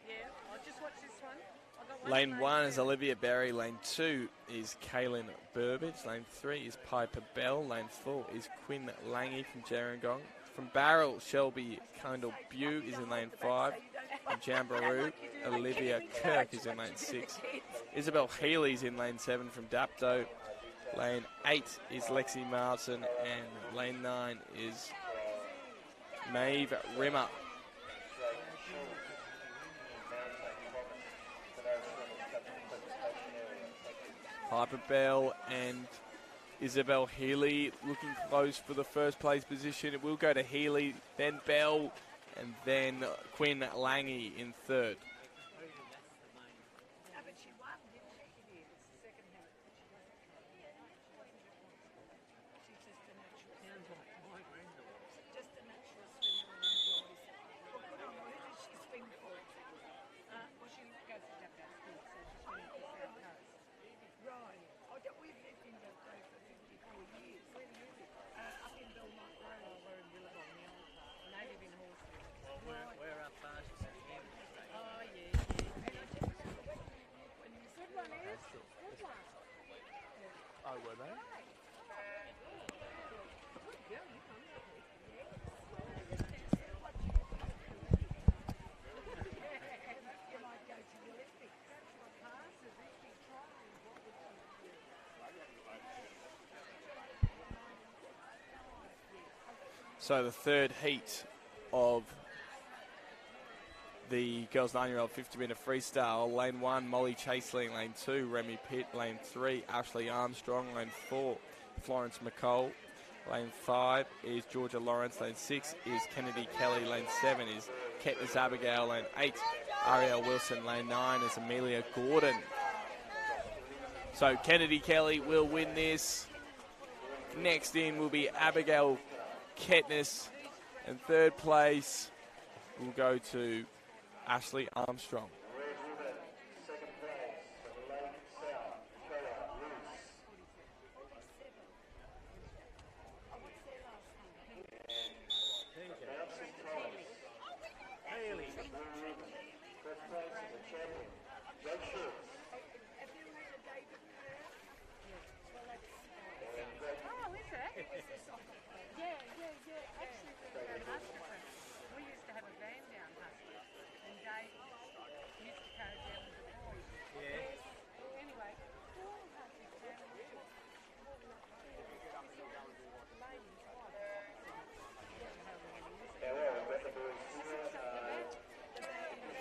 Yeah, I'll just watch this one. I've got one Lane 1 is Olivia Berry. Lane 2 is Kaylin Burbage. Lane 3 is Piper Bell. Lane 4 is Quinn Lange from Gerringong. From Barrel, Shelby Kindle-Bew is in lane 5. From Jamboree, Olivia Kirk is in lane 6. Isabel Healy's in lane 7 from Dapto. Lane 8 is Lexi Martin, and lane 9 is Maeve Rimmer. Piper Bell and Isabel Healy looking close for the first place position. It will go to Healy, then Bell, and then Quinn Lange in third. Oh, were they? So the third heat of the girls 9-year-old 50-metre freestyle. Lane 1, Molly Chaseling. Lane 2, Remy Pitt. Lane 3, Ashley Armstrong. Lane 4, Florence McCall. Lane 5 is Georgia Lawrence. Lane 6 is Kennedy Kelly. Lane 7 is Katniss Abigail. Lane 8, Ariel Wilson. Lane 9 is Amelia Gordon. So Kennedy Kelly will win this. Next in will be Abigail Katniss. And third place will go to Ashley Armstrong.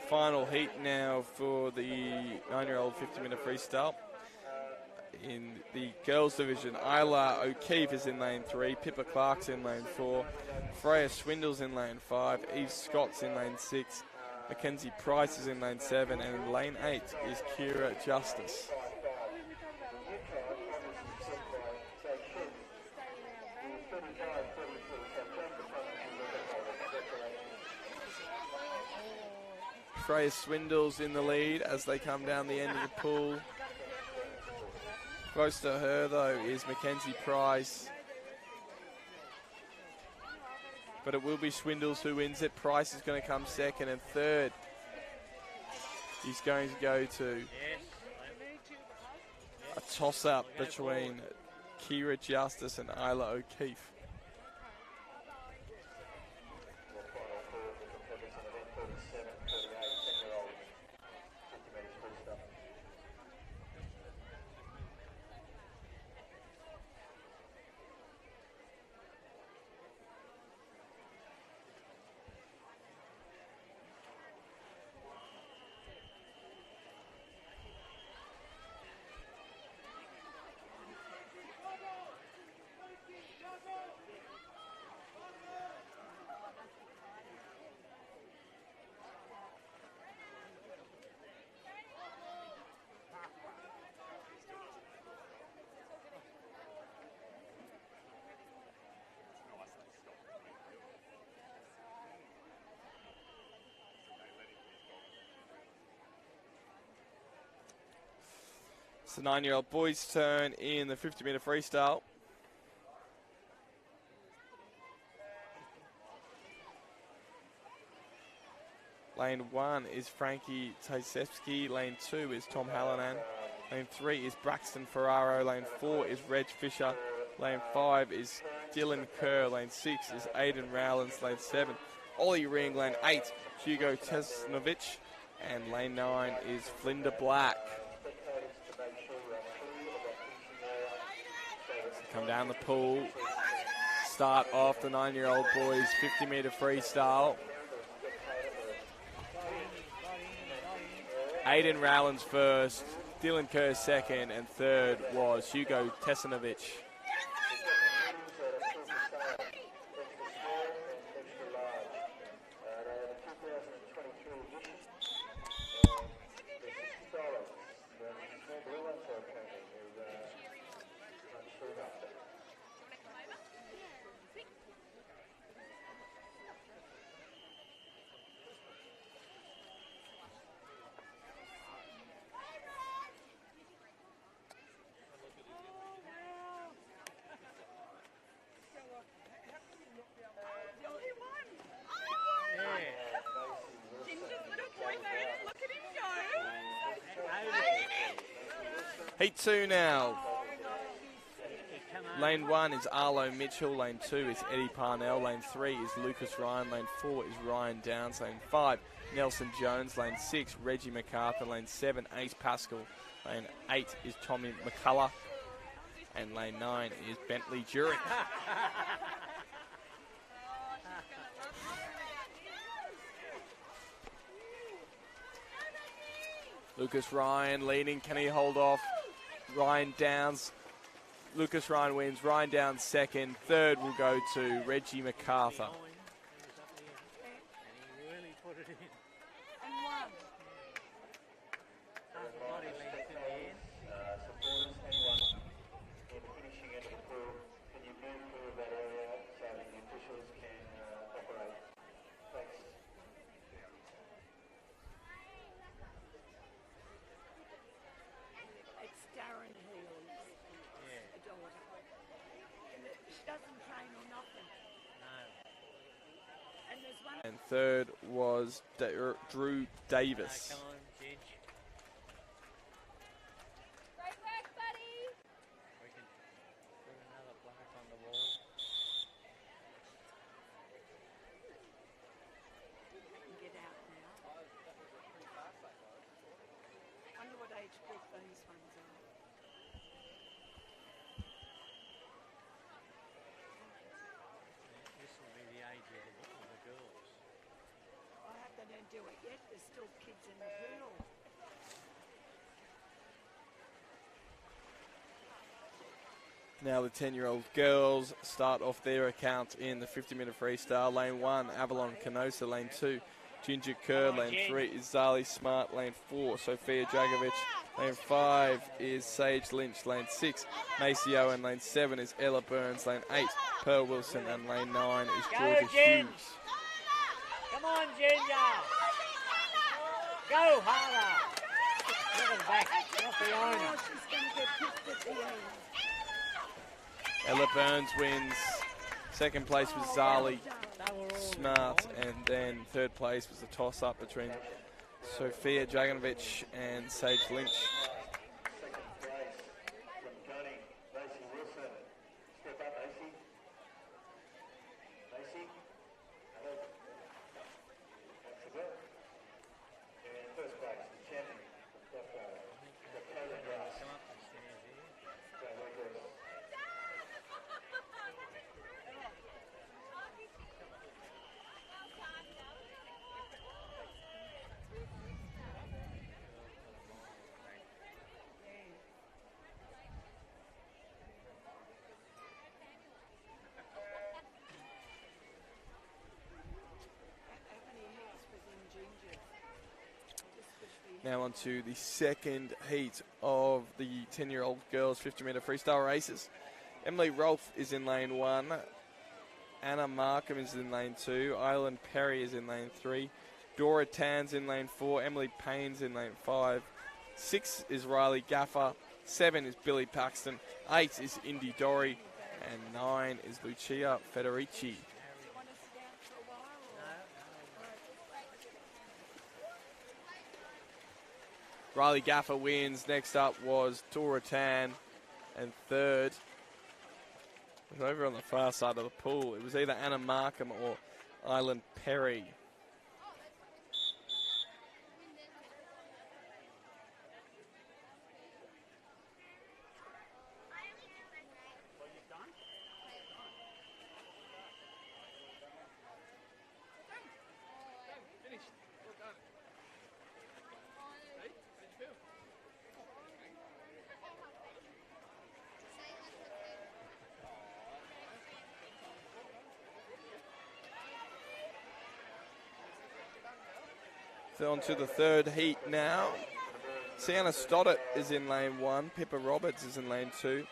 Final heat now for the 9-year-old 50-metre freestyle. In the girls division, Isla O'Keefe is in lane 3, Pippa Clark's in lane 4, Freya Swindle's in lane 5, Eve Scott's in lane 6, Mackenzie Price is in lane 7, and in lane 8 is Kira Justice. Freya Swindle's in the lead as they come down the end of the pool. Close to her, though, is Mackenzie Price. But it will be Swindles who wins it. Price is going to come second, and third he's going to go to a toss-up between Kira Justice and Isla O'Keefe. It's the 9-year-old boys' turn in the 50-metre freestyle. Lane 1 is Frankie Tasevsky. Lane 2 is Tom Hallinan. Lane 3 is Braxton Ferraro. Lane 4 is Reg Fisher. Lane 5 is Dylan Kerr. Lane 6 is Aidan Rowlands. Lane 7, Ollie Ring. Lane 8, Hugo Tesnovich. And lane 9 is Flinda Black. Come down the pool. Start off the 9-year-old boys 50-metre freestyle. Aidan Rowlands first, Dylan Kerr second, and third was Hugo Tesnovich. Heat 2 now. Lane 1 is Arlo Mitchell. Lane 2 is Eddie Parnell. Lane 3 is Lucas Ryan. Lane 4 is Ryan Downs. Lane 5, Nelson Jones. Lane 6, Reggie MacArthur. Lane 7, Ace Pascal. Lane 8 is Tommy McCullough. And lane 9 is Bentley Jurek. Lucas Ryan leading. Can he hold off? Ryan Downs. Lucas Ryan wins. Ryan Downs second. Third will go to Reggie MacArthur. And he really put it in. And one. Half the body length in the end. Supporters, anyone in the finishing end of the pool, can you move through that area so that the officials can operate? Thanks. It's Darren Healy's daughter. She doesn't train or nothing. No. And there's one. And third was Drew Davis. Come on, Ginge. Great work, buddy. We can put another black on the wall. Get out now. Wonder what age group these ones are. This will be the age of the girls. I hope they don't do it yet. There's still kids in the pool. Now the 10-year-old girls start off their account in the 50-metre freestyle. Lane 1, Avalon Canosa. Lane 2, Ginger Kerr. Lane 3 is Zali Smart. Lane 4, Sophia Dragovic. Lane 5 is Sage Lynch. Lane 6, Macy Owen. Lane 7 is Ella Burns. Lane 8, Pearl Wilson. And lane 9 is Georgia Hughes. Come on, Ginger. Go harder. Look at the back, not the Oh, owner. she's going to get picked at the end. Ella Burns wins. Second place was Zali They were all Smart. And then third place was a toss-up between Sophia Dragovic and Sage Lynch. Second place from Gunning, Macy Wilson. Step up, Macy. Macy. That's the girl. And first place, the champion, Dakota Grass. come up the stairs here. Great work, girls. How many heats was in Ginger? Especially Now on to the second heat of the 10-year-old girls 50-metre freestyle races. Emily Rolfe is in lane 1. Anna Markham is in lane 2. Island Perry is in lane 3. Dora Tan's in lane 4. Emily Payne's in lane 5. 6 is Riley Gaffer. 7 is Billy Paxton. 8 is Indy Dory. And 9 is Lucia Federici. Riley Gaffer wins. Next up was Dora Tan. And third was over on the far side of the pool. It was either Anna Markham or Island Perry. So on to the third heat now. Sienna Stoddart is in lane 1. Pippa Roberts is in lane 2.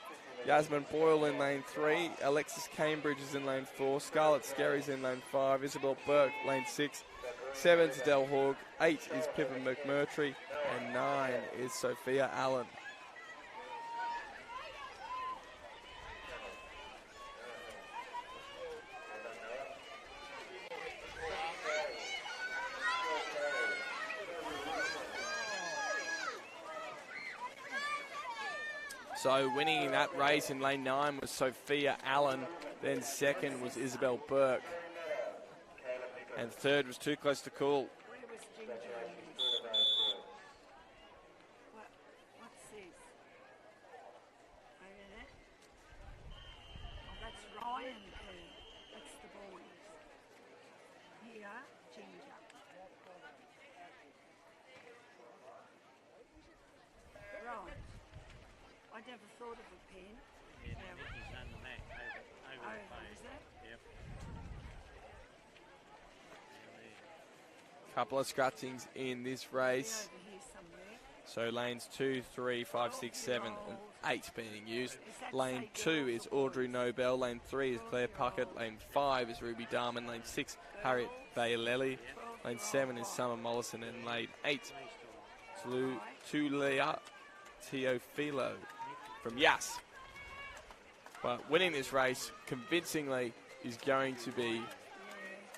Yasmin Boyle in lane 3. Alexis Cambridge is in lane 4. Scarlett Skerry's in lane 5. Isabel Burke, lane 6. 7's Del Hogg. 8 is Pippa McMurtry. And 9 is Sophia Allen. So winning that race in lane 9 was Sophia Allen. Then second was Isabel Burke. And third was Too Close to Call. where was Ginger? What's this? Oh, yeah. Oh, that's Ryan. That's the boys. Here, Ginger. I never thought of a pen. Yeah, Nicky's done the Mac over the Oh, phone. is that? Yep. Couple of scratchings in this race. Over here somewhere. So lanes 2, 3, 5, 6, 7 and 8 being used. Lane 2 is Audrey Nobel. Lane 3 is Claire Puckett. Lane 5 is Ruby Darman. Lane 6, Harriet Bailelli. Lane 7 is Summer Mollison. And lane 8, Tulia Teofilo from Yas. But winning this race convincingly is going to be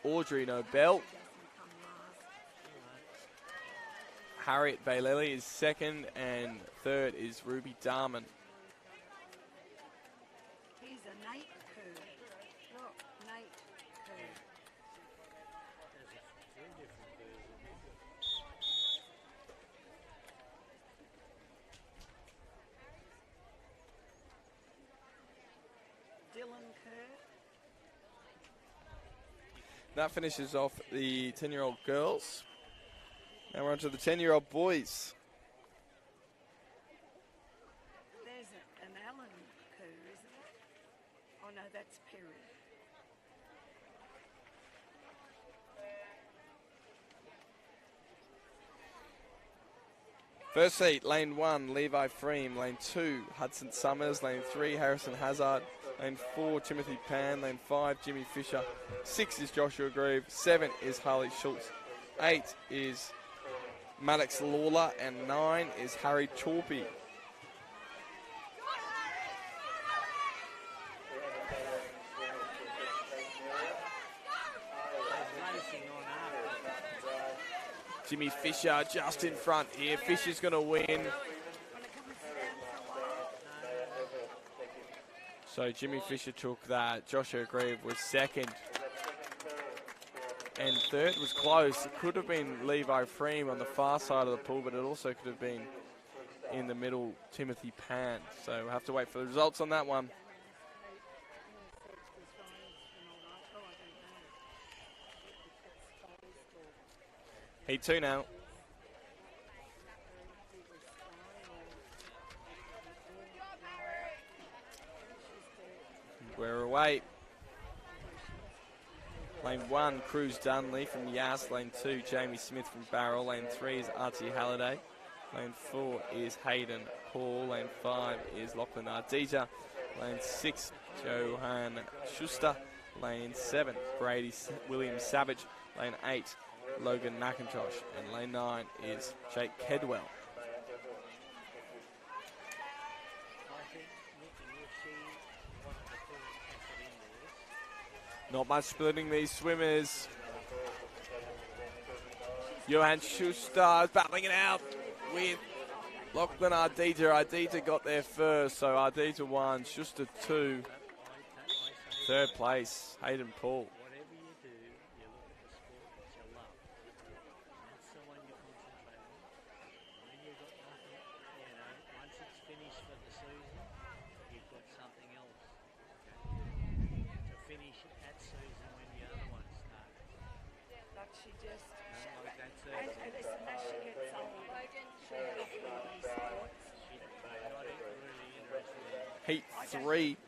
Audrey Nobel. Harriet Bailelli is second, and third is Ruby Darman. Here's a Nate curve. Look, Nate curve. Dylan curve. That finishes off the 10-year-old girls. Now we're on to the 10-year-old boys. There's an Allen curve, isn't it? Oh no, that's Perry. First heat, lane 1, Levi Freem. Lane 2, Hudson Summers. Lane 3, Harrison Hazard. Lane 4, Timothy Pan. Lane 5, Jimmy Fisher. 6 is Joshua Grieve. 7 is Harley Schultz. 8 is Maddox Lawler. And 9 is Harry Torpy. Jimmy Fisher just in front here. Fisher's going to win. So Jimmy Fisher took that. Joshua Grieve was second. And third was close. It could have been Levi Freem on the far side of the pool, but it also could have been in the middle, Timothy Pan. So we'll have to wait for the results on that one. Heat 2 now. We're away. Lane 1, Cruz Dunley from Yas. Lane 2, Jamie Smith from Barrel. Lane 3 is Archie Halliday. Lane 4 is Hayden Hall. Lane 5 is Lachlan Ardita. Lane 6, Johan Schuster. Lane 7, Brady William Savage. Lane 8, Logan McIntosh. And lane 9 is Jake Kedwell. Not much splitting these swimmers. Johan Schuster is battling it out with Lachlan Ardita. Ardita got there first, so Ardita won. Schuster 2. Third place, Hayden Paul. Whatever you do, you look at the sport that you love. That's the one you concentrate on. When you've got nothing, you know, once it's finished for the season, you've got something else to finish at season when the other one starts. But she just... Like that And listen, as she gets older, she'll be in these sports. not really interested in Heat 3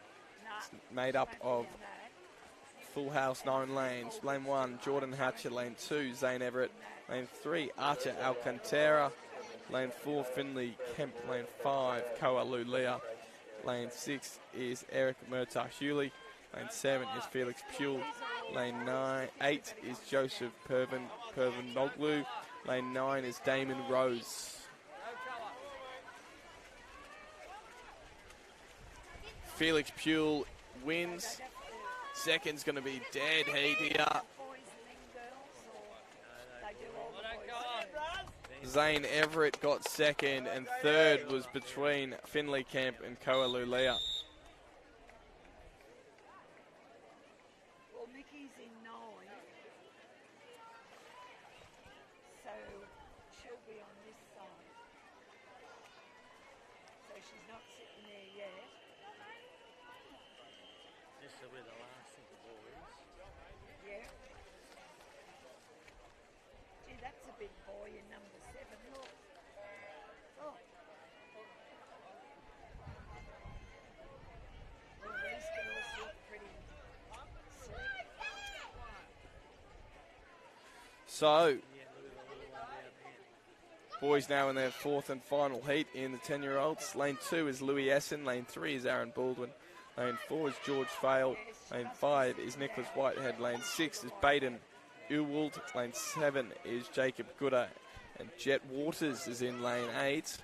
made up of full house 9 lanes. Lane 1, Jordan Hatcher. Lane 2, Zane Everett. Lane 3, Archer Alcantara. Lane 4, Finley Kemp. Lane 5, Koa Lulia. Lane 6 is Eric Murtagh-Hewley. Lane 7 is Felix Pule. Lane 8 is Joseph Pervin-Noglu. Lane 9 is Damon Rose. Felix Pule wins. Second's going to be dead heat here. Zane Everett got second, and third was between Finley Kemp and Koa Lulia. Well, Mickey's in 9. So she'll be on this side. So she's not sitting there yet. this is where the last of the boys. Yeah. Gee, that's a big boy in number 7. Look. Oh. So, boys now in their fourth and final heat in the 10-year-olds. Lane 2 is Louis Essen. Lane 3 is Aaron Baldwin. Lane 4 is George Fale. Lane 5 is Nicholas Whitehead. Lane 6 is Baden Ewald. Lane 7 is Jacob Gooder. And Jet Waters is in lane 8.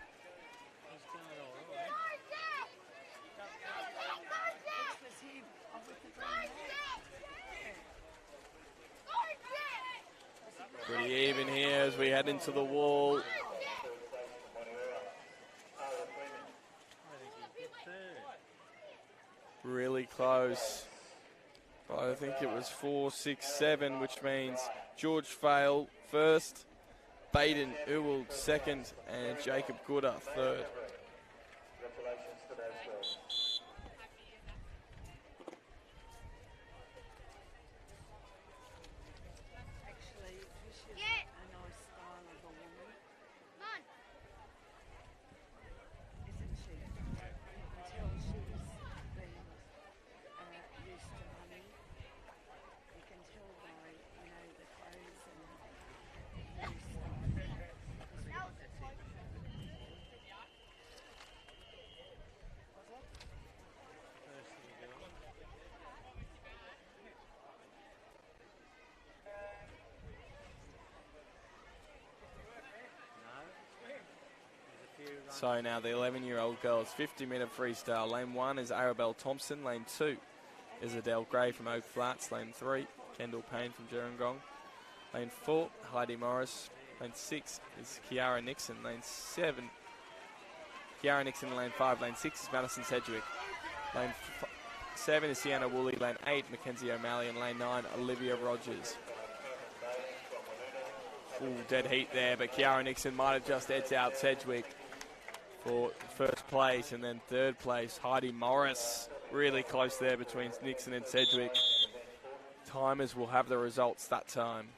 Pretty even here as we head into the wall. Really close. But I think it was 4, 6, 7, which means George Fale first, Baden Ewald second, and Jacob Gooder third. Congratulations to those girls. Actually, this is a nice style of a woman. Isn't she? You can tell she's been used to money. You can tell by, the clothes and her style. So now the 11-year-old girls, 50-metre freestyle. Lane 1 is Arabelle Thompson. Lane 2 is Adele Gray from Oak Flats. Lane 3, Kendall Payne from Gerringong. Lane 4, Heidi Morris. Lane 6 is Kiara Nixon. Lane 7, Kiara Nixon in lane 5. Lane 6 is Madison Sedgwick. Lane 7 is Sienna Woolley. Lane 8, Mackenzie O'Malley. And lane 9, Olivia Rogers. Full dead heat there, but Kiara Nixon might have just edged out Sedgwick for first place, and then third place, Heidi Morris. Really close there between Nixon and Sedgwick. Timers will have the results that time.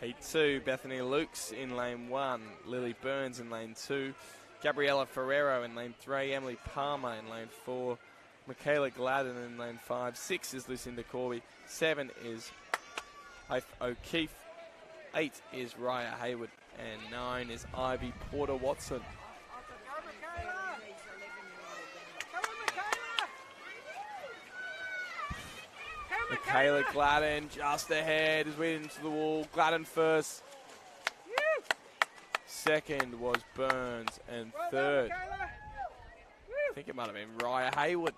Heat 2, Bethany Lukes in lane 1, Lily Burns in lane 2, Gabriella Ferrero in lane 3, Emily Palmer in lane 4, Michaela Gladden in lane 5, 6 is Lucinda Corby, 7 is Faith O'Keefe, 8 is Raya Hayward, and 9 is Ivy Porter Watson. Michaela Gladden just ahead as we head into the wall. Gladden first. Second was Burns, and third, I think it might have been Raya Hayward.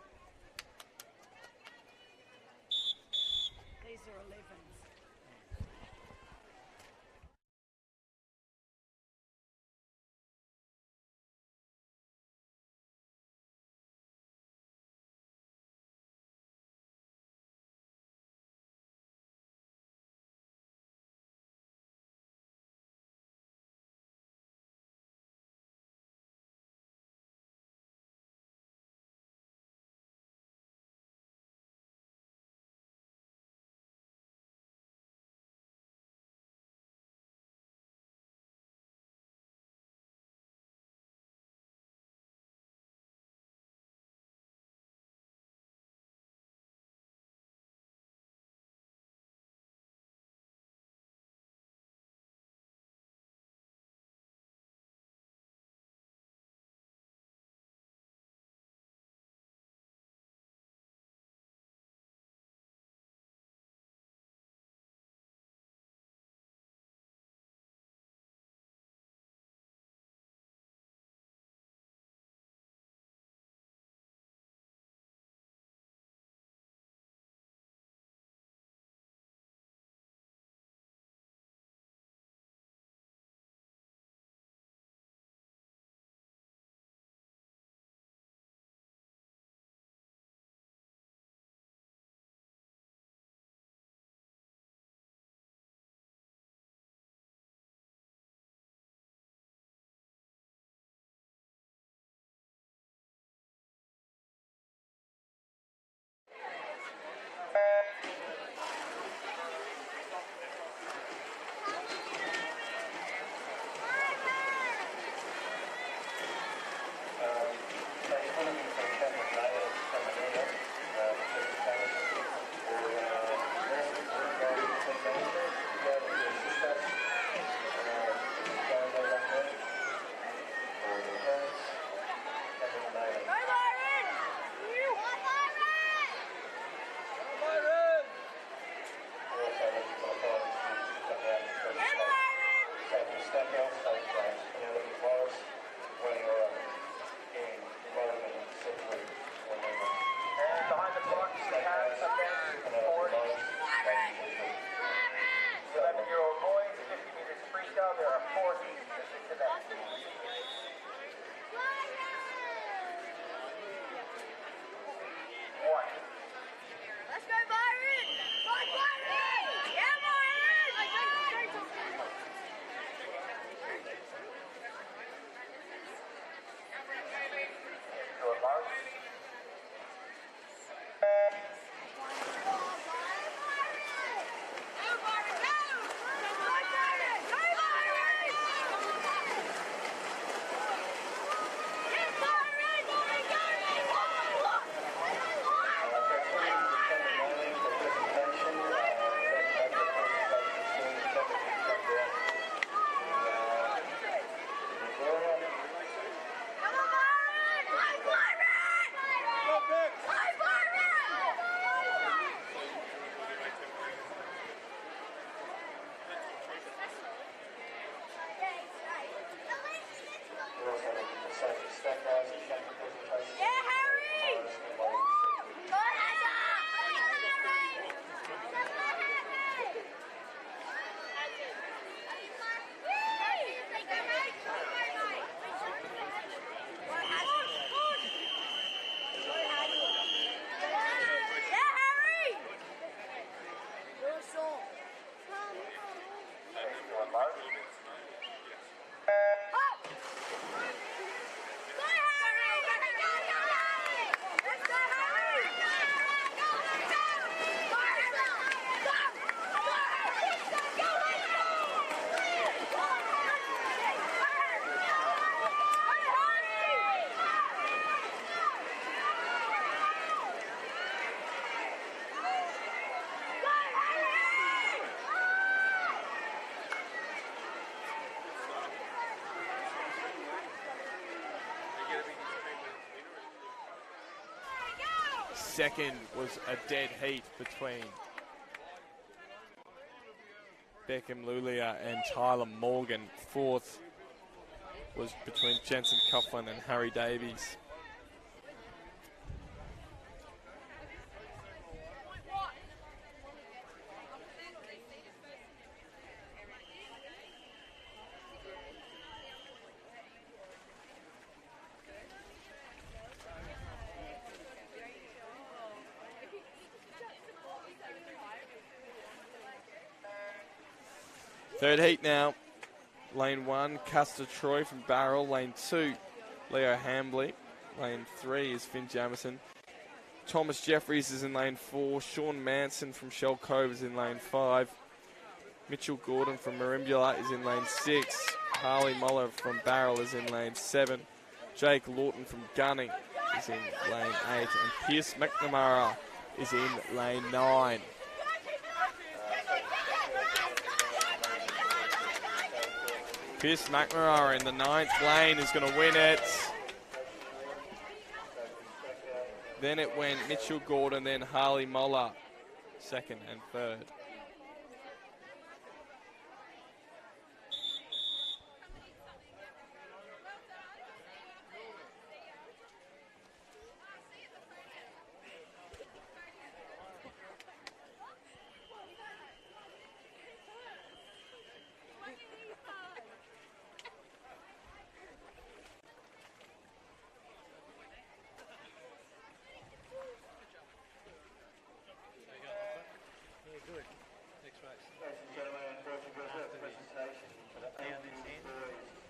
Second was a dead heat between Beckham Lulia and Tyler Morgan. Fourth was between Jensen Coughlin and Harry Davies. Third heat now. Lane 1, Custer Troy from Barrel. Lane 2, Leo Hambley. Lane 3 is Finn Jamison. Thomas Jeffries is in lane 4. Sean Manson from Shell Cove is in lane 5. Mitchell Gordon from Marimbula is in lane 6. Harley Muller from Barrel is in lane 7. Jake Lawton from Gunning is in lane 8. And Pierce McNamara is in lane 9. Pierce McNamara in the 9th lane is going to win it. Then it went Mitchell Gordon, then Harley Muller, second and third.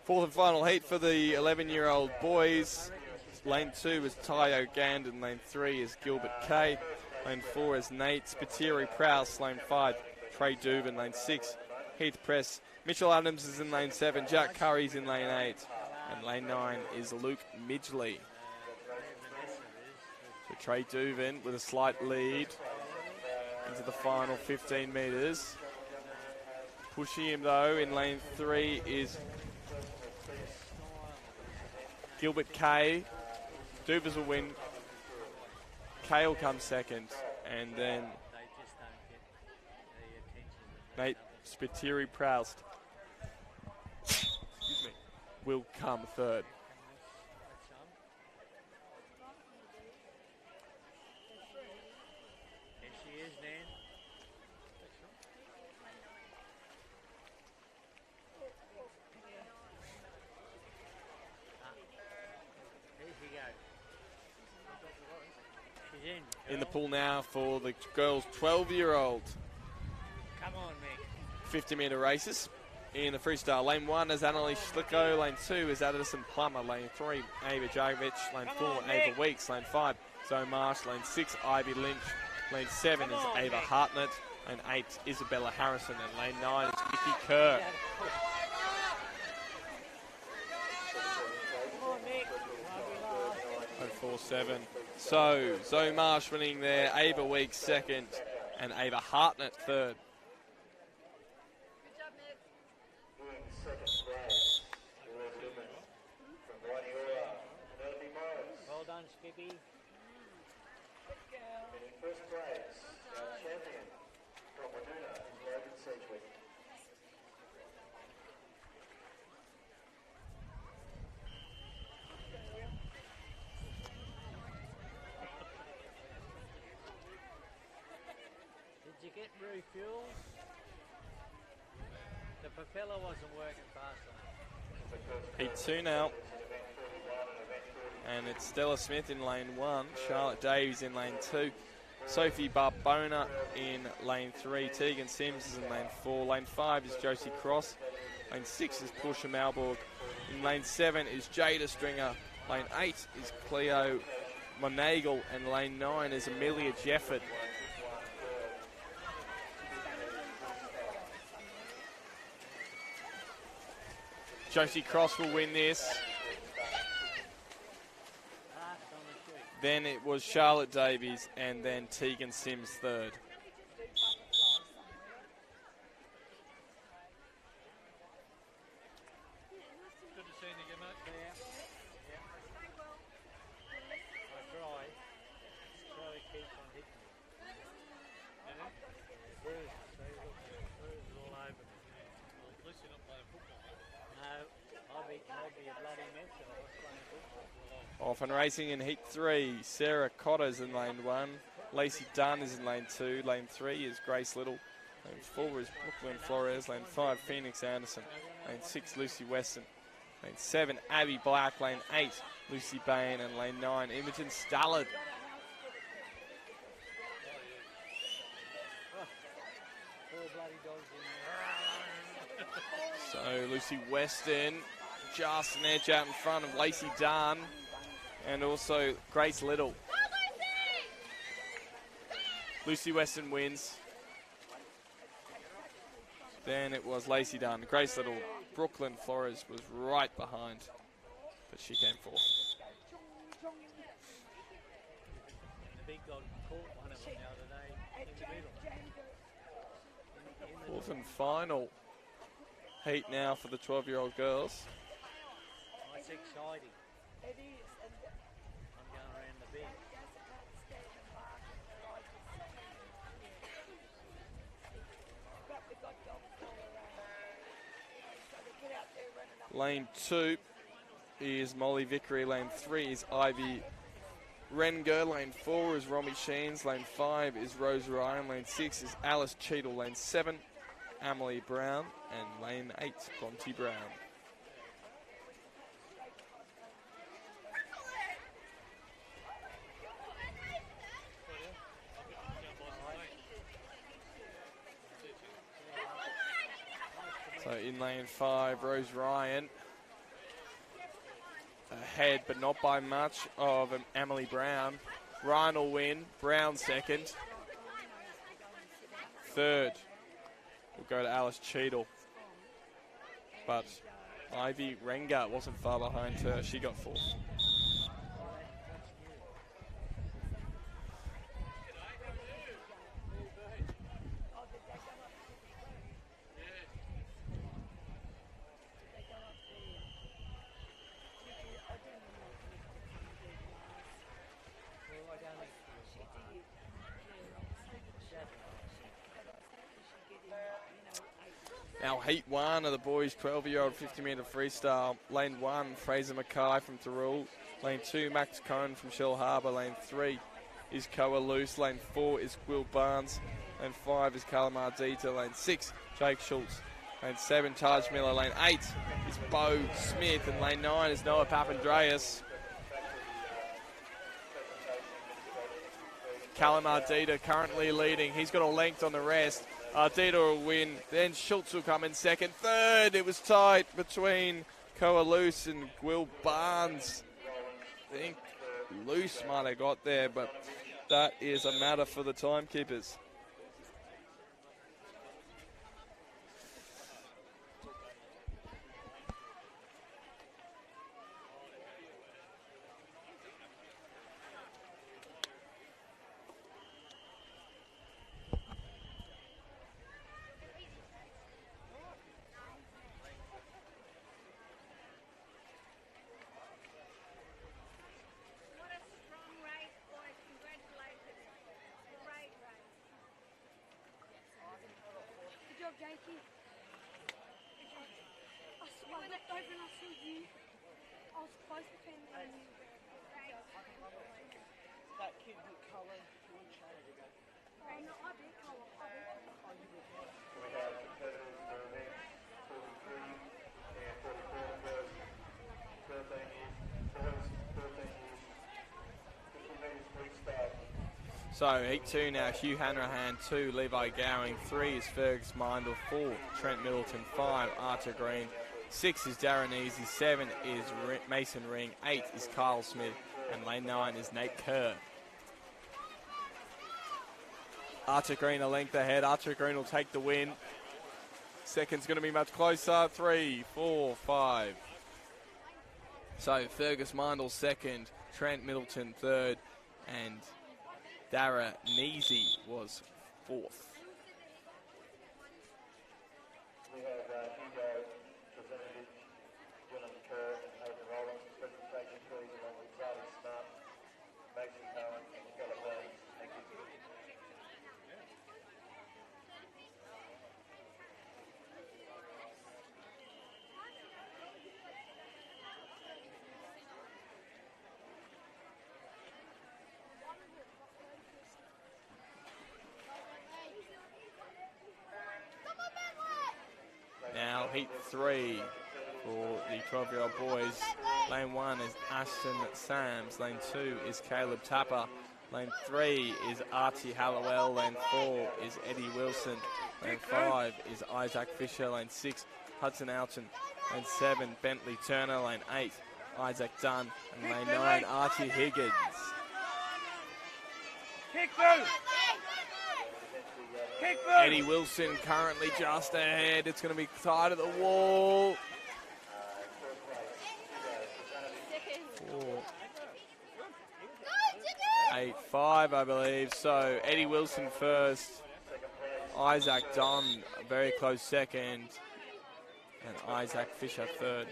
Fourth and final heat for the 11-year-old boys. Lane 2 is Ty O'Gandon. Lane 3 is Gilbert Kay. Lane 4 is Nate Spiteri Prowse. Lane 5, Trey Dubin. Lane 6, Heath Press. Mitchell Adams is in lane 7. Jack Curry's in lane 8. And lane 9 is Luke Midgley. So Trey Dubin with a slight lead into the final 15 metres. Pushing him though in lane 3 is Gilbert Kay. Dubas will win. Kay will come second. And then Nate Spiteri Prowse will come third. There she is, Nan. There she goes. She's In the pool now for the girls' 12-year-old Come on, Mick. 50-metre races. In the freestyle, lane 1 is Annalise Schlicko, lane 2 is Addison Plummer, lane 3 Ava Jagovic, lane 4 Ava Weeks, lane 5 Zoe Marsh, lane 6 Ivy Lynch, lane 7 is Ava Hartnett, lane 8 Isabella Harrison, and lane 9 is Vicky Kerr. Come on, Mick. 047. So Zoe Marsh winning there, Ava Weeks second, and Ava Hartnett third. Well done, Skippy. In first place, our champion from Waduna is Logan Sedgwick. Did you get refuel? The propeller wasn't working fast enough. Heat 2 now. And it's Stella Smith in lane 1, Charlotte Davies in lane 2, Sophie Barbona in lane 3, Tegan Sims is in lane 4, lane 5 is Josie Cross, lane 6 is Portia Malborg, in lane 7 is Jada Stringer, lane 8 is Cleo Monagle, and lane 9 is Amelia Jefford. Josie Cross will win this. Then it was Charlotte Davies and then Tegan Sims third. Good to see you again, mate. Yeah. I try. Slowly keep I'll be a bloody mess if I was playing football. Off and racing in heat 3. Sarah Cotter's in lane 1. Lacey Dunn is in lane 2. Lane 3 is Grace Little. Lane 4 is Brooklyn Flores. Lane 5, Phoenix Anderson. Lane 6, Lucy Weston. Lane 7, Abby Black. Lane 8, Lucy Bain. And lane 9, Imogen Stallard. Four bloody dogs in there. So Lucy Weston just an edge out in front of Lacey Dunn and also Grace Little. Lucy Weston wins. Then it was Lacey Dunn. Grace Little, Brooklyn Flores was right behind, but she came fourth. The big dog caught one of them the other day in the middle. Fourth and final heat now for the 12-year-old girls. That's exciting. It is. I'm going around the bend. Lane 2 is Molly Vickery. Lane 3 is Ivy Renger. Lane 4 is Romy Sheens. Lane 5 is Rose Ryan. Lane 6 is Alice Cheadle. Lane 7, Emily Brown. And lane 8, Bronte Brown. So in lane 5, Rose Ryan ahead, but not by much, of Emily Brown. Ryan will win. Brown second. Third will go to Alice Cheadle. But Ivy Renger wasn't far behind her. She got fourth. Now heat 1 of the boys 12-year-old 50-metre freestyle. Lane 1, Fraser Mackay from Thirroul. Lane 2, Max Cohn from Shell Harbour. Lane 3 is Koa Luce. Lane 4 is Quill Barnes. Lane 5 is Calamar Dita. Lane 6, Jake Schultz. Lane 7, Taj Miller. Lane 8 is Bo Smith. And lane 9 is Noah Papandreas. Calamar Dita currently leading. He's got a length on the rest. Ardita will win, then Schultz will come in second. Third, it was tight between Koa Luce and Will Barnes. I think Luce might have got there, but that is a matter for the timekeepers. Jakey. I looked over and I saw you. I was close to him and you. That kid with colour, would change. Oh, no, I did colour. We have competitors for events 43 and 44 girls, 13 years, boys 13 years, 50 metres freestyle. So heat 2 now, Hugh Hanrahan 2, Levi Gowing 3 is Fergus Mindel 4, Trent Middleton 5, Archer Green 6 is Darren Easy, 7 is Mason Ring, 8 is Kyle Smith, and lane 9 is Nate Kerr. Archer Green a length ahead. Archer Green will take the win. Second's going to be much closer. 3, 4, 5. So Fergus Mindel second, Trent Middleton third, and Dara Neasy was fourth. We have Hugo Representative, Jonathan Kerr and Hayden Rollins, presentation please, along with Charlie Smart, Mason Cohen and Stella Burns. Thank you. Heat 3 for the 12-year-old boys. Lane 1 is Ashton Sams. Lane 2 is Caleb Tapper. Lane 3 is Archie Hallowell. Lane 4 is Eddie Wilson. Lane 5 is Isaac Fisher. Lane 6, Hudson Alton. Lane 7, Bentley Turner. Lane 8, Isaac Dunn. And lane 9, Archie Higgins. Eddie Wilson currently just ahead. It's going to be tied at the wall. 8-5, I believe. So Eddie Wilson first. Isaac Dunn a very close second. And Isaac Fisher third.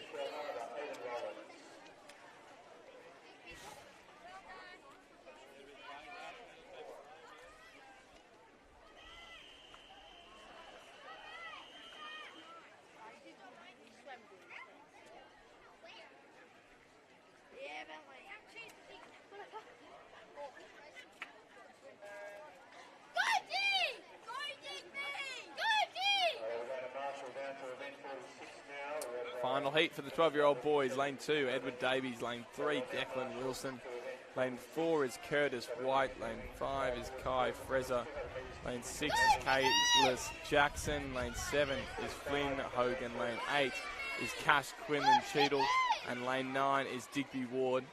Final heat for the 12-year-old boys. Lane 2, Edward Davies. Lane 3, Declan Wilson. Lane 4 is Curtis White. Lane 5 is Kai Fraser. Lane 6 is Kaylis Jackson. Lane 7 is Flynn Hogan. Lane 8 is Cash Quinlan Cheadle. And lane 9 is Digby Ward.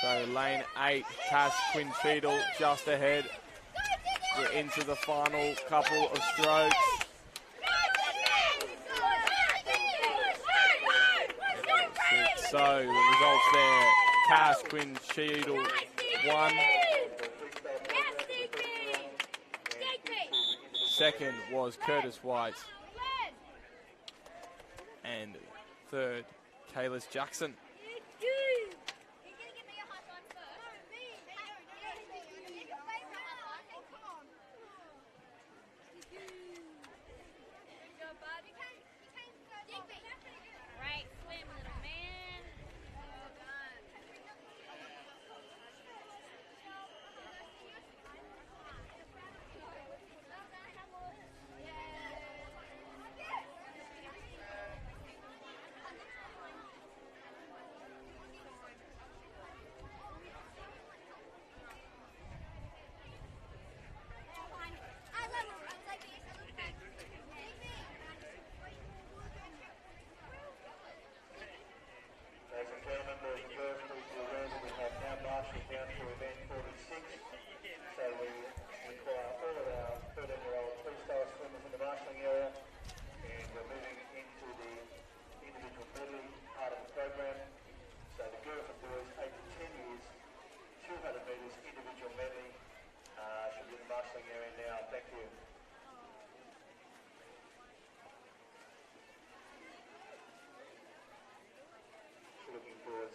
So lane 8, Cash Quinn Cheadle just ahead. We're into the final couple of strokes. So the results there, Cash Quinn Cheadle 1. Second was Curtis White. And third, Kaylis Jackson.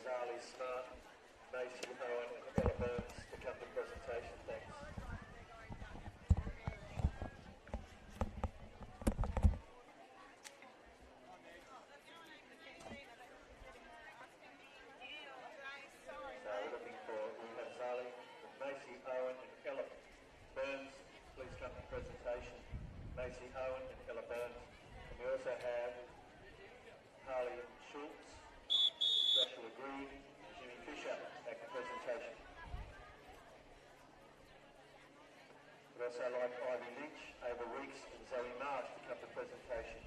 Zali Smart, Macy Owen and Ella Burns to come to the presentation. Thanks. So we're looking for, we have Zali, Macy Owen and Ella Burns. Please come to the presentation. Macy Owen and Ella Burns. And we also have Harley Schultz, Joshua Green, Jimmy Fisher at the presentation. We'd also like Ivy Lynch, Ava Weeks and Zoe Marsh to come to the presentation.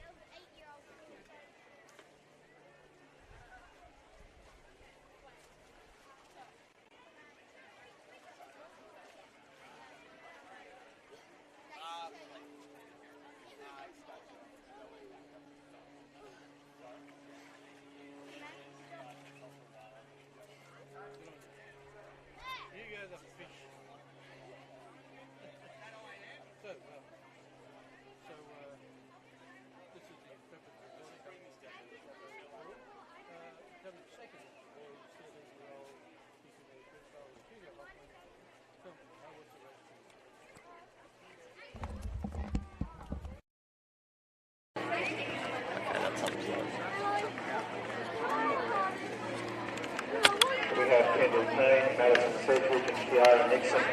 We have Kendall Payne, Madison Sedgwick and Kiara Nixon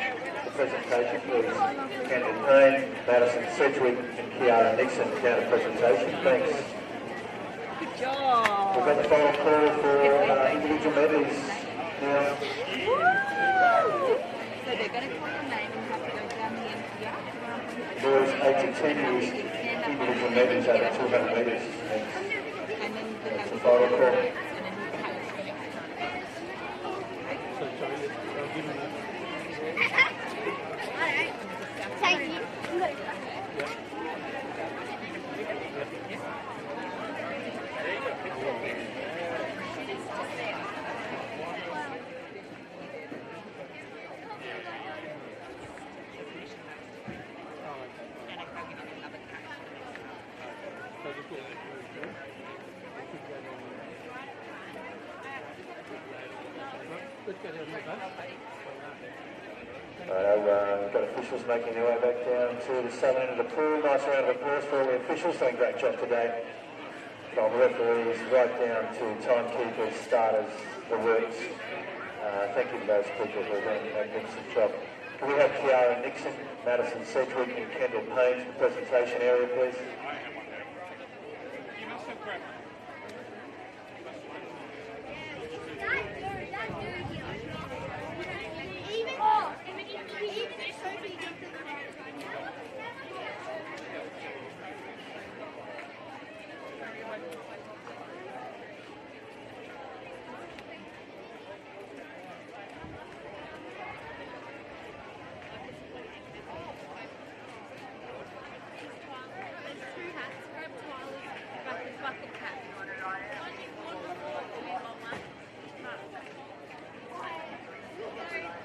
to presentation, please. Camden Payne, Madison Sedgwick and Kiara Nixon down to presentation. Thanks. Good job. We've got the final call for individual medleys now. So they're going to call your name and have to go down the end here. Boys 8 to 10 years, individual medleys over 200 metres. Thanks. And then That's the final call. and then we'll cut it for next time. Thank you. We've got officials making their way back down to the southern end of the pool. Nice round of applause for all the officials. Doing a great job today. From referees right down to timekeepers, starters, the works. Thank you to those people who are doing a magnificent job. Can we have Kiara Nixon, Madison Sedgwick and Kendall Payne to the presentation area, please?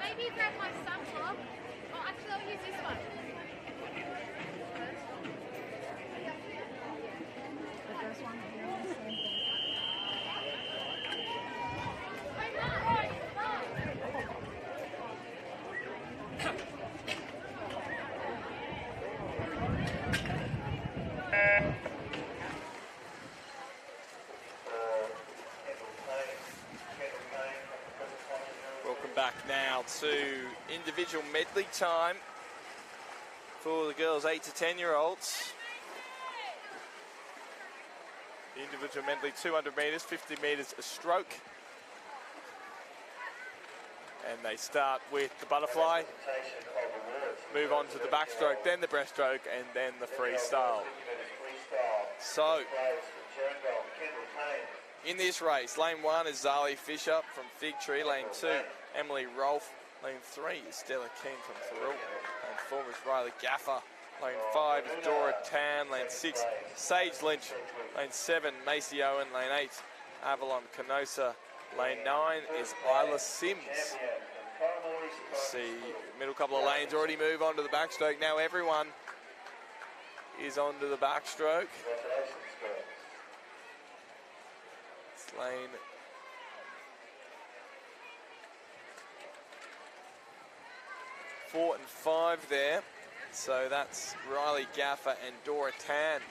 Maybe grab my sunblock. Oh, actually, I'll use this one. The first one here is the same thing. Welcome back now to individual medley time for the girls 8 to 10-year-olds. Individual medley 200 metres, 50 metres a stroke. And they start with the butterfly, move on to the backstroke, then the breaststroke, and then the freestyle. So, in this race, lane 1 is Zali Fisher from Fig Tree, lane 2, Emily Rolfe, lane 3 is Stella Keane from Thurl, lane 4 is Riley Gaffer, lane 5 is Dora Tan, lane 6, Sage Lynch, lane 7, Macy Owen, lane 8, Avalon Canosa, lane 9 is Isla Sims. See, middle couple of lanes already move on to the backstroke. Now everyone is onto the backstroke. It's lane 4 and 5 there. So that's Riley Gaffer and Dora Tan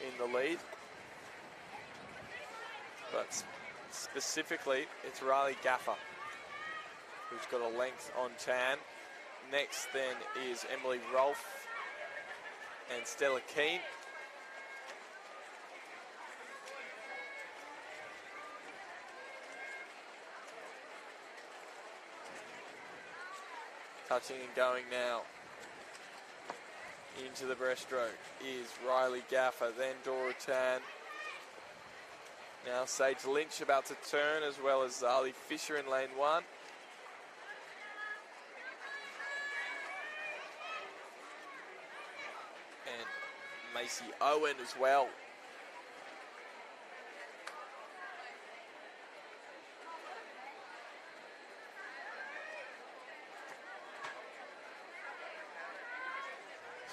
in the lead. But specifically, it's Riley Gaffer who's got a length on Tan. Next then is Emily Rolfe and Stella Keane. Touching and going now into the breaststroke is Riley Gaffer, then Dora Tan. Now Sage Lynch about to turn, as well as Zali Fisher in lane 1. And Macy Owen as well.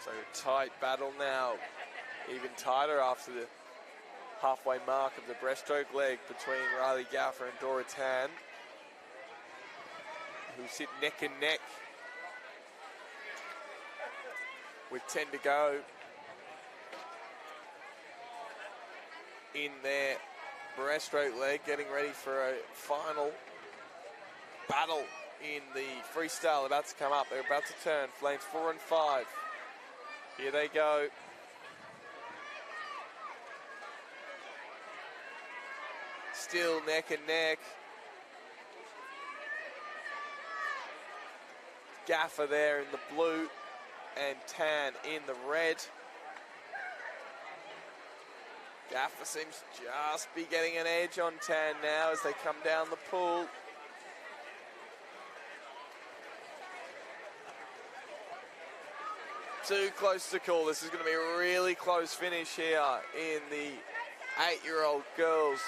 So tight battle now, even tighter after the halfway mark of the breaststroke leg between Riley Gaffer and Dora Tan, who sit neck and neck with 10 to go in their breaststroke leg, getting ready for a final battle in the freestyle about to come up. They're about to turn for lanes 4 and 5. Here they go. Still neck and neck. Gaffer there in the blue and Tan in the red. Gaffer seems just be getting an edge on Tan now as they come down the pool. Too close to call. This is going to be a really close finish here in the 8-year-old girls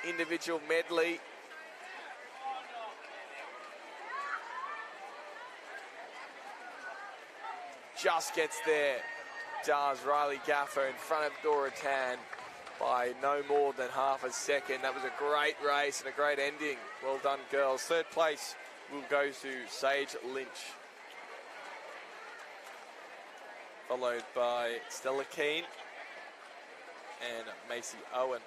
individual medley. Just gets there, does Riley Gaffer in front of Dora Tan by no more than half a second. That was a great race and a great ending. Well done, girls. Third place will go to Sage Lynch, followed by Stella Keane and Macy Owen.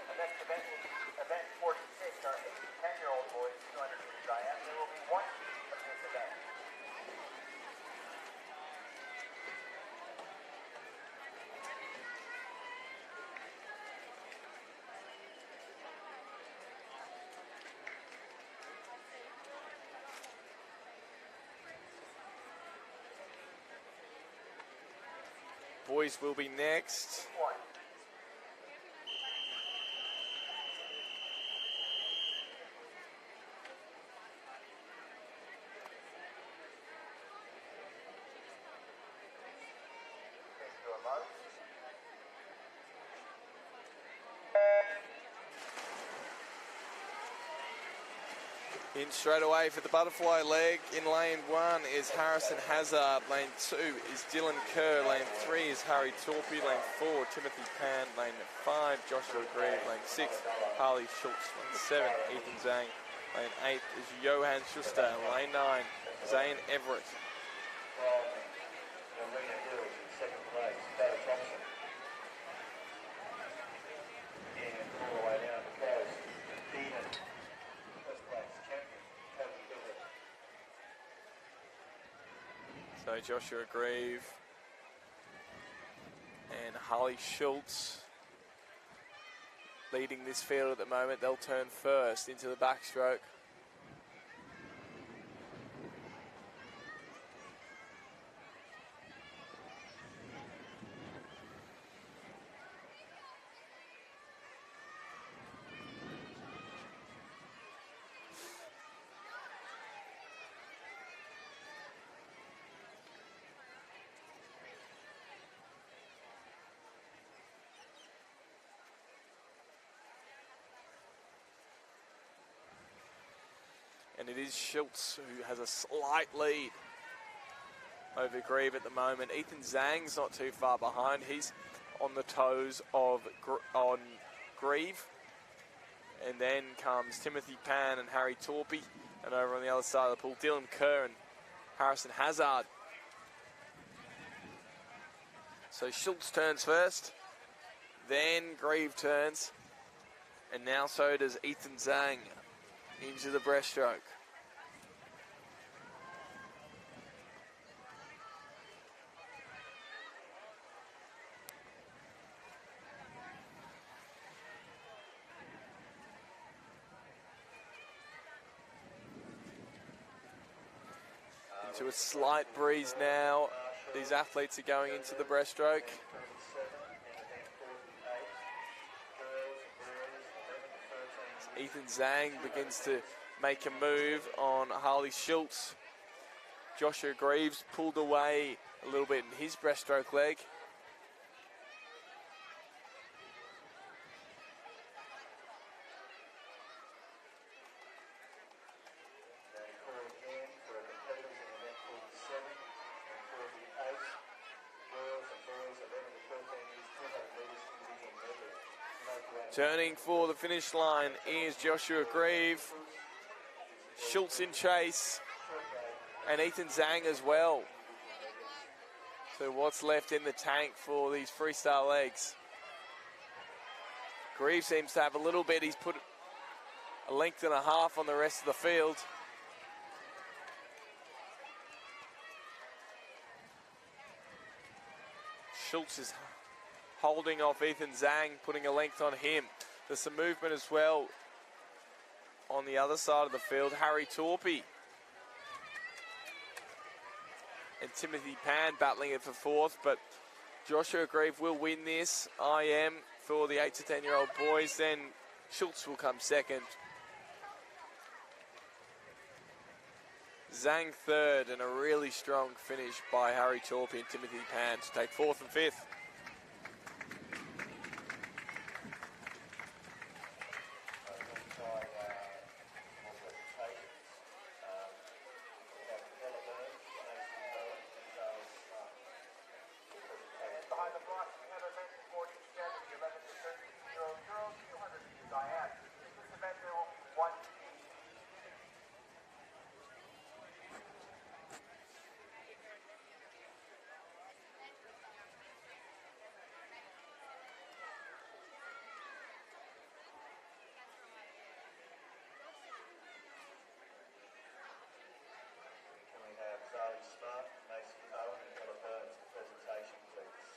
The next event will be event 46, our 8 to 10-year-old boys, 200 meters diameter. There will be one heat of this event. Boys will be next. One. In straight away for the butterfly leg. In lane 1 is Harrison Hazard. Lane 2 is Dylan Kerr. Lane 3 is Harry Torpy. Lane 4, Timothy Pan. Lane 5, Joshua Grieve. Lane 6, Harley Schultz. Lane 7, Ethan Zhang. Lane 8 is Johan Schuster. Lane 9, Zane Everett. Marina Hills in second place, Barry Thompson. And all the way down the coast, Beaton, first place champion, Tony Bennett. So Joshua Grieve and Harley Schultz leading this field at the moment. They'll turn first into the backstroke. And it is Schultz who has a slight lead over Grieve at the moment. Ethan Zhang's not too far behind. He's on the toes of Grieve. And then comes Timothy Pan and Harry Torpy. And over on the other side of the pool, Dylan Kerr and Harrison Hazard. So Schultz turns first. Then Grieve turns. And now so does Ethan Zhang into the breaststroke. Into a slight breeze now. These athletes are going into the breaststroke. Ethan Zhang begins to make a move on Harley Schultz. Joshua Greaves pulled away a little bit in his breaststroke leg. Turning for the finish line is Joshua Grieve, Schultz in chase, and Ethan Zhang as well. So what's left in the tank for these freestyle legs? Grieve seems to have a little bit. He's put a length and a half on the rest of the field. Schultz is holding off Ethan Zhang, putting a length on him. There's some movement as well on the other side of the field. Harry Torpy and Timothy Pan battling it for fourth, but Joshua Grieve will win this. IM for the 8 to 10-year-old boys, then Schultz will come second. Zhang third, and a really strong finish by Harry Torpy and Timothy Pan to take fourth and fifth. Behind the blocks, we have event 47, the 11 to 13-year-old girls, 200 meters IM. In this event, there will be one team. Can we have Zoe Smart, Macy Owen and Ella Burns for presentation, please?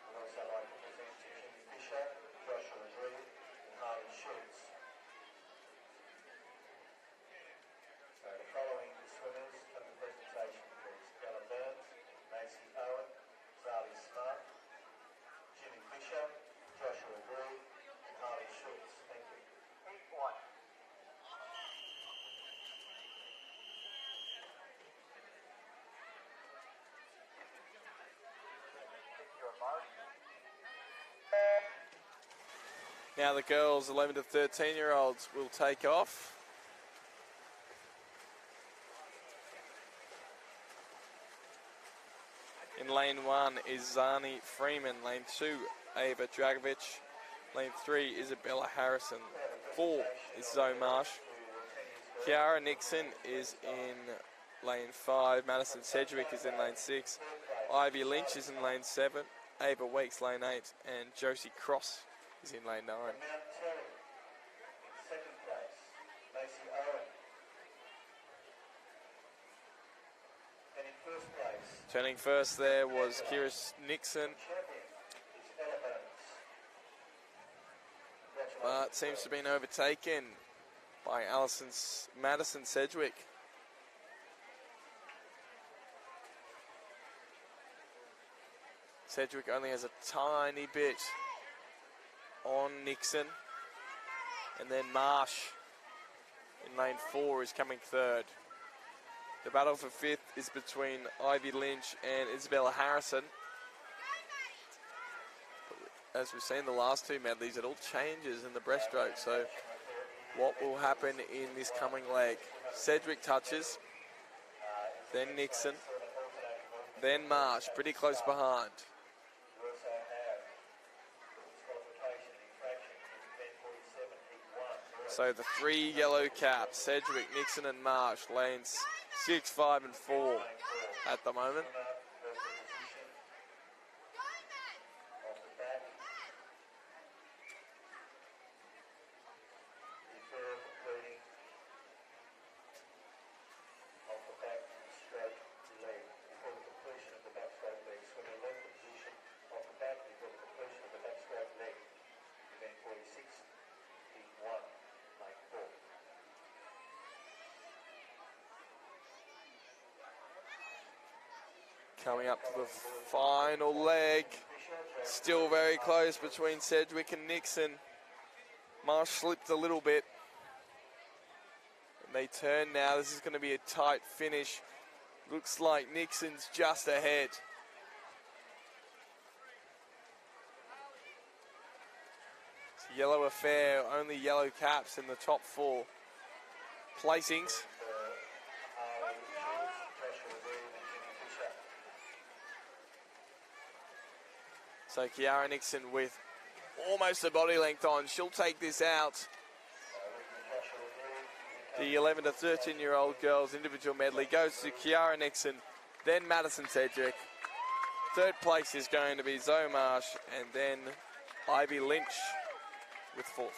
I'd also like to present to Jimmy Fisher, Joshua Grieve and Harley Schultz. So the following swimmers for the presentation, please. Ella Burns, Macy Owen, Zoe Smart, Jimmy Fisher, Joshua Grieve and Harley Schultz. Thank you. Heat 1. Your mark. Now the girls, 11 to 13-year-olds, will take off. In lane 1 is Zani Freeman. Lane 2, Ava Dragovic. Lane 3, Isabella Harrison. 4 is Zoe Marsh. Kiara Nixon is in lane 5. Madison Sedgwick is in lane 6. Ivy Lynch is in lane 7. Ava Weeks, lane 8. And Josie Cross is in lane 9. Mount Terry, in second place, Macy Owen. And in first place, Turning first there was Kira Nixon, champion is Ella Burns. but seems to have been overtaken by Madison Sedgwick. Sedgwick only has a tiny bit on Nixon. And then Marsh in lane 4 is coming third. The battle for fifth is between Ivy Lynch and Isabella Harrison. As we've seen the last two medleys, it all changes in the breaststroke. So what will happen in this coming leg? Sedgwick touches, then Nixon, then Marsh, pretty close behind. You also have disqualification infraction in event 47, heat 1. So the three yellow caps, Sedgwick, Nixon and Marsh, lanes 6, 5 and 4 at the moment. Coming up to the final leg. Still very close between Sedgwick and Nixon. Marsh slipped a little bit. And they turn now. This is going to be a tight finish. Looks like Nixon's just ahead. It's a yellow affair. Only yellow caps in the top 4 placings. So Kiara Nixon with almost a body length on. She'll take this out. The 11 to 13-year-old girls individual medley goes to Kiara Nixon, then Madison Cedric. Third place is going to be Zoe Marsh, and then Ivy Lynch with fourth.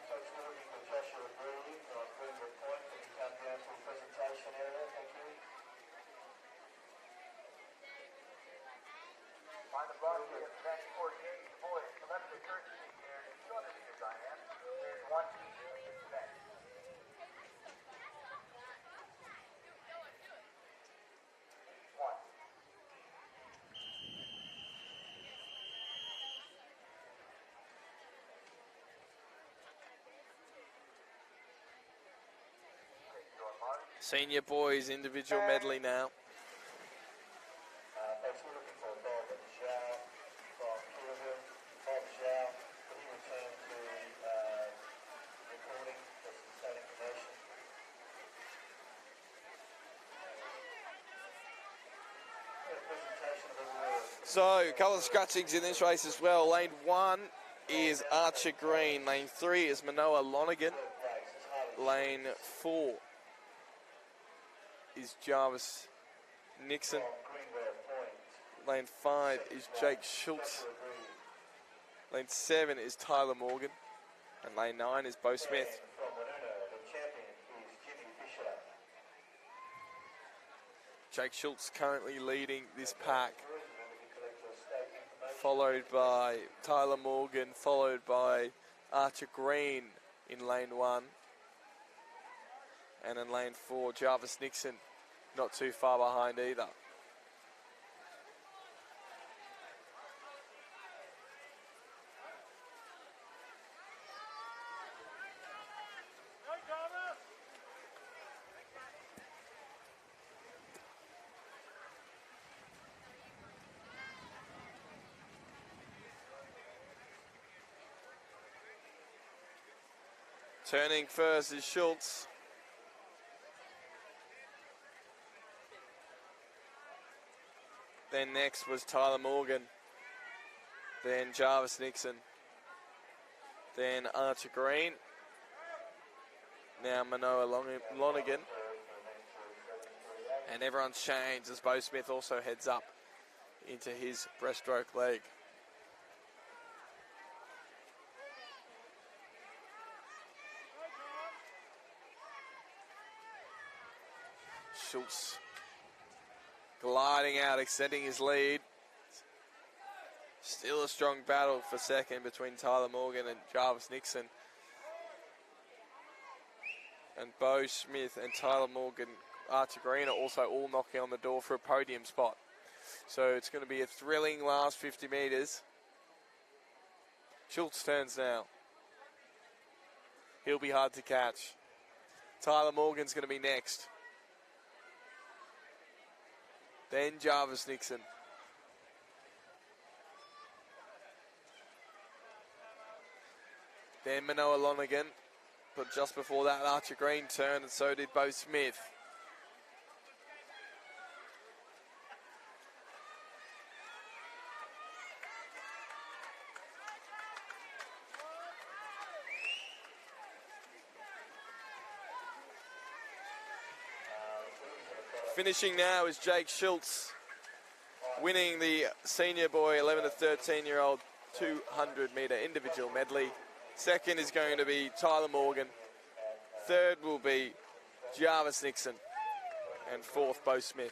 Folks, we're looking for Joshua Breeden on Greenwood Point. Can you come down to the presentation area? Thank you. Find the block here, event 48, the boys, 11 to 13 years, 200 meters IM. There's one team in this event. One. Senior boys individual medley now. Folks, we're looking for Bob Zhao from Kilville. Bob Zhao, will he return to recording for some state information? A presentation of the world. So, a couple of scratchings in this race as well. Lane 1 is Archer Green. Lane 3 is Manoa Lonergan. Lane 4 is Jarvis Nixon. Lane 5 is Jake Schultz. Lane 7 is Tyler Morgan. And lane 9 is Bo Smith. From Winona, the champion is Jimmy Fisher. Jake Schultz currently leading this pack, followed by Tyler Morgan, followed by Archer Green in lane 1. And in lane 4, Jarvis Nixon, not too far behind either. Turning first is Schultz. Then next was Tyler Morgan. Then Jarvis Nixon. Then Archer Green. Now Manoa Lonergan. And everyone's changed as Bo Smith also heads up into his breaststroke leg. Schultz gliding out, extending his lead. Still a strong battle for second between Tyler Morgan and Jarvis Nixon. And Bo Smith and Tyler Morgan, Archer Green are also all knocking on the door for a podium spot. So it's going to be a thrilling last 50 metres. Schultz turns now. He'll be hard to catch. Tyler Morgan's going to be next. Then Jarvis Nixon. Then Manoa Lonergan. But just before that, Archer Green turned, and so did Bo Smith. Finishing now is Jake Schultz, winning the senior boy 11 to 13-year-old 200-metre individual medley. Second is going to be Tyler Morgan. Third will be Jarvis Nixon. And fourth, Bo Smith.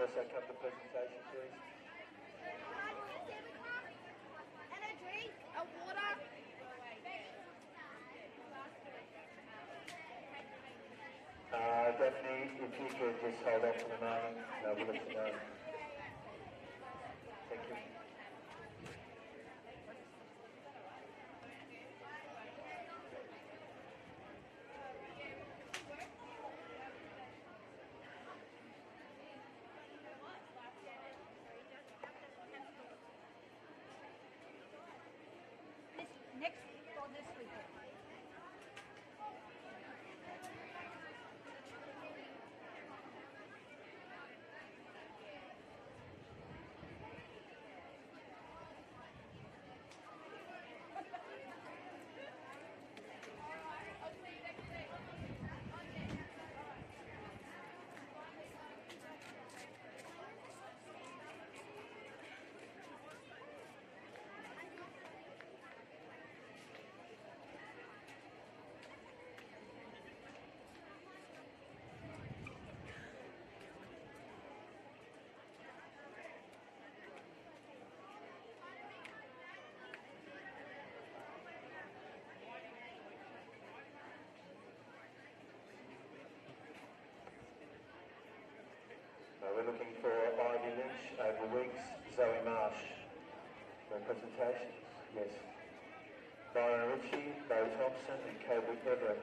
also come to presentation, please? And a drink, a water. Daphne, if you could just hold off for the moment, and I'll let you know. Thank you. Next or this weekend. We're looking for Ivy Lynch, over Weeks, Zoe Marsh. No presentations? Yes. Byron Ritchie, Bo Thompson and Kobe Everett.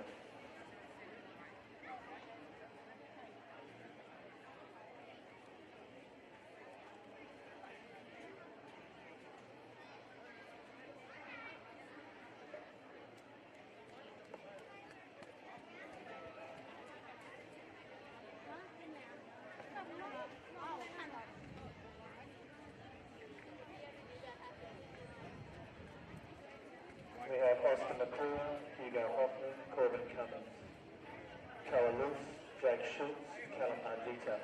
We have Austin McClure, Hugo Hoffman, Corbin Cummins, Calla Luce, Jake Schultz, Callum Ardita,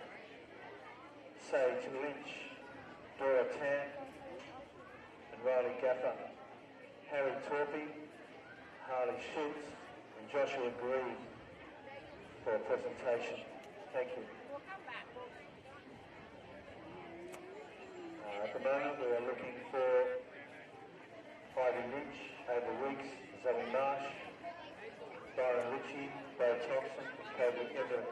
Sage Lynch, Dora Tan, and Riley Gaffer, Harry Torpy, Harley Schultz, and Joshua Grieve for a presentation. Thank you. At the moment we are looking for Ivy Lynch, over Weeks, Zoe Marsh, Byron Ritchie, Bo Thompson, and Kobe Everett.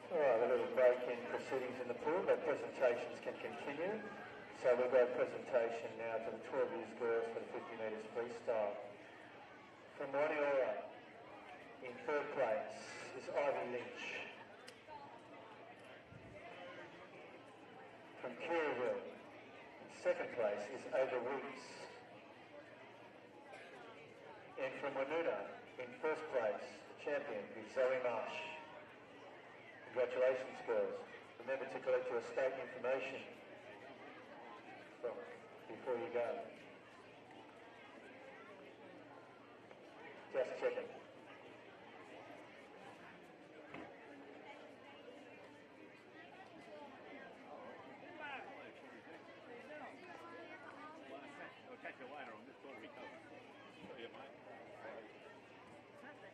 Alright, a little break in proceedings in the pool, but presentations can continue. So we'll go presentation now to the 12 years girls for the 50 metres freestyle. From Waniora, in third place is Ivy Lynch. From Kirraville, in second place is Over Weeks. And from Wanuta, in first place, the champion is Zoe Marsh. Congratulations, girls. Remember to collect your state information before you go. Just checking.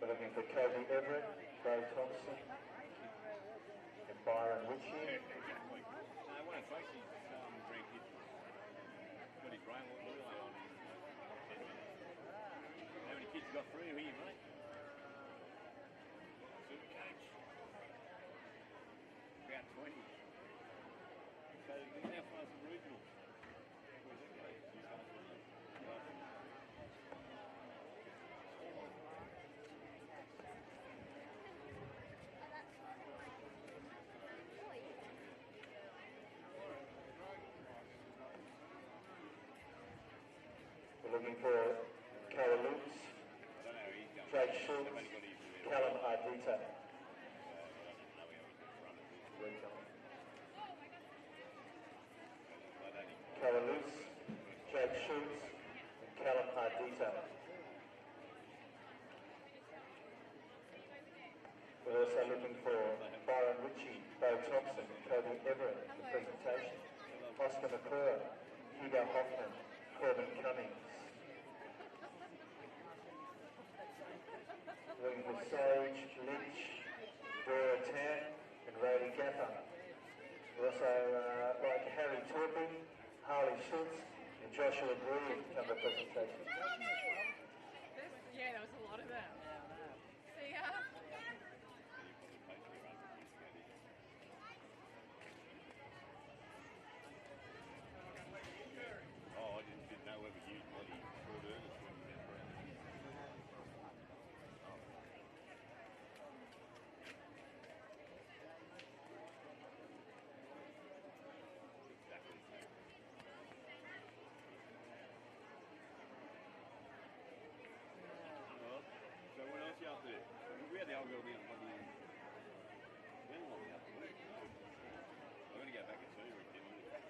We're looking for Kobe Everett, Bo Thompson, and Byron Ritchie. How many kids got through here, mate? Super coach. About 20. So how far's the regional? We're looking for Calla Luce, Jake Schultz, Callum Ardita. Calla Luce, Jake Schultz, and Callum Ardita. We're also looking for Byron Ritchie, Bo Thompson, Kobe Everett for the presentation. Oscar McClure, Hugo Hoffman, Corbin Cummings. Working with Sage, Lynch, Dora Tan and Rody Gaffer. We also like Harry Turpin, Harley Schultz and Joshua Breed to come to the presentation. Yeah, there was a lot of them. See ya. Oh, I didn't know whether you bloody short earners when you went around. So what else you up there? We had the old girl down bloody Menlong out there. I'm going to go back and see her again.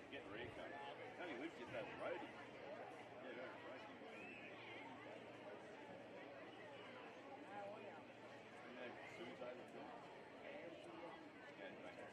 Get her haircut. She only lives just over the road. Yeah, very crazy. You know, Sue's over there. Yeah, back there.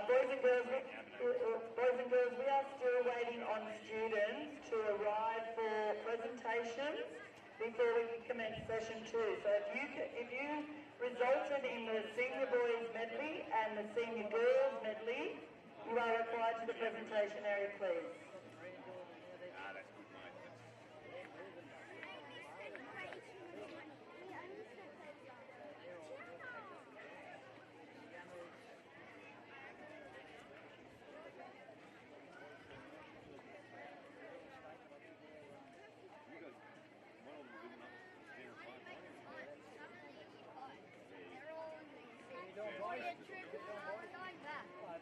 Boys and girls, we are still waiting on students to arrive for presentations before we can commence session 2. So if you resulted in the senior boys medley and the senior girls medley, you are required to the presentation area, please.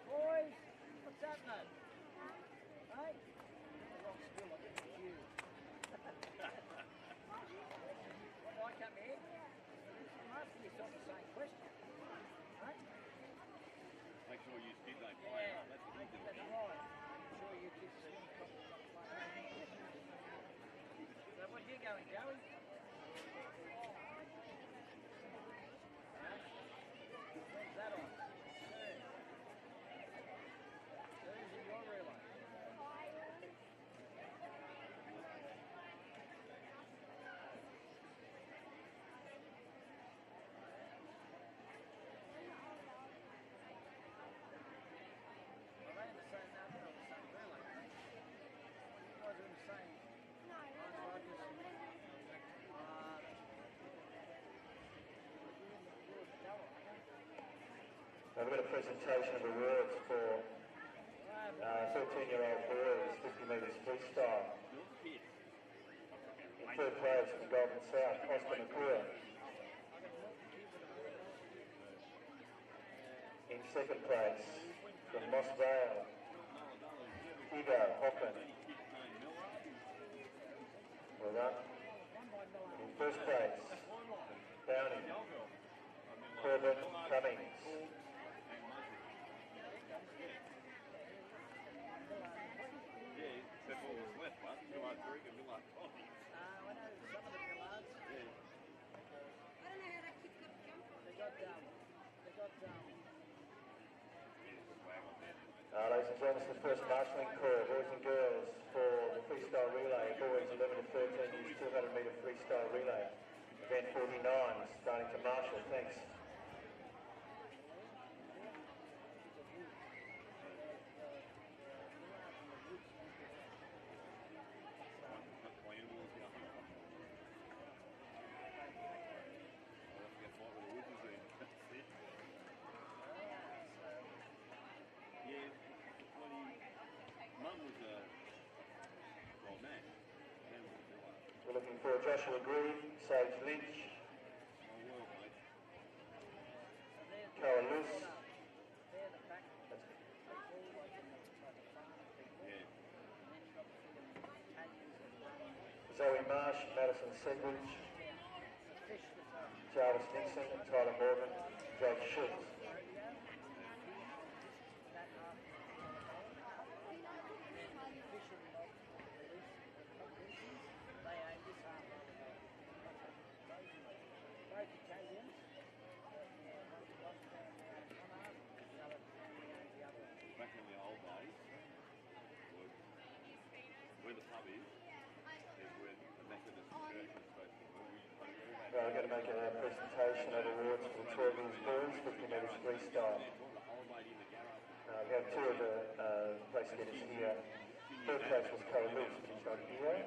Boys, what's happening? Hey? Wrong school, I think it's you. When I come in, I'm asking yourself the same question. Right? Make sure you kids don't play up. That's what you do. That's right. I'm sure you kids are going to come and play. So what are you going, Joey? When's that on? We've got a presentation of awards for 13-year-old boys, 50 metres freestyle. In third place from Goldman South, Oscar McClure. In second place from Moss Vale, Hugo Hoffman. Well done. In first place, Downey. Corbin Cummings. Ladies and gentlemen, the first marshalling corps, boys and girls, for the freestyle relay. Boys 11 to 13 is 200 metre freestyle relay. Event 49 starting to marshal. Thanks. We're looking for Joshua Green, Sage Lynch, Cara Luce, Zoe Marsh, Madison Segridge, Jarvis Nixon, Tyler Morgan, Jake Schultz. Back in the old days, where the pub is where the Methodist Church is supposed to be. We're going to make a presentation of awards for the 12 years boys, 50 metres freestyle. We have two of the place getters here. Third place was Cara Luce, which is not here.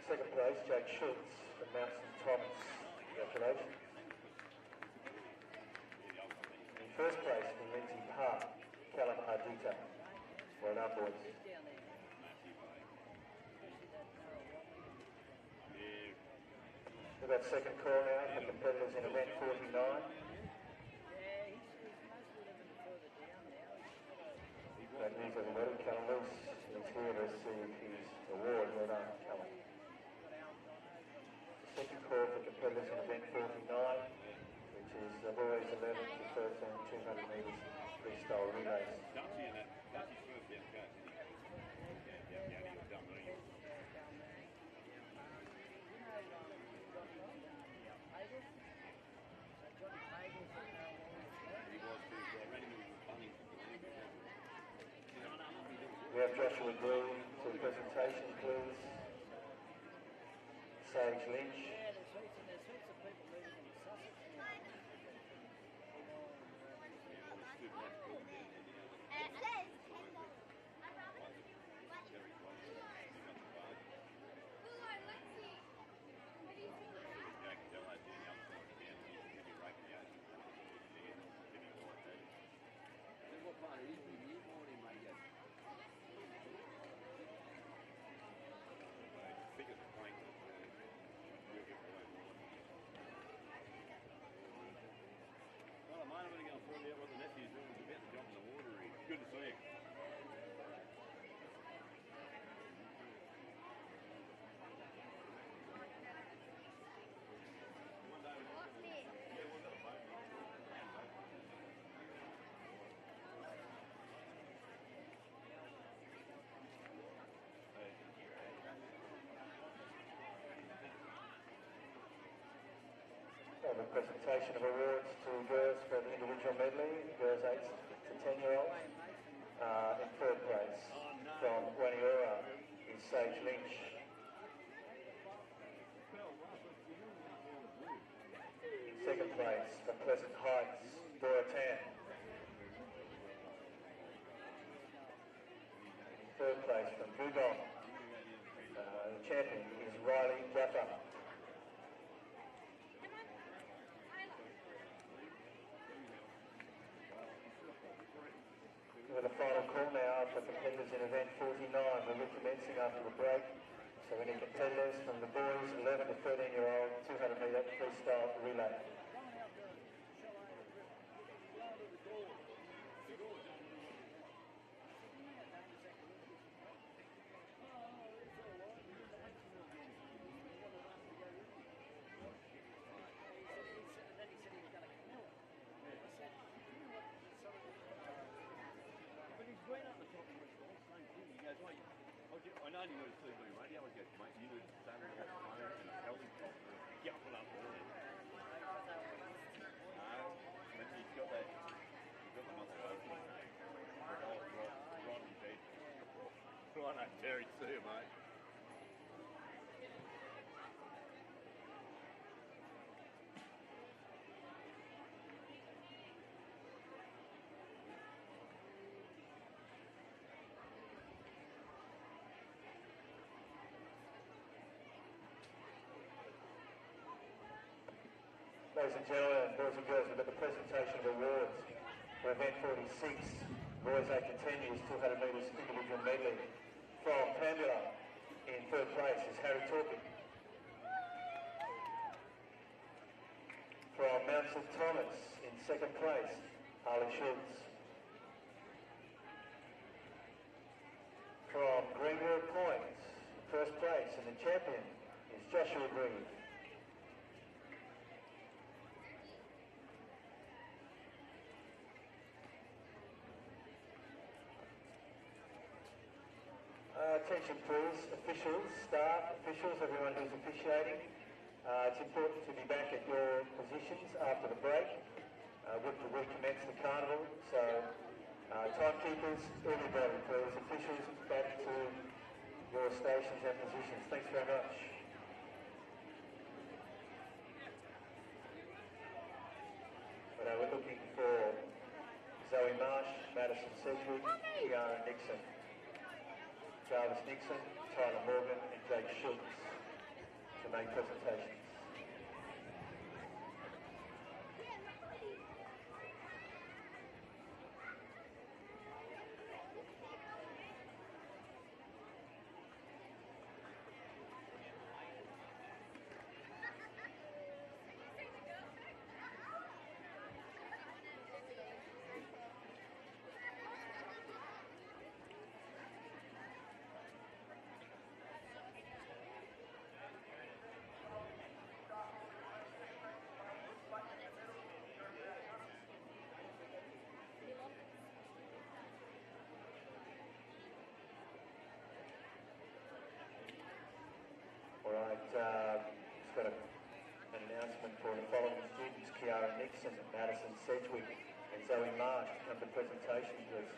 Second place, Jake Schultz from Mount St Thomas. Congratulations. In first place from Lindsay Park, Callum Ardita. Well done, boys. We've got second call now for competitors in event 49. Great news, everybody. Callum Luce is here to receive his award. Well done, Callum. Second call for competitors in event 49, which is the boys 11 to 13, 200 metres freestyle relays. We have Joshua Green to the presentation, please. Sage Lynch. Good to see you. The presentation of awards to girls for the individual medley, girls 8 to 10-year-olds. In third place from Waniora is Sage Lynch. Second place from Pleasant Heights, Dora Tan. Third place from Gugong. The champion is Riley Jaffa. With a final call now for competitors in event 49. We're recommencing after the break. So any competitors from the boys 11 to 13-year-old 200 metre freestyle relay. know Terry too, mate. Ladies and gentlemen, boys and girls, we've got the presentation of awards for event 46, boys 8 to 10 years, 200 metres individual medley. From Pambula in third place is Harry Torpy. From Mount St Thomas in second place, Harley Schultz. From Greenwood Point, first place, and the champion is Joshua Green. Attention please, officials, staff, officials, everyone who's officiating. It's important to be back at your positions after the break. We're to recommence the carnival, so timekeepers, everybody please, officials back to your stations and positions. Thanks very much. We're looking for Zoe Marsh, Madison Sedgwick, Kiara Nixon. Jarvis Nixon, Tyler Morgan and Jake Schultz to make presentations. Just got an announcement for the following students: Kiara Nixon, Madison Sedgwick and Zoe Marsh to come to presentation, please.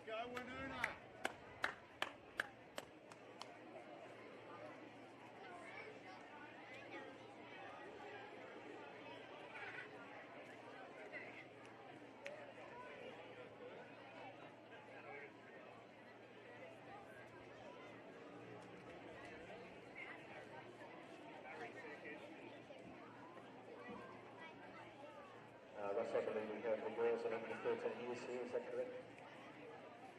Go, Winona! Ross, I believe we have the girls 11 to 13 years here, is that correct?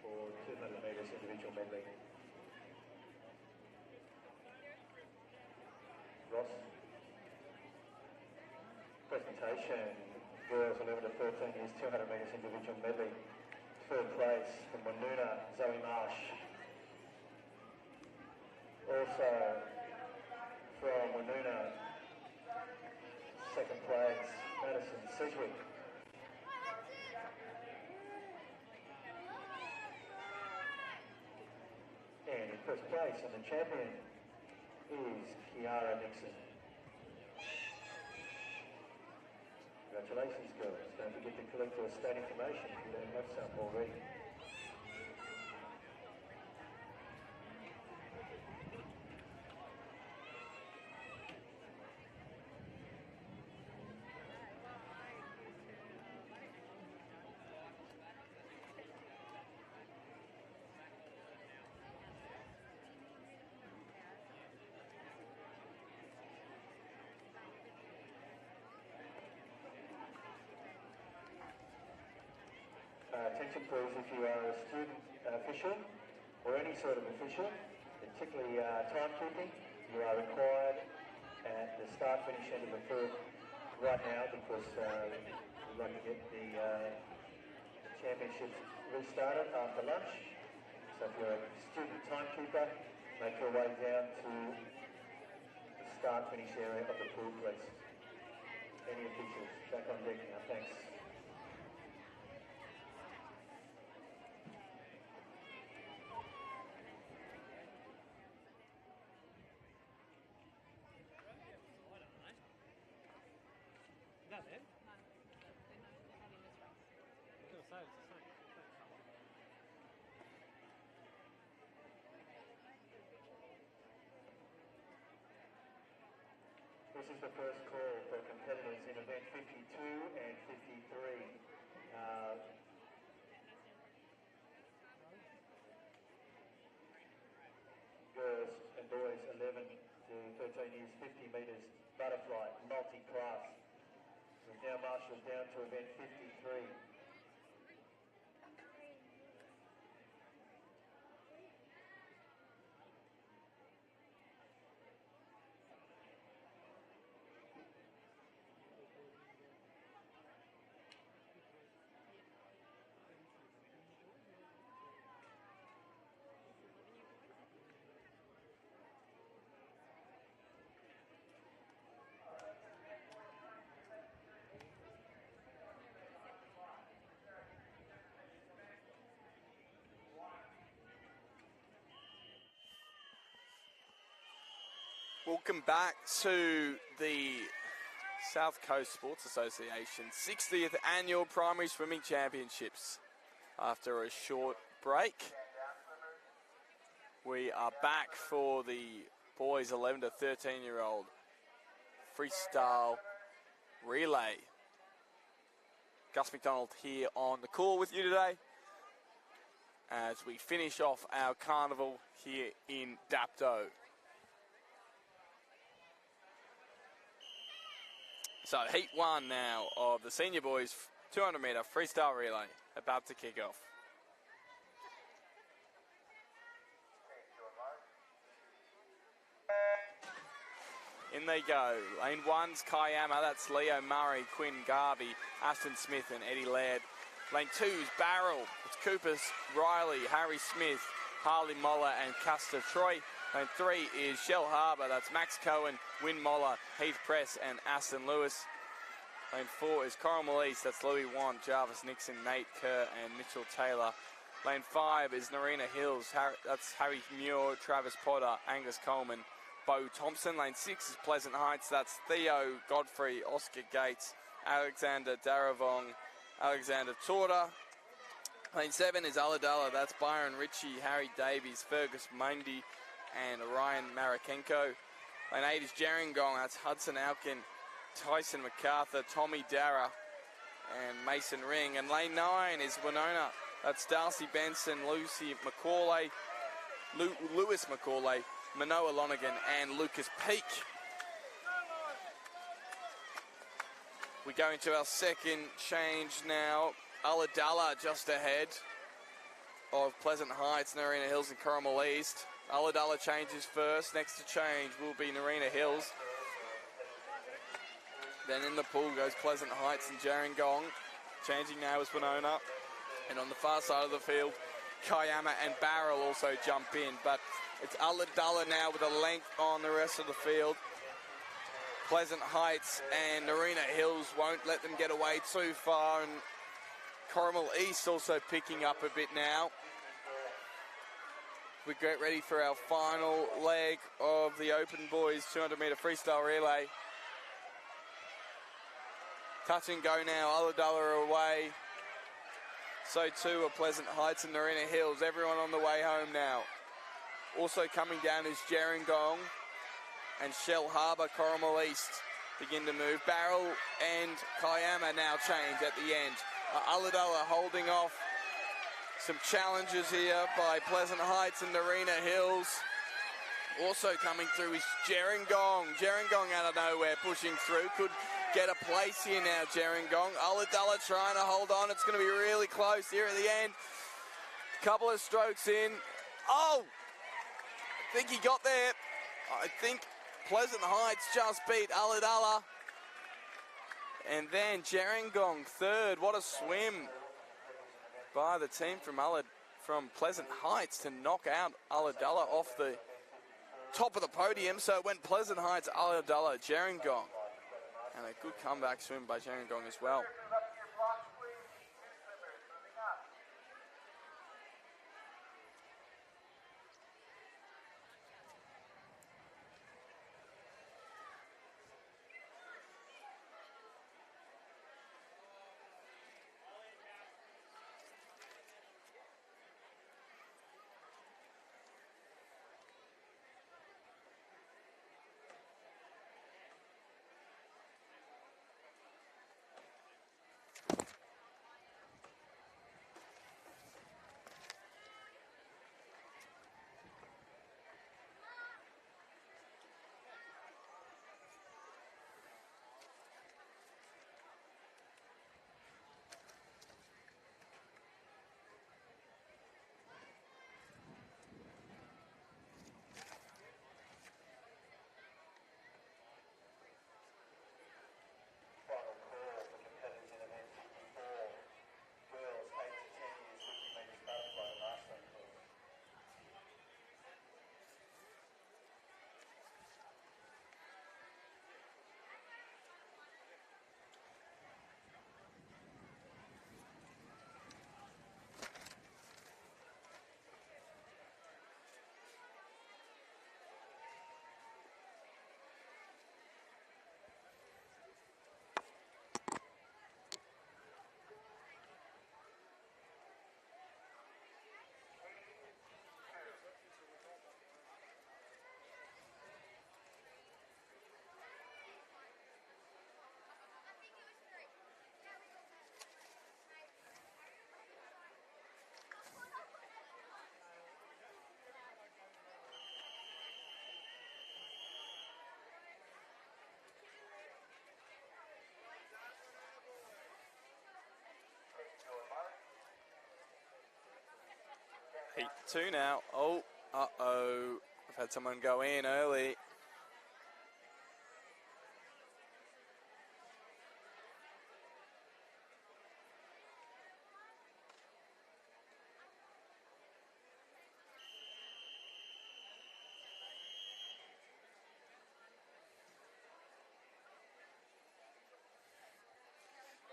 For 200 metres individual medley. Ross? Presentation, girls 11 to 13 years, 200 metres individual medley. Third place from Woonona, Zoe Marsh. Also from Woonona, second place, Madison Sedgwick. And in first place, and the champion is Kiara Nixon. Congratulations, girls. Don't forget to collect your state information if you don't have some already. attention please if you are a student official or any sort of official, particularly timekeeping, you are required at the start-finish end of the field right now because we'd like to get the championships restarted after lunch. So if you're a student timekeeper, make your way down to the start-finish area of the pool, please. Any officials, back on deck now, thanks. This is the first call for competitors in event 52 and 53. Girls and boys 11 to 13 years, 50 metres butterfly, multi-class. We've now marshalled down to event 53. Welcome back to the South Coast Sports Association 60th Annual Primary Swimming Championships. After a short break, we are back for the boys 11 to 13-year-old freestyle relay. Gus McDonald here on the call with you today as we finish off our carnival here in Dapto. So heat one now of the senior boys 200 metre freestyle relay about to kick off. In they go. Lane one's Kayama, that's Leo Murray, Quinn Garvey, Ashton Smith and Eddie Laird. Lane two's Barrel, it's Coopers, Riley, Harry Smith, Harley Moller and Custer Troy. Lane three is Shell Harbour, that's Max Cohen, Wynn Moller, Heath Press and Aston Lewis. Lane four is Coral East, that's Louis Want, Jarvis Nixon, Nate Kerr and Mitchell Taylor. Lane five is Narina Hills, that's Harry Muir, Travis Potter, Angus Coleman, Bo Thompson. Lane six is Pleasant Heights, that's Theo Godfrey, Oscar Gates, Alexander Daravong, Alexander Torda. Lane seven is Ulladulla, that's Byron Ritchie, Harry Davies, Fergus Mundy and Ryan Marakenko. Lane 8 is Gerringong, that's Hudson Alkin, Tyson MacArthur, Tommy Darragh and Mason Ring. And lane 9 is Winona, that's Darcy Benson, Lucy McCauley, Lewis McCauley, Manoa Lonergan and Lucas Peake. We go into our second change now. Ulladulla just ahead of Pleasant Heights, Narina Hills and Corrimal East. Ulladulla changes first. Next to change will be Narina Hills. Then in the pool goes Pleasant Heights and Gerringong. Changing now is Winona. And on the far side of the field, Kayama and Barrel also jump in. But it's Ulladulla now with a length on the rest of the field. Pleasant Heights and Narina Hills won't let them get away too far. And Corrimal East also picking up a bit now. We get ready for our final leg of the Open Boys 200 metre freestyle relay. Touch and go now, Ulladulla are away. So too are Pleasant Heights and Narina Hills. Everyone on the way home now. Also coming down is Gerringong and Shell Harbour. Corrimal East begin to move. Barrel and Kayama now change at the end. Ulladulla holding off some challenges here by Pleasant Heights and Narina Hills. Also coming through is Gerringong. Gerringong out of nowhere pushing through. Could get a place here now, Gerringong. Ulladulla trying to hold on. It's going to be really close here at the end. Couple of strokes in. Oh! I think he got there. I think Pleasant Heights just beat Ulladulla. And then Gerringong third. What a swim by the team from Pleasant Heights to knock out Ulladulla off the top of the podium. So it went Pleasant Heights, Ulladulla, Gerringong. And a good comeback swim by Gerringong as well. Heat 2 now. Oh, uh-oh. I've had someone go in early.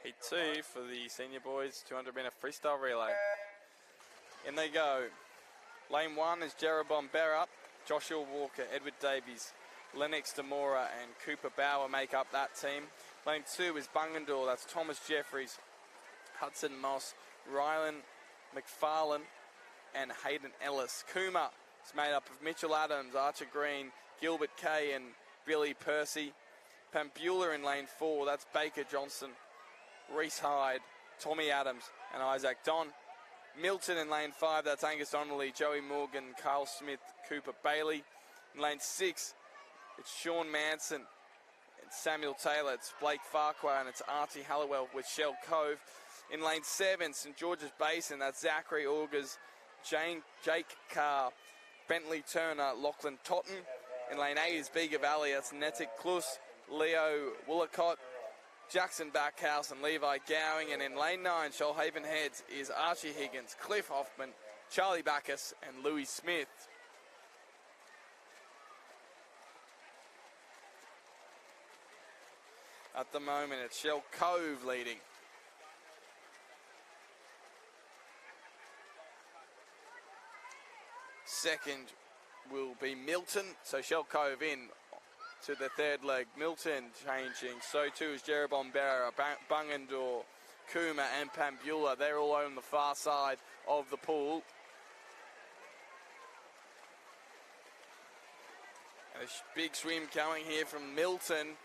Heat 2 for the senior boys, 200-metre freestyle relay. In they go. Lane 1 is Jeroboam Berra, Joshua Walker, Edward Davies, Lennox Demora and Cooper Bauer make up that team. Lane 2 is Bungendore, that's Thomas Jeffries, Hudson Moss, Rylan McFarlane and Hayden Ellis. Cooma is made up of Mitchell Adams, Archer Green, Gilbert Kay and Billy Percy. Pambula in lane 4, that's Baker Johnson, Reese Hyde, Tommy Adams and Isaac Don. Milton in lane 5, that's Angus Donnelly, Joey Morgan, Carl Smith, Cooper Bailey. In lane 6, it's Sean Manson and Samuel Taylor. It's Blake Farquhar and it's Archie Halliwell with Shell Cove. In lane 7, St George's Basin, that's Zachary Augers, Jake Carr, Bentley Turner, Lachlan Totten. In lane 8 is Bega Valley, that's Netic Klus, Leo Woolacott, Jackson Backhouse and Levi Gowing. And in lane 9, Shoalhaven Heads is Archie Higgins, Cliff Hoffman, Charlie Backus and Louis Smith. At the moment, it's Shell Cove leading. Second will be Milton, so Shell Cove in to the third leg. Milton changing, so too is Jeroboam Berra, Bungendore, Cooma and Pambula. They're all on the far side of the pool. And a big swim coming here from Milton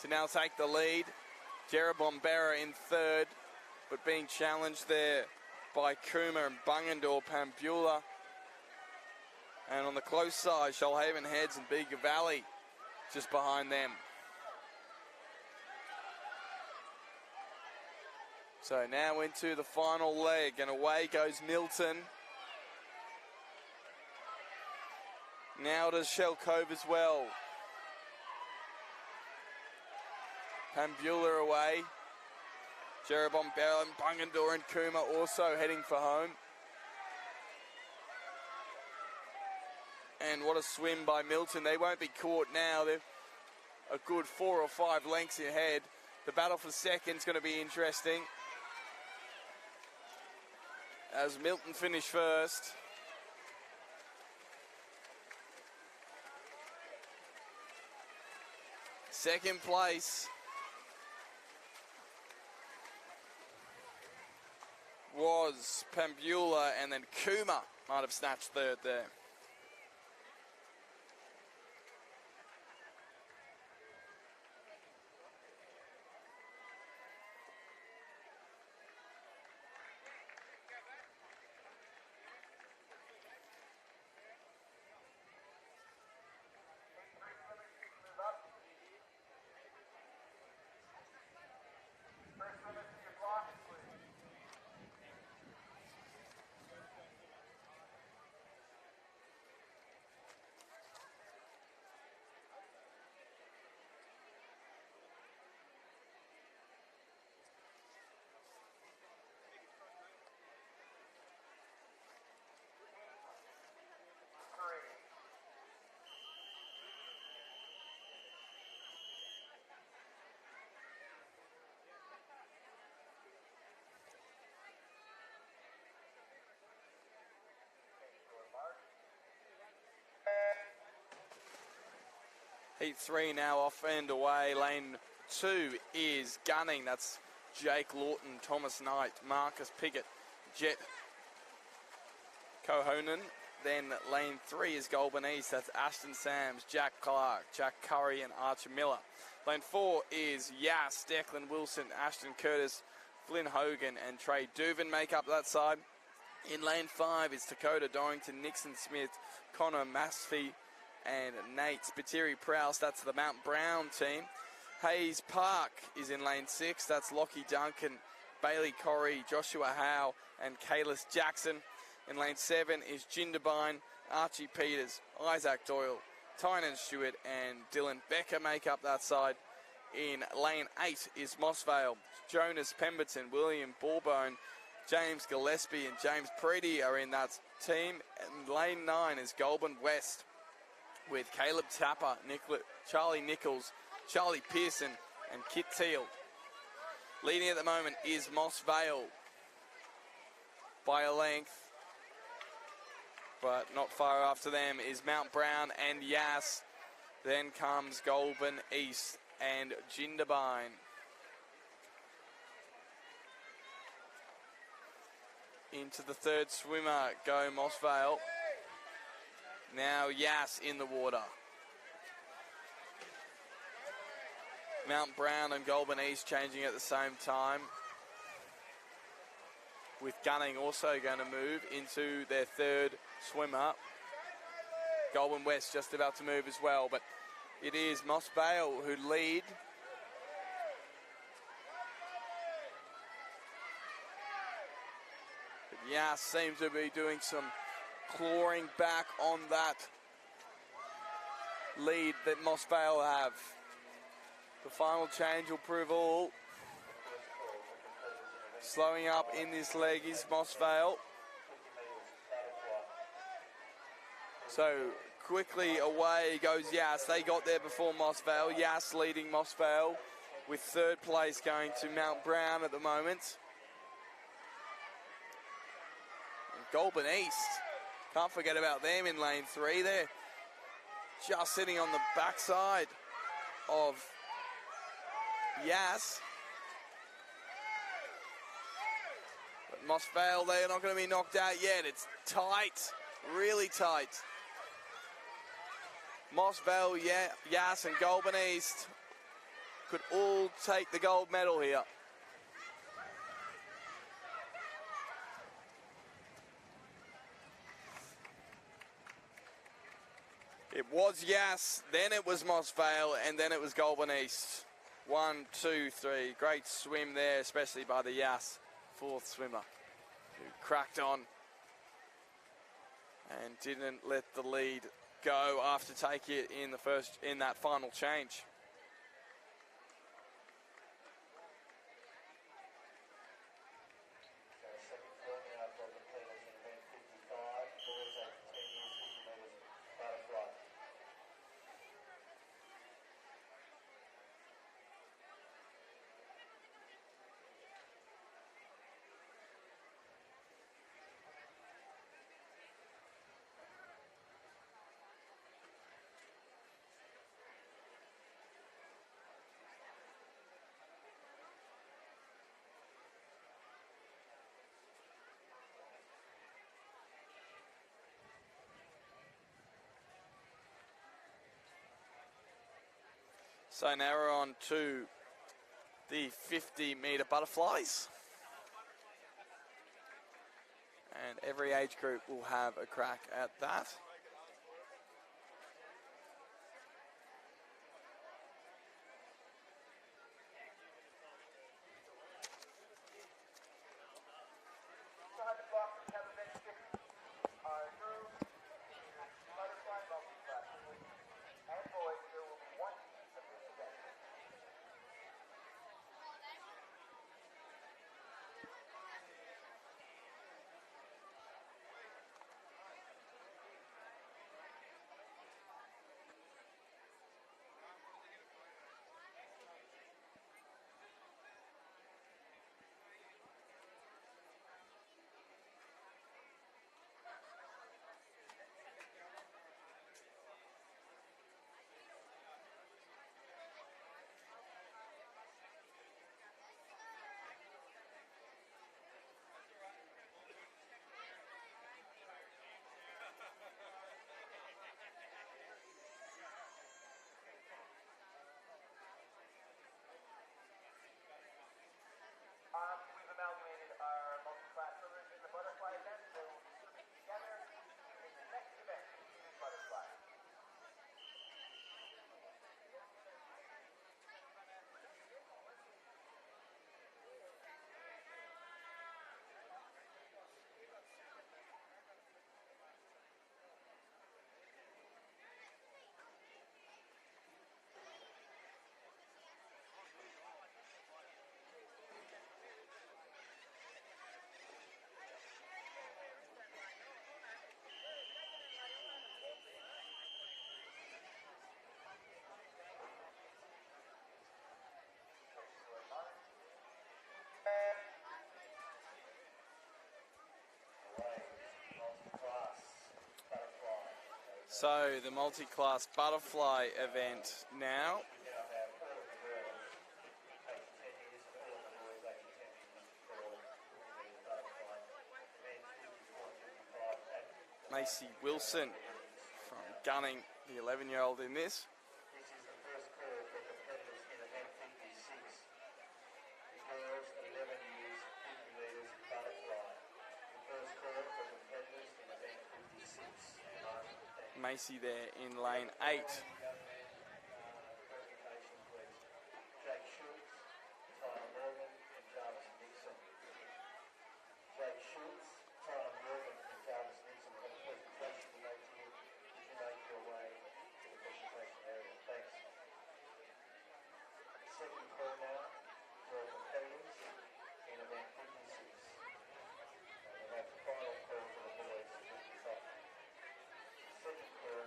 to now take the lead. Jeroboam Berra in third, but being challenged there by Cooma and Bungendore, Pambula. And on the close side, Shoalhaven Heads and Bega Valley just behind them. So now into the final leg, and away goes Milton. Now does Shell Cove as well. Pambula away. Jeroboam, Barron, Bungendore and Kuma also heading for home. And what a swim by Milton. They won't be caught now. They're a good 4 or 5 lengths ahead. The battle for second's going to be interesting, as Milton finished first. Second place was Pambula, and then Kuma might have snatched third there. Heat 3 now off and away. Lane 2 is Gunning. That's Jake Lawton, Thomas Knight, Marcus Piggott, Jet Cohonen. Then lane 3 is Goulburn East. That's Ashton Sams, Jack Clark, Jack Curry and Archer Miller. Lane 4 is Yass, Declan Wilson, Ashton Curtis, Flynn Hogan and Trey Duvin make up that side. In lane 5 is Dakota Dorrington, Nixon Smith, Connor Masfi and Nate Spiteri Prowse. That's the Mount Brown team. Hayes Park is in lane 6. That's Lockie Duncan, Bailey Corrie, Joshua Howe and Kalis Jackson. In lane 7 is Jindabyne, Archie Peters, Isaac Doyle, Tynan Stewart and Dylan Becker make up that side. In lane 8 is Mossvale, Jonas Pemberton, William Bourbon, James Gillespie and James Preedy are in that team. And lane 9 is Goulburn West with Caleb Tapper, Charlie Nichols, Charlie Pearson and Kit Teal. Leading at the moment is Moss Vale by a length, but not far after them is Mount Brown and Yass. Then comes Goulburn East and Jindabyne. Into the third swimmer go Moss Vale. Now Yass in the water. Mount Brown and Goulburn East changing at the same time, with Gunning also going to move into their third swimmer. Goulburn West just about to move as well, but it is Moss Vale who lead. But Yass seems to be doing some clawing back on that lead that Moss Vale have. The final change will prove all. Slowing up in this leg is Moss Vale. So quickly away goes Yass. They got there before Moss Vale. Yass leading Moss Vale, with third place going to Mount Brown at the moment. And Goulburn East, can't forget about them in lane 3. They're just sitting on the backside of Yass. But Moss Vale, they're not going to be knocked out yet. It's tight, really tight. Moss Vale, Yass and Goulburn East could all take the gold medal here. It was Yass, then it was Moss Vale, and then it was Goulburn East. 1, 2, 3. Great swim there, especially by the Yass fourth swimmer, who cracked on and didn't let the lead go after taking it in that final change. So now we're on to the 50-metre butterflies. And every age group will have a crack at that. Behind the block, we have event 50. Our girls, butterfly multi-class. And boys, there will be one heat of this event. We've amalgamated our multi-class swimmers in the butterfly event. They will be swimming together in the next event, seated butterfly. So the multi-class butterfly event now. Macy Wilson from Gunning, the 11-year-old in this. This is the first call for competitors in event 56. Girls 11 years, 50 metres butterfly. The first call for competitors in event 56. Macy there in lane 8. Presentation, please. Jake Schultz, Tyler Morgan, and Jarvis Nixon. Jake Schultz, Tyler Morgan, and Jarvis Nixon have a presentation to make to you. Would you make your way to the presentation area? Thanks. Second call now for competitors in event 56. And we have the final call for the boys at 55. Second call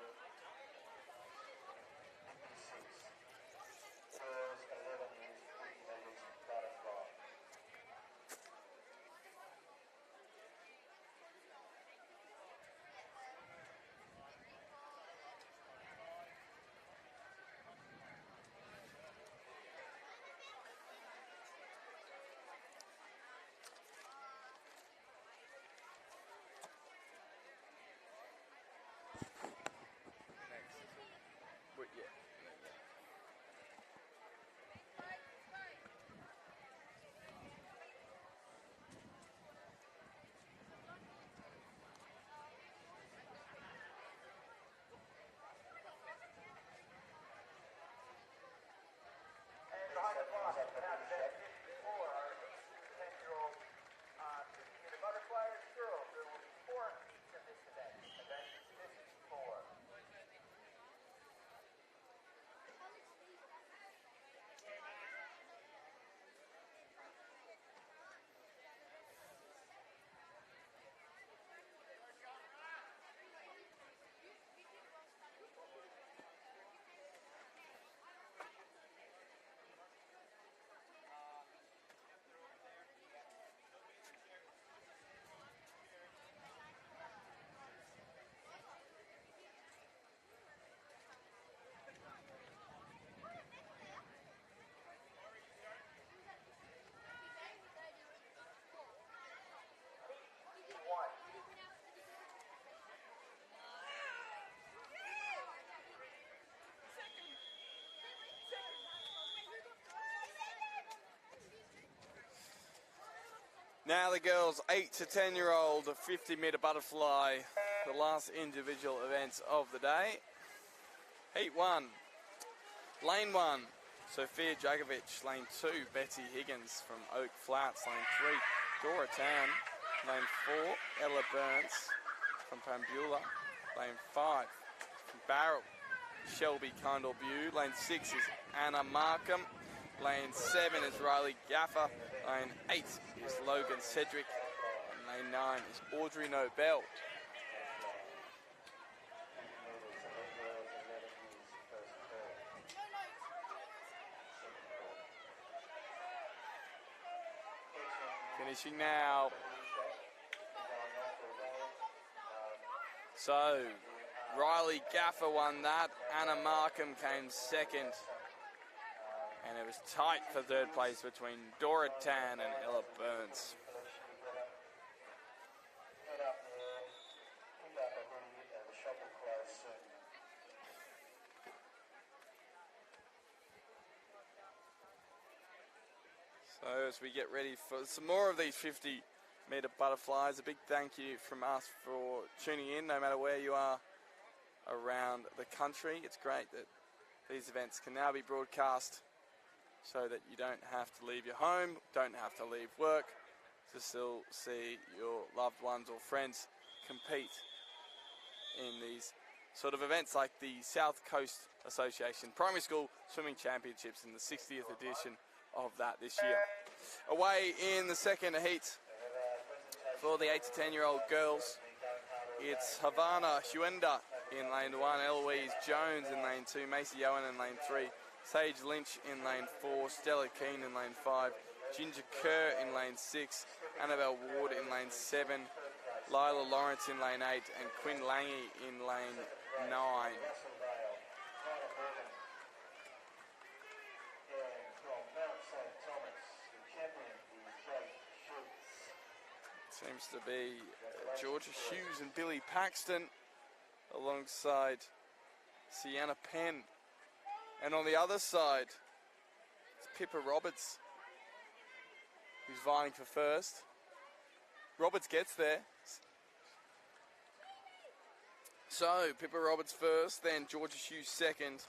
Now the girls 8 to 10-year-old 50-metre butterfly, the last individual events of the day. Heat 1, Lane 1, Sophia Jagovic. Lane 2, Betty Higgins from Oak Flats. Lane 3, Dora Tan. Lane 4, Ella Burns from Pambula. Lane 5, from Barrel, Shelby Condell-Bew. Lane 6 is Anna Markham. Lane 7 is Riley Gaffer. Lane 8 is Logan Cedric. And lane 9 is Audrey Nobel. Finishing now. So, Riley Gaffer won that. Anna Markham came second. And it was tight for third place between Dora Tan and Ella Burns. So as we get ready for some more of these 50-metre butterflies, a big thank you from us for tuning in, no matter where you are around the country. It's great that these events can now be broadcast so that you don't have to leave your home, don't have to leave work to still see your loved ones or friends compete in these sort of events like the South Coast Association Primary School Swimming Championships in the 60th edition of that this year. Away in the second heat for the 8 to 10-year-old girls, it's Havana Huenda in lane 1, Eloise Jones in lane 2, Macy Owen in lane 3, Sage Lynch in lane 4, Stella Keane in lane 5, Ginger Kerr in lane 6, Annabelle Ward in lane 7, Lila Lawrence in lane 8, and Quinn Lange in lane 9. Seems to be Georgia Hughes and Billy Paxton alongside Sienna Penn. And on the other side, it's Pippa Roberts, who's vying for first. Roberts gets there. So, Pippa Roberts first, then Georgia Hughes second.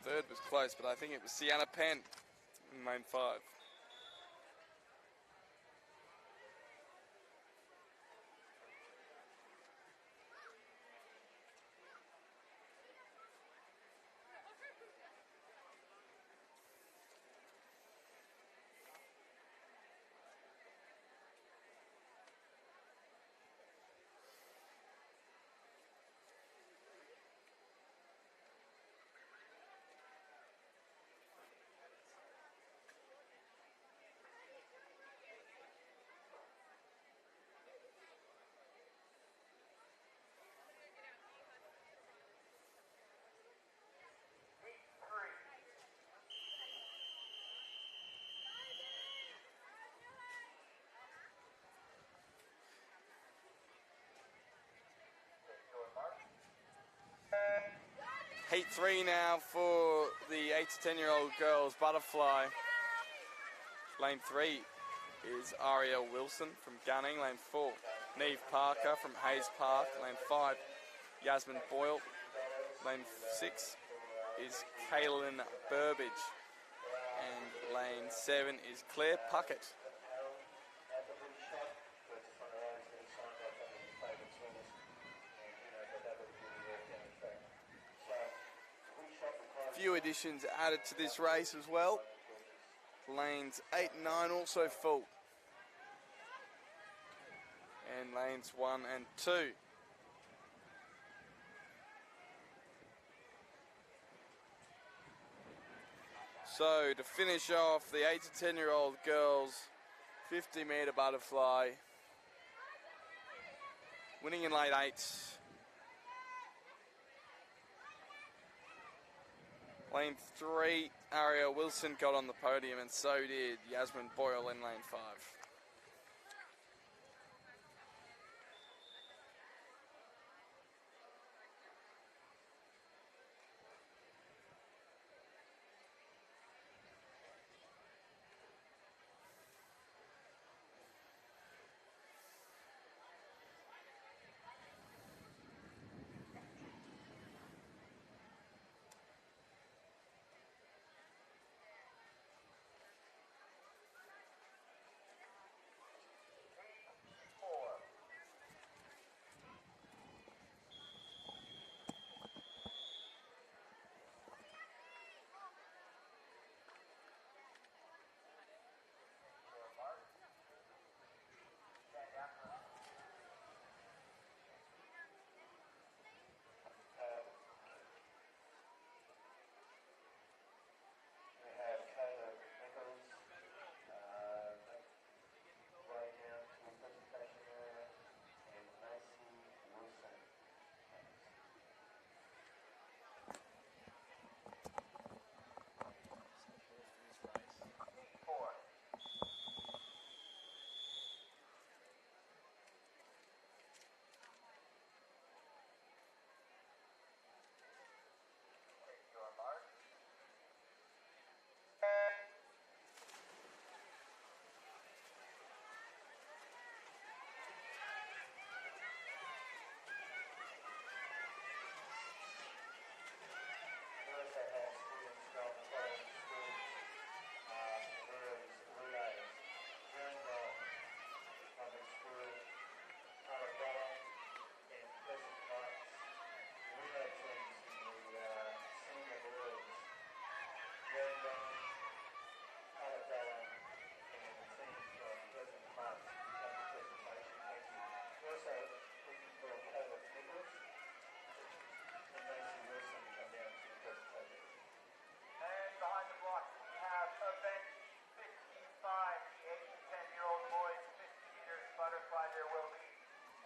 Third was close, but I think it was Sienna Penn in lane 5. Heat 3 now for the 8 to 10-year-old girls butterfly. Lane 3 is Ariel Wilson from Gunning. Lane 4, Neve Parker from Hayes Park. Lane 5, Yasmin Boyle. Lane 6 is Kaylin Burbage. And lane 7 is Claire Puckett. Few additions added to this race as well. Lanes 8 and 9 also full. And lanes 1 and 2. So to finish off the 8 to 10-year-old girls 50-metre butterfly, winning in lane 8. Lane 3, Ariel Wilson got on the podium, and so did Yasmin Boyle in lane 5. clarify, there will be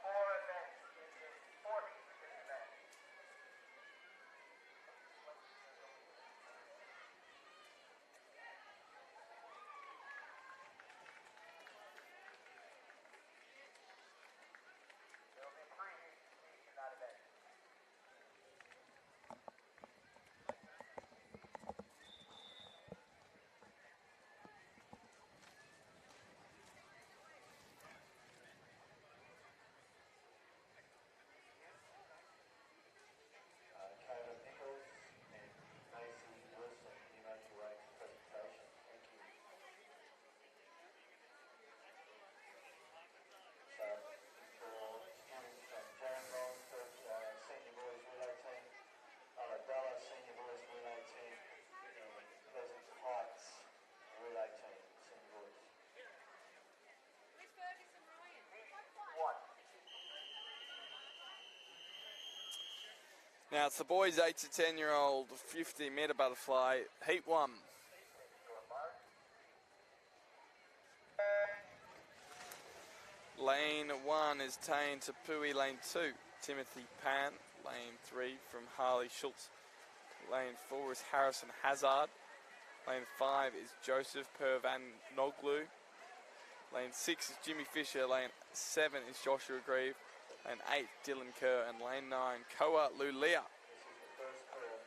4 events in this 4 heats in this event. There will be 3 heats in that event. Caleb Nichols and Macy Wilson, can you make your way to presentation? Thank you. So, for students from Gerringong, senior boys relay team, Ulladulla senior boys relay team, and Pleasant Heights relay team, senior boys. Where's Ferguson Ryan? One. Now it's the boys 8 to 10-year-old 50-metre butterfly, heat 1. Lane 1 is Tane Tapui. Lane 2, Timothy Pan. Lane 3 from Harley Schultz. Lane 4 is Harrison Hazard. Lane 5 is Joseph Pervan Noglu. Lane 6 is Jimmy Fisher. Lane 7 is Joshua Grieve. Lane 8, Dylan Kerr. And lane 9, Koa Lulia. This is the first call.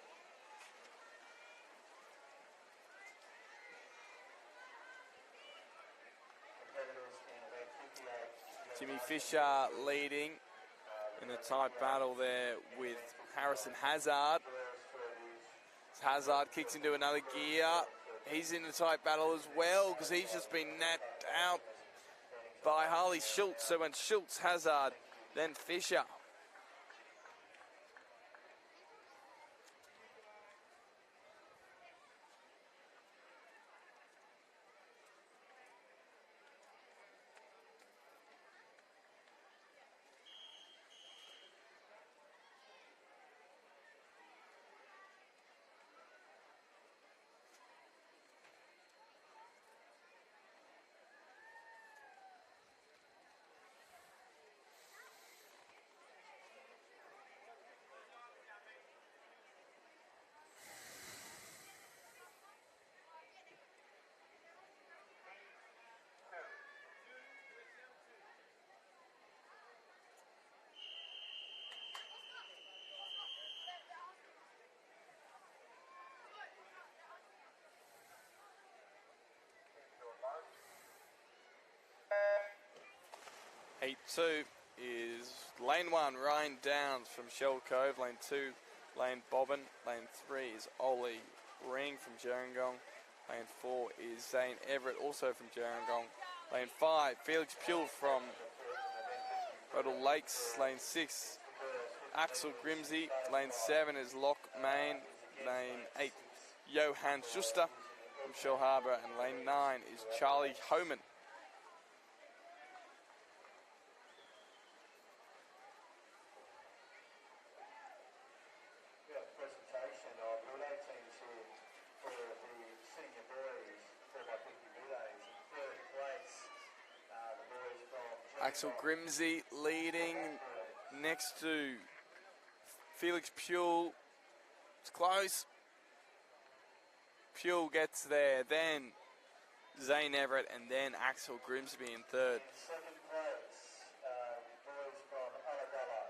Competitors in event 58. Jimmy Fisher leading in a tight battle there with Harrison Hazard. Hazard kicks into another gear. He's in a tight battle as well because he's just been napped out by Harley Schultz. So when Schultz, Hazard, then Fisher. Heat 2 is lane 1, Ryan Downs from Shell Cove. Lane 2, Lane Bobbin. Lane 3 is Ollie Ring from Gerringong. Lane 4 is Zane Everett, also from Gerringong. Lane 5, Felix Pule from Bredal Lakes. Lane 6, Axel Grimsey. Lane 7 is Loch Main. Lane 8, Johan Schuster from Shell Harbour. And lane 9 is Charlie Homan. We have a presentation of relay teams here for the senior boys 4x50 relays. In third place, the boys from Axel Grimsey leading next to Felix Pule. It's close. Pule gets there, then Zane Everett, and then Axel Grimsby in third. In second place, boys from Ulladulla.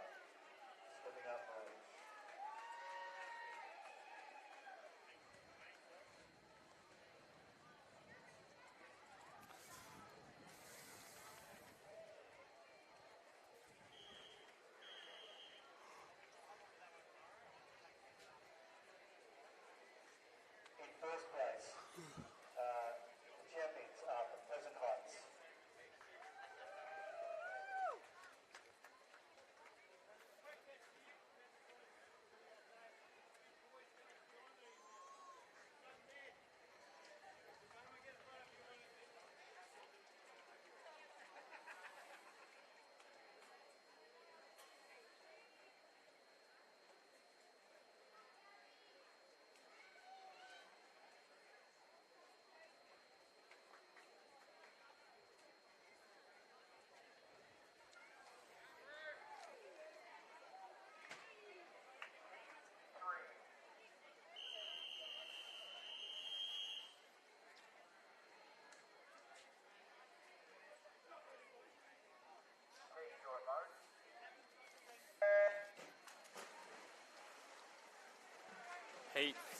Stepping up, boys. In first place, the champions are from Pleasant Heights.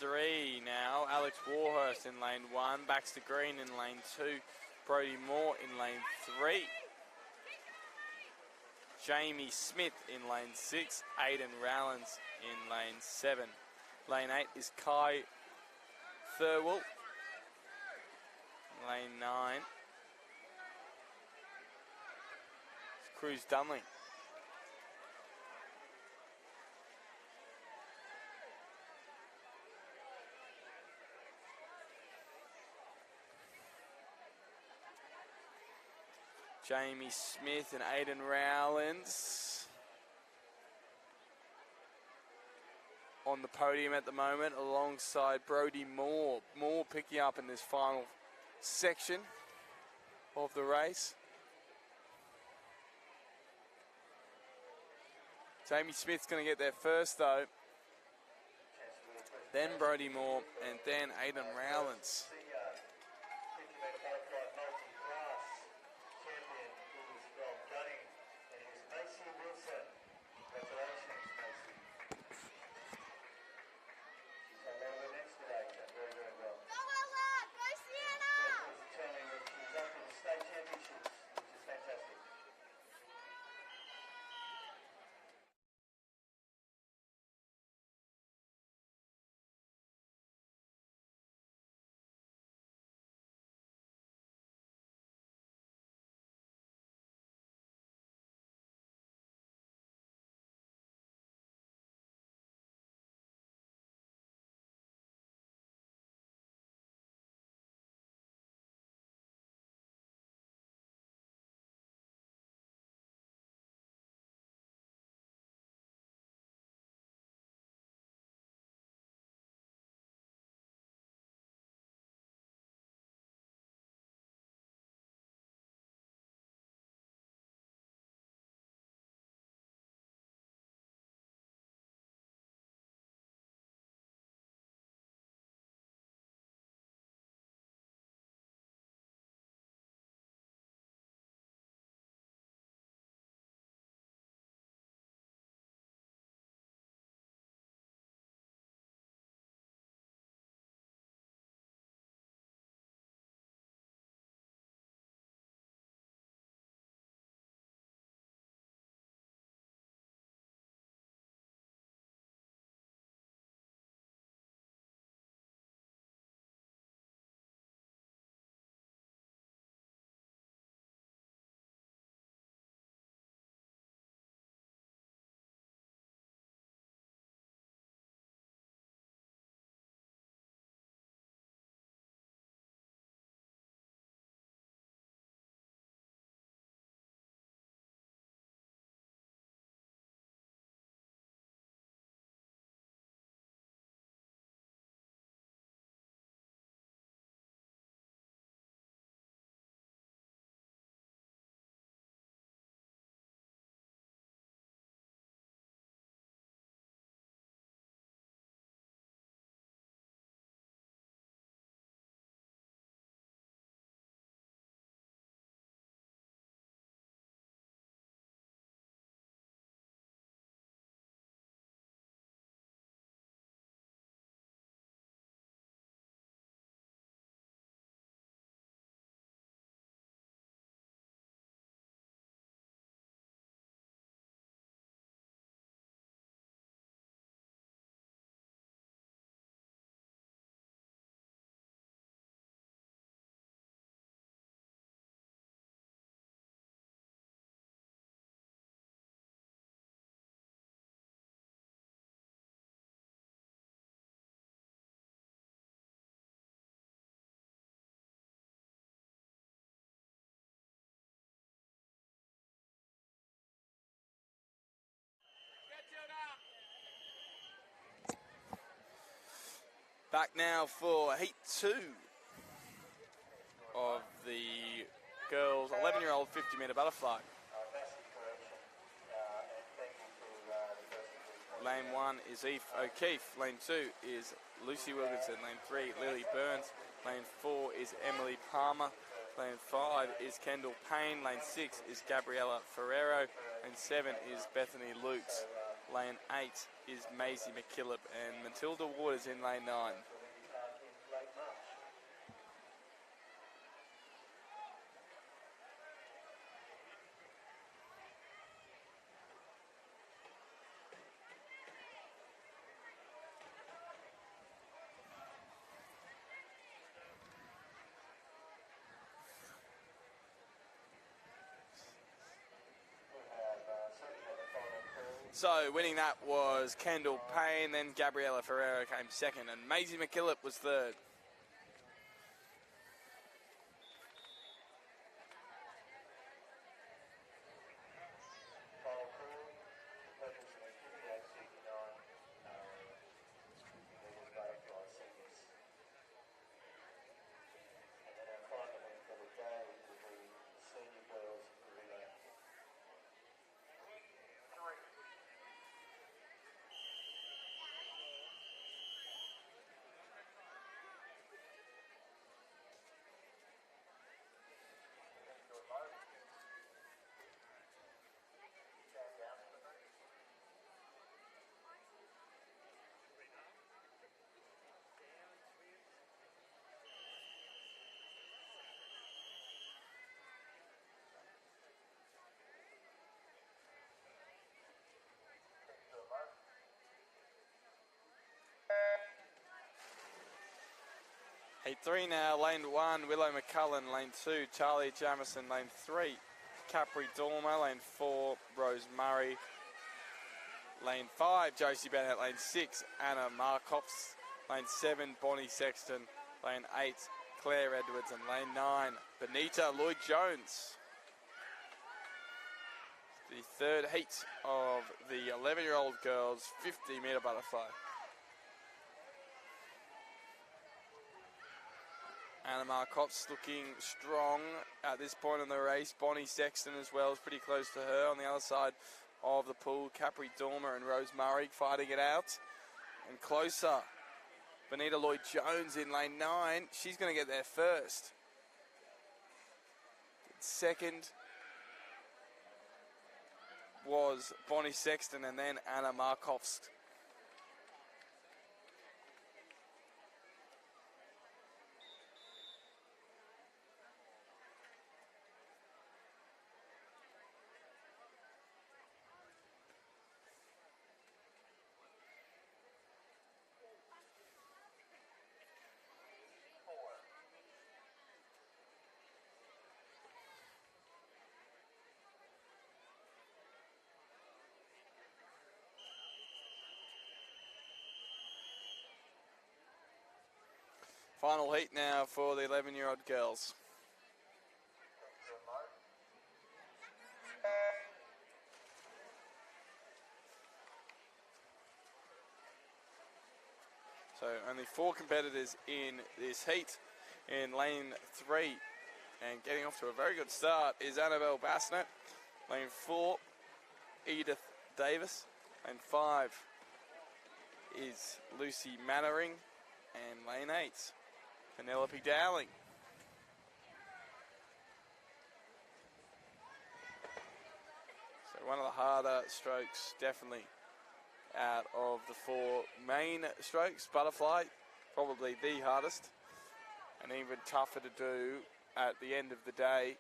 3 now. Alex Warhurst in lane 1. Baxter Green in lane 2. Brody Moore in lane 3. Jamie Smith in lane 6. Aidan Rowlands in lane 7. Lane 8 is Kai Thurwell. Lane 9 is Cruz Dunley. Jamie Smith and Aidan Rowlands on the podium at the moment, alongside Brody Moore. Moore picking up in this final section of the race. Jamie Smith's going to get there first though. Then Brody Moore and then Aidan Rowlands. Back now for Heat 2 of the girls' 11-year-old 50-metre butterfly. Lane 1 is Eve O'Keefe. Lane 2 is Lucy Wilkinson. Lane 3, Lily Burns. Lane 4 is Emily Palmer. Lane 5 is Kendall Payne. Lane 6 is Gabriella Ferrero. Lane 7 is Bethany Lukes. Lane 8 is Maisie McKillop, and Matilda Waters in lane 9. Park in late March. So winning that was Kendall Payne, then Gabriella Ferreira came second, and Maisie McKillop was third. Final call, Ferguson at 58.59, leaders butterfly seniors. And then our final event for the day will be senior girls relay. Heat 3 now, lane 1, Willow McCullen, lane 2, Charlie Jamison, lane 3, Capri Dormer, lane 4, Rose Murray, lane 5, Josie Bennett, lane 6, Anna Markovs, lane 7, Bonnie Sexton, lane 8, Claire Edwards, and lane 9, Benita Lloyd-Jones. The third heat of the 11-year-old girls 50-metre butterfly. Anna Markovs looking strong at this point in the race. Bonnie Sexton as well is pretty close to her. On the other side of the pool, Capri Dormer and Rose Murray fighting it out. And closer, Benita Lloyd-Jones in lane 9. She's going to get there first. Second was Bonnie Sexton and then Anna Markovs. Final heat now for the 11-year-old girls. So only 4 competitors in this heat. In lane 3 and getting off to a very good start is Annabelle Bassnett. Lane 4, Edith Davis. Lane 5 is Lucy Mannering. And lane 8, Penelope Dowling. So one of the harder strokes, definitely, out of the 4 main strokes. Butterfly, probably the hardest, and even tougher to do at the end of the day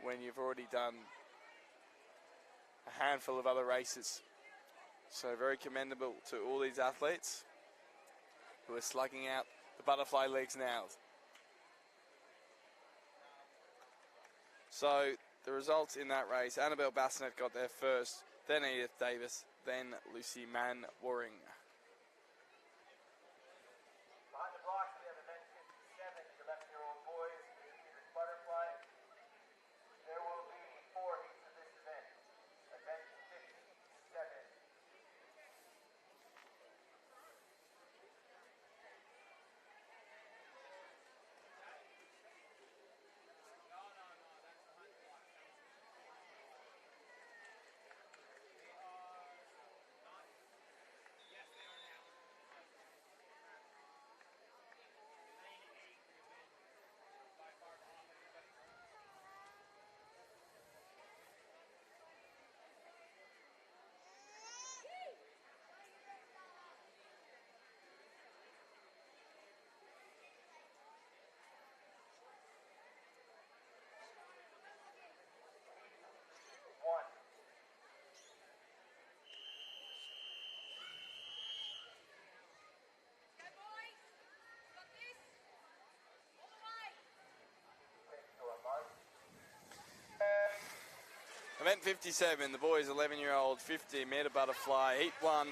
when you've already done a handful of other races. So very commendable to all these athletes who are slugging out the butterfly legs now. So the results in that race, Annabelle Bassnett got there first, then Edith Davis, then Lucy Mann-Waring. Behind the blocks, we have event 57, 11-year-old boys, Peters Butterfly. There will be 4 heats of this event. Event 57. Event 57, the boys 11-year-old 50 metre butterfly, heat 1.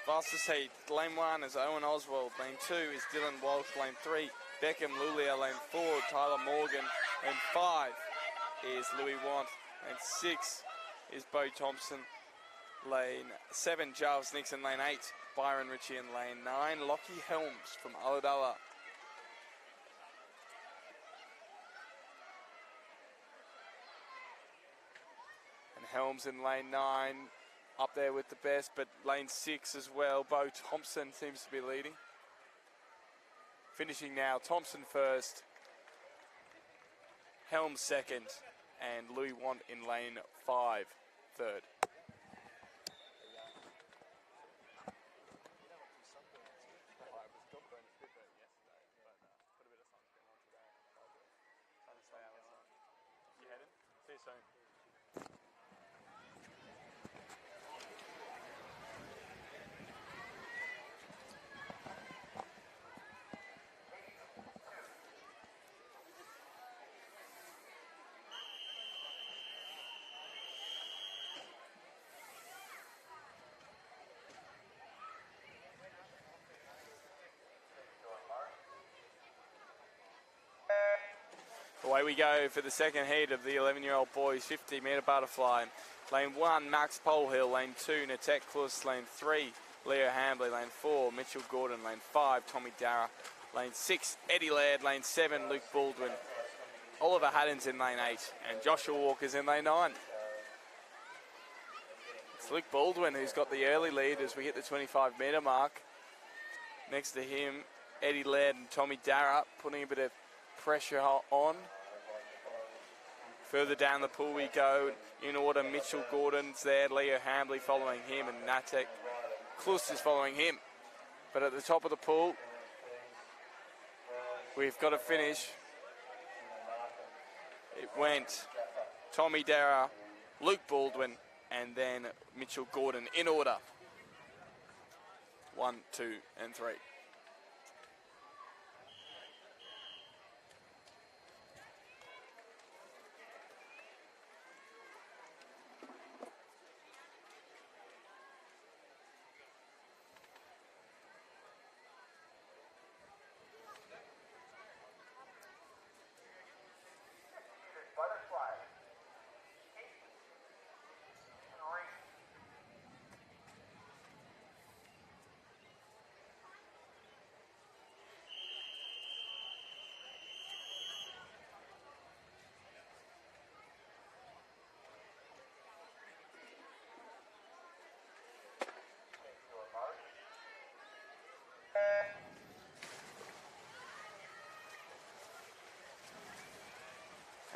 Fastest heat, lane 1 is Owen Oswald, lane 2 is Dylan Walsh, lane 3 Beckham Lulia, lane 4 Tyler Morgan, lane 5 is Louis Want, lane 6 is Bo Thompson, lane 7 Giles Nixon, lane 8 Byron Ritchie, and lane 9 Lockie Helms from Ulladulla. And Helms in lane 9 up there with the best, but lane 6 as well. Bo Thompson seems to be leading. Finishing now, Thompson first, Helms second, and Louis Want in lane 5 third. See you soon. Away we go for the second heat of the 11-year-old boys 50 metre butterfly. Lane 1, Max Polhill. Lane 2, Natek Klus. Lane 3, Leo Hambley. Lane 4, Mitchell Gordon. Lane 5, Tommy Darragh. Lane 6, Eddie Laird. Lane 7, Luke Baldwin. Oliver Haddon's in lane 8, and Joshua Walker's in lane 9. It's Luke Baldwin who's got the early lead as we hit the 25 metre mark. Next to him, Eddie Laird and Tommy Darragh putting a bit of pressure on. Further down the pool we go in order. Mitchell Gordon's there, Leo Hambley following him, and Natek Klus is following him. But at the top of the pool, we've got a finish. It went Tommy Darragh, Luke Baldwin, and then Mitchell Gordon in order. 1, 2, and 3.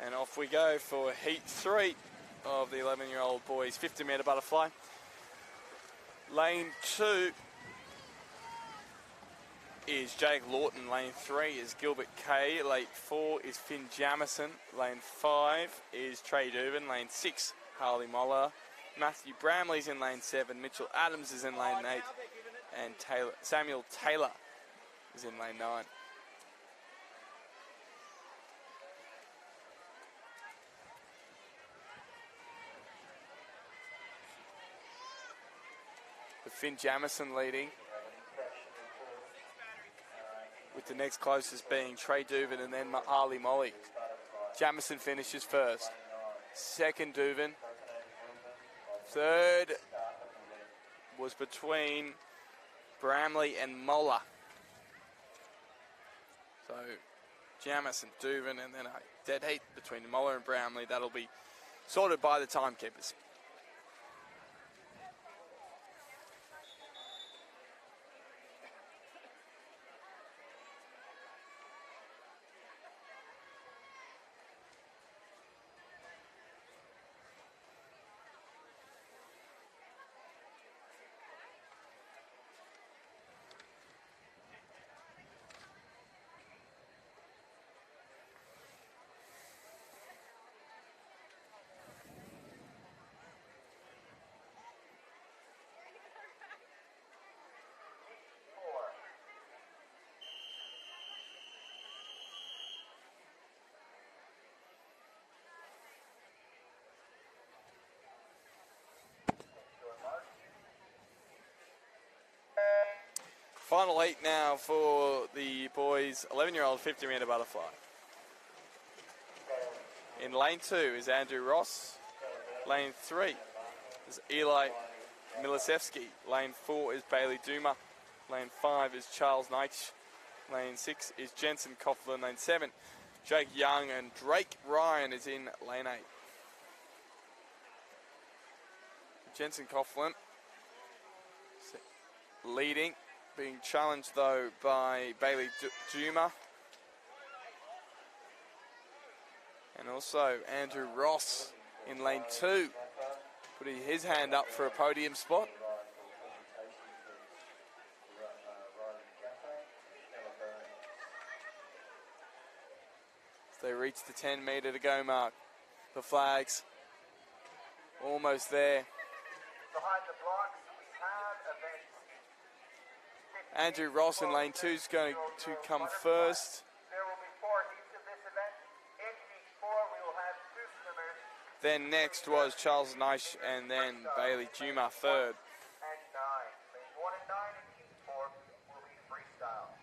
And off we go for heat 3 of the 11-year-old boys 50 metre butterfly. Lane 2 is Jake Lawton. Lane 3 is Gilbert Kay. Lane 4 is Finn Jamison. Lane 5 is Trey Dubin. Lane 6, Harley Moller. Matthew Bramley's in lane 7. Mitchell Adams is in lane 8. And Samuel Taylor is in lane 9. Finn Jamison leading, with the next closest being Trey Dubin and then Harley Molly. Jamison finishes first. Second, Dubin. Third was between Bramley and Moller. So Jamison, Dubin, and then a dead heat between Moller and Bramley. That'll be sorted by the timekeepers. Final heat now for the boys' 11-year-old 50-metre butterfly. In lane 2 is Andrew Ross. Lane 3 is Eli Milisevsky. Lane 4 is Bailey Duma. Lane 5 is Charles Knight. Lane 6 is Jensen Coughlin. Lane 7, Jake Young, and Drake Ryan is in lane 8. Jensen Coughlin leading, being challenged though by Bailey Duma. And also Andrew Ross in lane 2, putting his hand up for a podium spot. As they reach the 10-metre to go mark, the flags almost there. Behind the blocks, we have events. Andrew Ross in lane 2 is going to come first. There will be 4 heats of this event. In heat 4, we will have 2 swimmers. Then next was Charles Knight and then Bailey Duma third. And 9. Lanes 1 and 9 in heat 4 will be freestyle.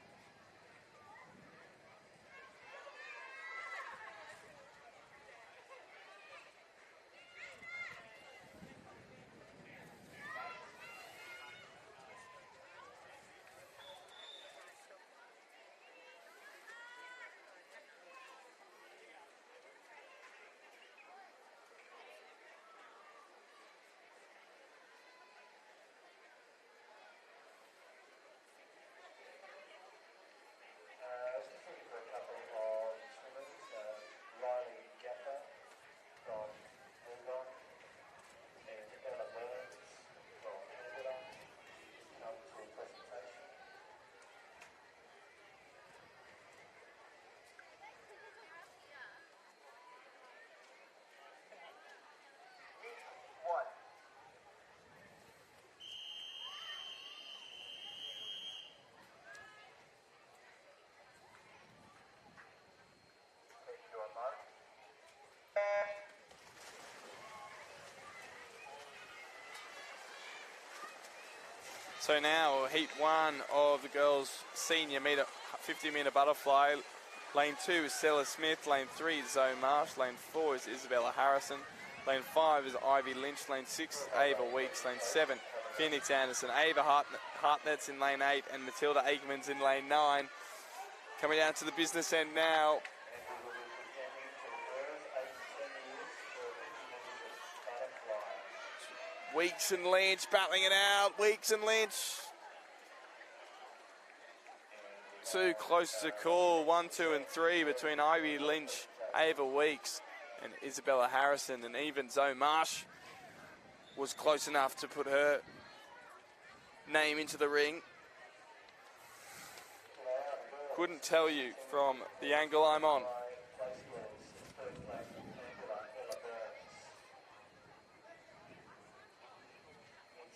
Just looking for a couple of swimmers. Riley Gaffer from Wollongong and Ella Burns from Canberra come to a presentation. Heat 1. Take your mark. So now heat 1 of the girls' senior 50-metre butterfly. Lane 2 is Stella Smith. Lane 3 is Zoe Marsh. Lane 4 is Isabella Harrison. Lane 5 is Ivy Lynch. Lane 6, Ava Weeks. Lane 7, Phoenix Anderson. Ava Hartnett's in lane 8 and Matilda Aikman's in lane 9. Coming down to the business end now. Weeks and Lynch battling it out. Weeks and Lynch. Too close to call. 1, 2, and 3 between Ivy Lynch, Ava Weeks, and Isabella Harrison. And even Zoe Marsh was close enough to put her name into the ring. Couldn't tell you from the angle I'm on.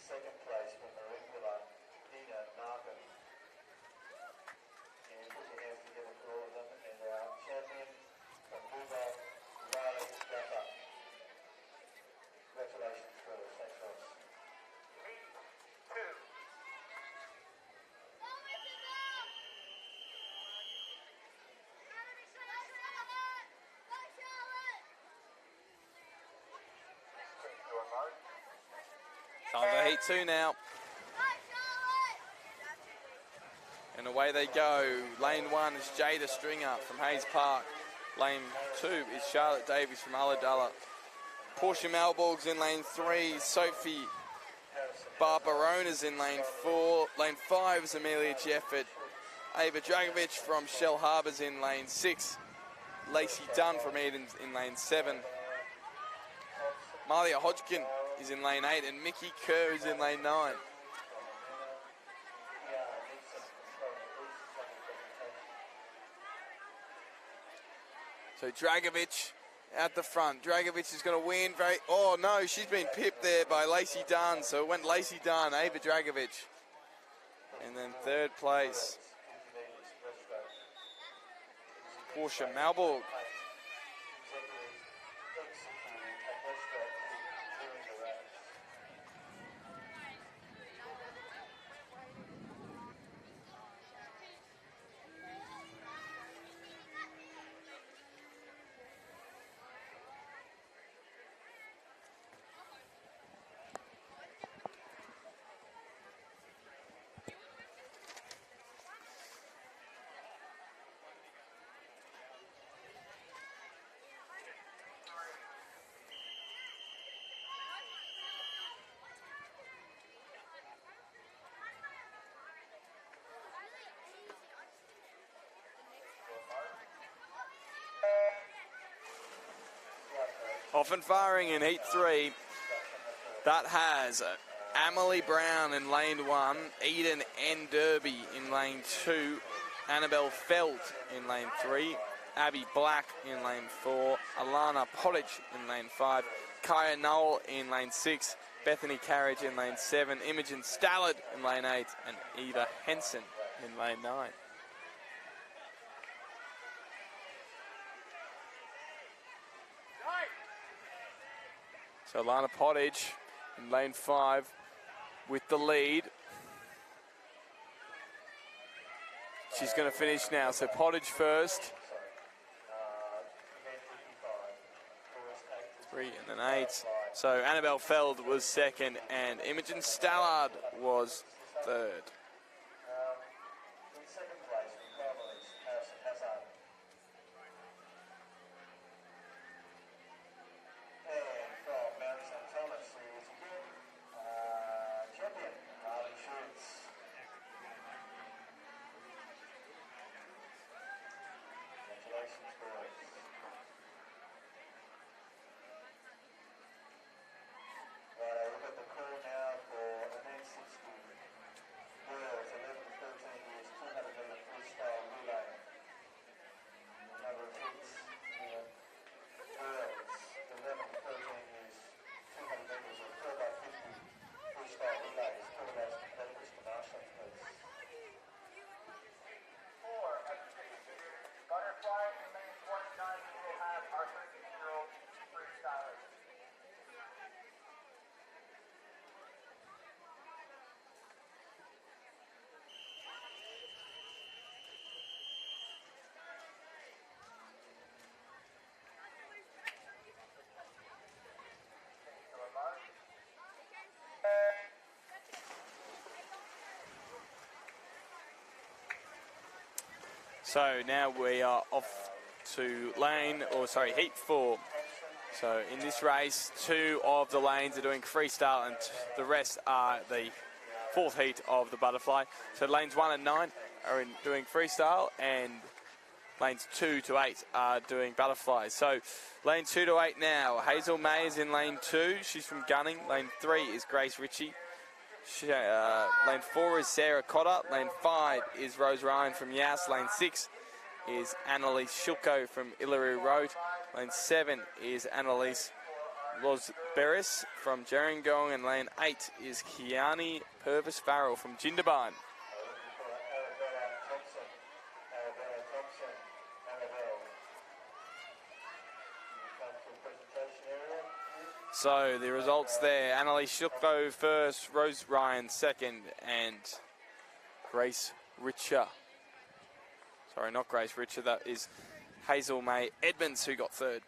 Second place from the regular Dina Nargan. And put your hands together for all of them. And our champion from Buba, Riley Gaffer. Congratulations, girls. Thanks, Ross. Heat 2. Take your mark. Time for heat 2 now. And away they go. Lane 1 is Jada Stringer from Hayes Park. Lane 2 is Charlotte Davies from Ulladulla. Portia Malborg's in lane 3. Sophie Barbarona's in lane 4. Lane 5 is Amelia Jefford. Ava Dragovic from Shell Harbour's in lane 6. Lacey Dunn from Eden's in lane 7. Malia Hodgkin is in lane 8 and Mickey Kerr is in lane 9. So Dragovic at the front. Dragovic is going to win. Oh no, she's been pipped there by Lacey Dunn. So it went Lacey Dunn, Ava Dragovic. And then third place, Portia Malborg. Off and firing in heat 3. That has Emily Brown in lane 1, Eden N. Derby in lane 2, Annabelle Feld in lane 3, Abby Black in lane 4, Alana Pottage in lane 5, Kaya Noel in lane 6, Bethany Carriage in lane 7, Imogen Stallard in lane 8, and Eva Henson in lane 9. So Alana Pottage in lane 5 with the lead. She's going to finish now. So Pottage first. 3 and then 8. So Annabelle Feld was second and Imogen Stallard was third. In second place, from Carmelis, Harrison Hazard. And from Mount St. Thomas, who is again champion, Harley Schultz. Congratulations, boys. Right, we've got the call now for event 60. Girls 11 to 13 years, 200 metre freestyle relay. The number of hits here. Girls 11 to 13 years, 200 metres or 4 by 50 freestyle relays. Two of those competitors to Marshall, please. 4 at the 50-meter butterfly in lane 29, we will have our 13-year-old freestylers. So now we are off to heat 4. So in this race, 2 of the lanes are doing freestyle and the rest are the 4th heat of the butterfly. So lanes 1 and 9 are doing freestyle and lanes 2 to 8 are doing butterfly. So lane 2 to 8 now, Hazel May is in lane 2, she's from Gunning. Lane 3 is Grace Ritchie. Lane 4 is Sarah Cotter. Lane 5 is Rose Ryan from Yass. Lane 6 is Annalise Shilko from Illyria Road. Lane 7 is Annalise Losberis from Gerringong. And lane 8 is Kiani Purvis Farrell from Jindabyne. So the results there, Annalise Shilko first, Rose Ryan second, and Grace Richer. Sorry, not Grace Richer, that is Hazel May Edmonds who got third.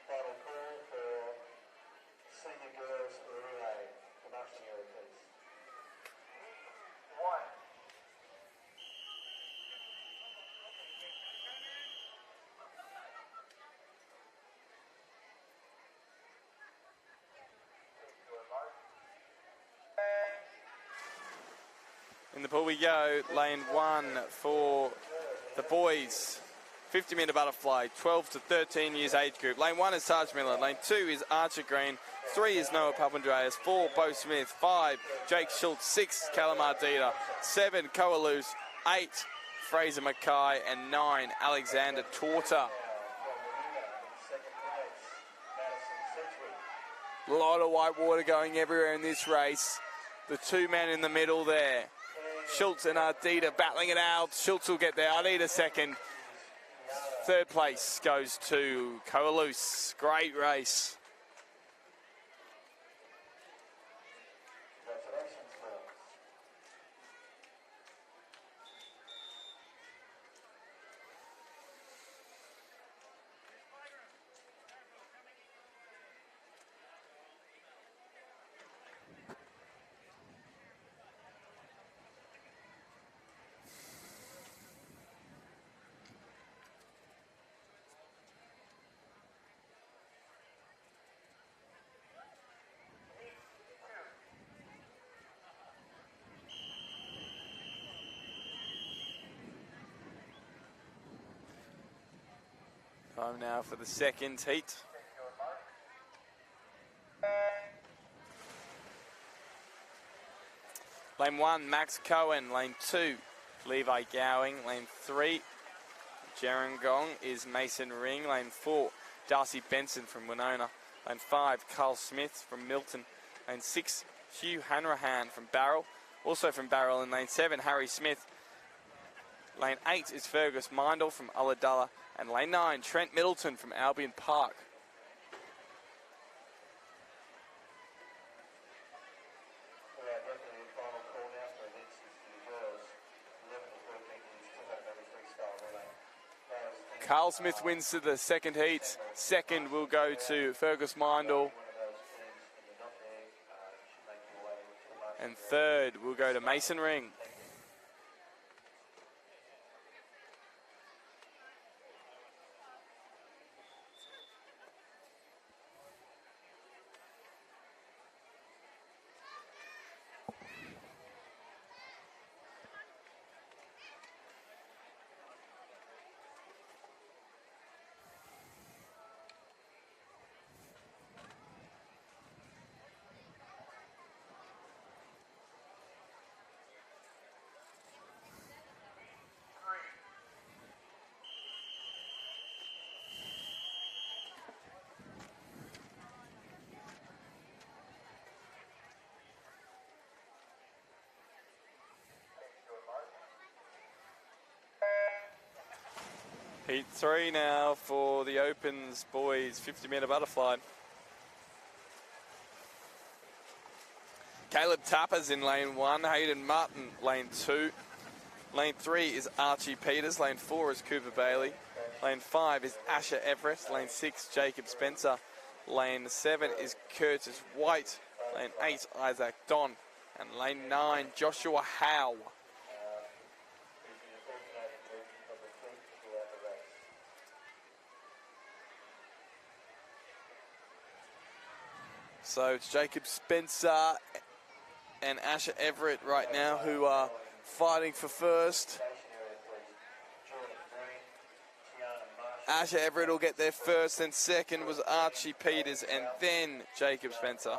Final call for senior girls relay. Production area, please. 1. In the pool we go, lane 1 for the boys. 50-metre butterfly, 12 to 13 years age group. Lane 1 is Taj Miller. Lane 2 is Archer Green. 3 is Noah Papandreas. 4, Bo Smith. 5, Jake Schultz. 6, Callum Ardita. 7, Coalus. 8, Fraser Mackay. And 9, Alexander Torta. A lot of white water going everywhere in this race. The 2 men in the middle there. Schultz and Ardita battling it out. Schultz will get there. Ardita second. Third place goes to Coalus. Great race. Congratulations, girls. Time now for the second heat. Lane 1, Max Cohen. Lane 2, Levi Gowing. Lane 3, Gerringong is Mason Ring. Lane 4, Darcy Benson from Winona. Lane 5, Carl Smith from Milton. Lane 6, Hugh Hanrahan from Barrel. Also from Barrel in lane 7, Harry Smith. Lane 8 is Fergus Mindel from Ulladulla. And lane 9, Trent Middleton from Albion Park. Carl Smith wins to the second heat. Second will go to Fergus Mindel. And third will go to Mason Ring. Heat 3 now for the Opens boys 50-metre butterfly. Caleb Tappers in lane 1, Hayden Martin lane 2. Lane 3 is Archie Peters, lane 4 is Cooper Bailey. Lane 5 is Asher Everett, lane 6 Jacob Spencer. Lane 7 is Curtis White, lane 8 Isaac Don. And lane 9 Joshua Howe. So it's Jacob Spencer and Asher Everett right now who are fighting for first. Asher Everett will get there first, and second was Archie Peters, and then Jacob Spencer.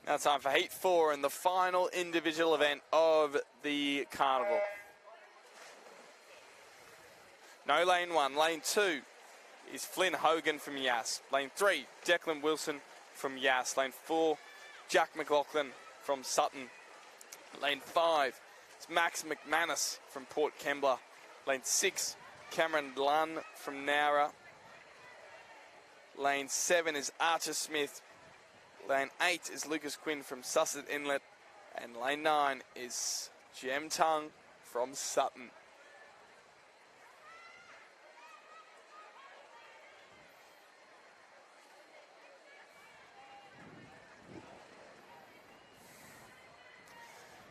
Now time for Heat 4 and the final individual event of the carnival. No lane 1. Lane 2 is Flynn Hogan from Yass. Lane 3, Declan Wilson from Yass. Lane 4, Jack McLaughlin from Sutton. Lane 5 is Max McManus from Port Kembla. Lane 6, Cameron Lunn from Nowra. Lane 7 is Archer Smith. Lane 8 is Lucas Quinn from Sussex Inlet. And lane 9 is Jem Tung from Sutton.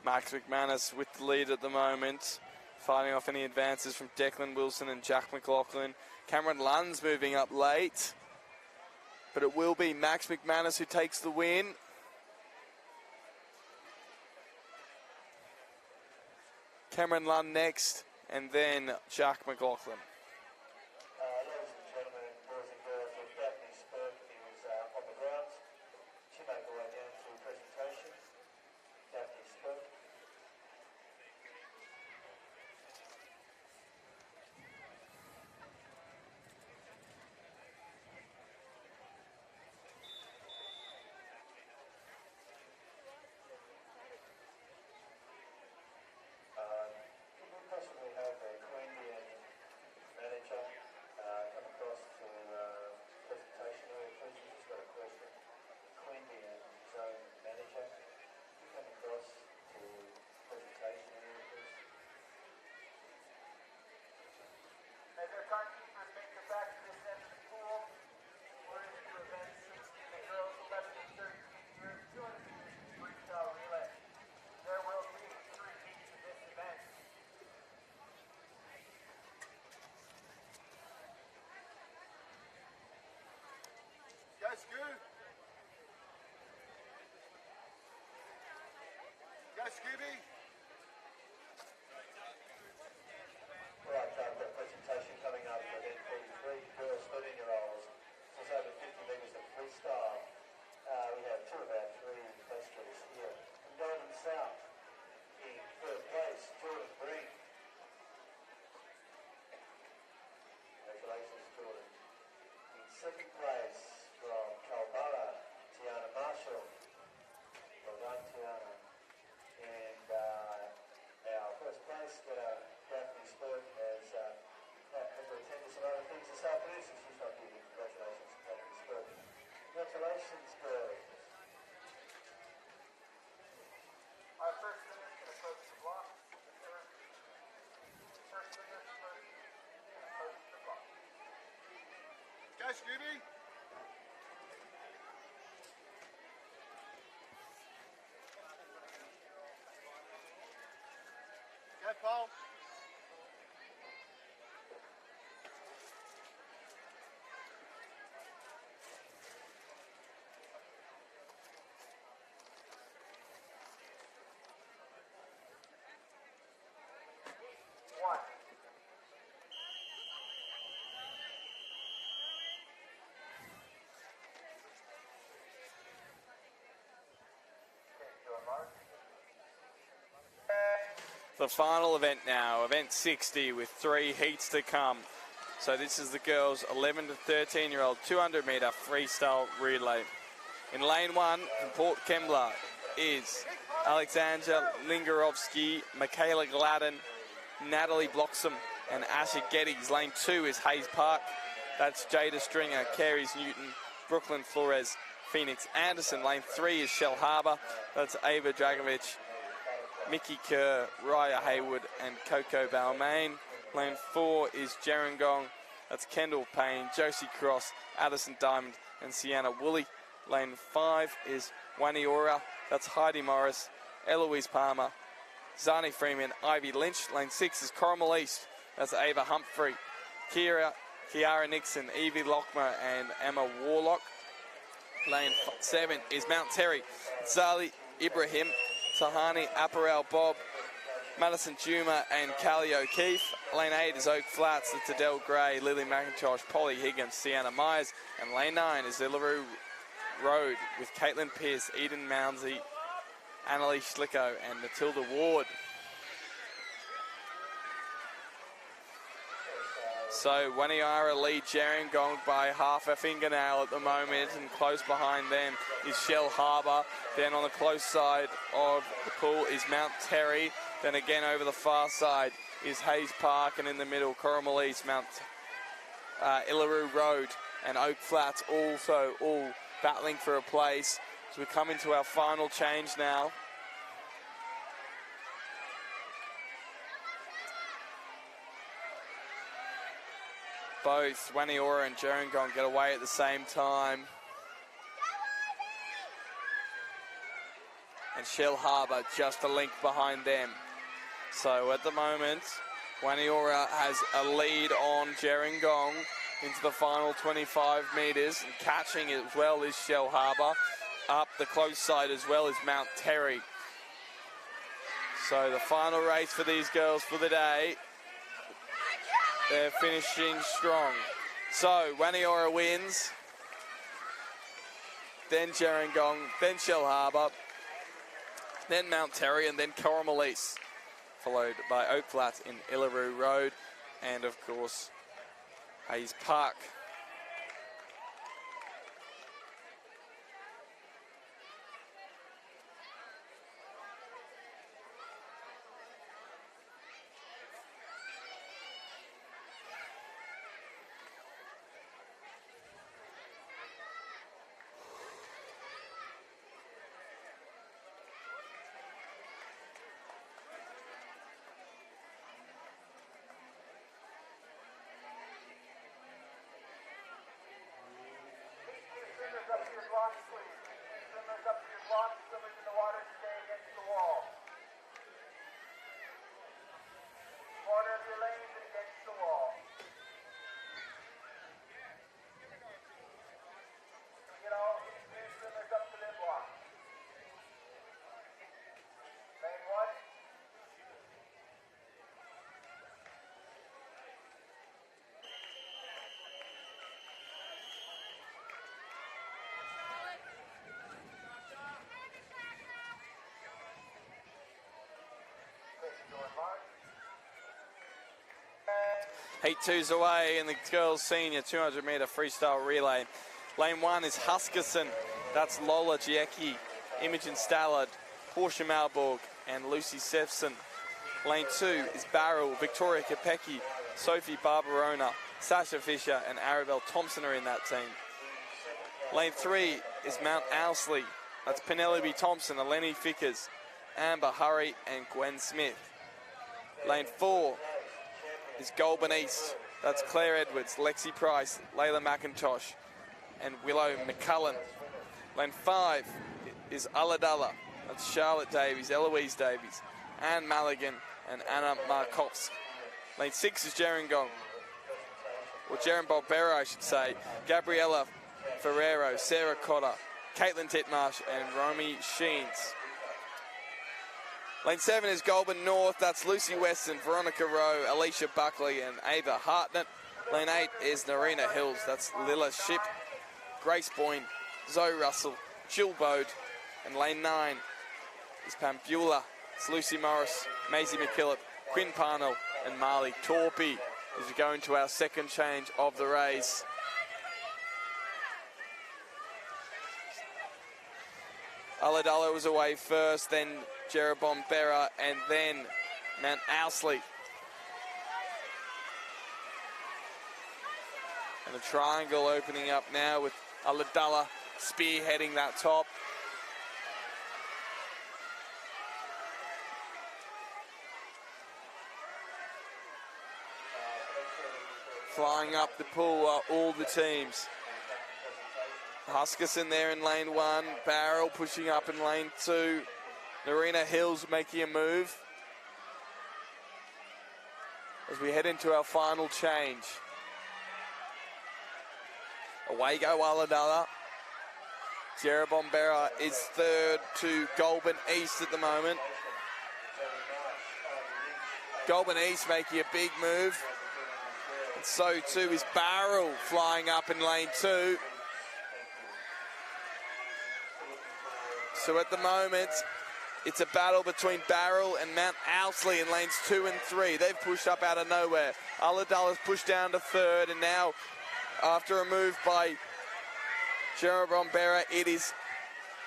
Max McManus with the lead at the moment, fighting off any advances from Declan Wilson and Jack McLaughlin. Cameron Lunn's moving up late, but it will be Max McManus who takes the win. Cameron Lunn next, and then Jack McLaughlin. Ladies and gentlemen, boys and girls, with Daphne Spurk is on the grounds. She made her way down to presentation. Daphne Spurk. Could we possibly have a Queanbeyan manager come across to presentation area, please? We've just got a question. Queanbeyan zone manager, could you come across to presentation area, please? As our timekeepers make their back to this end of the pool, we're into event 60 in the girls 11 to 13 years, 200 meters freestyle relay. There will be 3 heats of this event. Go Scoob! Go Scooby! Right, we've got a presentation coming up for event 43, girls 13-year-olds. This is over 50 metres of freestyle. We have 2 of our 3 pastors here. From Golden South, in 3rd place, Jordan Breen. Congratulations, Jordan. In 2nd place, from Culburra, Tiana Marshall. Well done, Tiana. And our 1st place winner, Daphne Spurk, has had to attend to some other things this afternoon, so she's not here. Congratulations, Daphne Spurk. Congratulations, girls. Our first winner can approach the block. First winner first can approach the block. Go Scooby! Go Paul! One. Okay, Joe Mark. The final event now, event 60 with 3 heats to come. So this is the girls 11 to 13-year-old 200 metre freestyle relay. In lane 1 from Port Kembla is Alexandra Lingarovsky, Michaela Gladden, Natalie Bloxham and Asha Geddes. Lane 2 is Hayes Park. That's Jada Stringer, Carey's Newton, Brooklyn Flores, Phoenix Anderson. Lane 3 is Shell Harbour. That's Ava Dragovic, Mickey Kerr, Raya Haywood and Coco Balmain. Lane 4 is Gerringong. That's Kendall Payne, Josie Cross, Addison Diamond and Sienna Woolley. Lane 5 is Waniora. That's Heidi Morris, Eloise Palmer, Zani Freeman, Ivy Lynch. Lane 6 is Corrimal East. That's Ava Humphrey, Kiara Nixon, Evie Lockmer and Emma Warlock. Lane 7 is Mount Terry, Zali Ibrahim, Tahani Apparel Bob, Madison Juma and Callie O'Keefe. Lane 8 is Oak Flats, that's Adele Gray, Lily McIntosh, Polly Higgins, Sienna Myers. And lane 9 is Illaroo Road with Caitlin Pearce, Eden Mounsey, Annalise Schlicko and Matilda Ward. So Waniara lead Gerringong by half a fingernail at the moment, and close behind them is Shell Harbour. Then on the close side of the pool is Mount Terry. Then again over the far side is Hayes Park, and in the middle Corrimal East, Mount Illaroo Road and Oak Flats also all battling for a place. So we come into our final change now. Both Waniora and Gerringong get away at the same time. And Shell Harbour just a link behind them. So at the moment, Waniora has a lead on Gerringong into the final 25 metres. And catching it as well is Shell Harbour. Up the close side as well is Mount Terry. So the final race for these girls for the day. They're finishing strong. So Waniora wins, then Gerringong, then Shellharbour, then Mount Terry, and then Corrimalise, followed by Oak Flat in Illaroo Road, and of course Hayes Park. Swimmers up to your blocks, please. Swimmers up to your blocks. Swimmers in the water stay against the wall. Corner of your lanes and against the wall. Get all new swimmers up to their blocks. Lane 1. Heat 2's away in the girls' senior 200-metre freestyle relay. Lane 1 is Huskisson. That's Lola Giecki, Imogen Stallard, Portia Malborg, and Lucy Sefson. Lane 2 is Barrel, Victoria Kopecki, Sophie Barbarona, Sasha Fisher, and Arabelle Thompson are in that team. Lane 3 is Mount Owsley. That's Penelope Thompson, Eleni Fickers, Amber Hurry, and Gwen Smith. Lane 4 is Goulburn East. That's Claire Edwards, Lexi Price, Layla McIntosh, and Willow McCullen. Lane 5 is Ulladulla. That's Charlotte Davies, Eloise Davies, Anne Maligan, and Anna Markovsk. Lane 6 is Gerringong, or Jerren-Bogbera, I should say. Gabriella Ferrero, Sarah Cotter, Caitlin Titmarsh, and Romy Sheens. Lane 7 is Goulburn North. That's Lucy Weston, Veronica Rowe, Alicia Buckley, and Ava Hartnett. Lane 8 is Narina Hills. That's Lilla Ship, Grace Boyne, Zoe Russell, Jill Bode. And lane 9 is Pambula. It's Lucy Morris, Maisie McKillop, Quinn Parnell, and Marley Torpy as we go into our second change of the race. Ulladulla was away first, then Jerren-Bogbera, and then Mount Owsley. And the triangle opening up now with Ulladulla spearheading that top. Flying up the pool are all the teams. Huskisson there in lane 1, Barrel pushing up in lane 2, Narina Hills making a move as we head into our final change. Away go Ulladulla. Jerren-Bogbera is third to Goulburn East at the moment. Goulburn East making a big move. And so too is Barrel flying up in lane 2. So at the moment, it's a battle between Barrel and Mount Owsley in lanes 2 and 3. They've pushed up out of nowhere. Ulladulla's pushed down to third, and now, after a move by Jerren-Bogbera, it is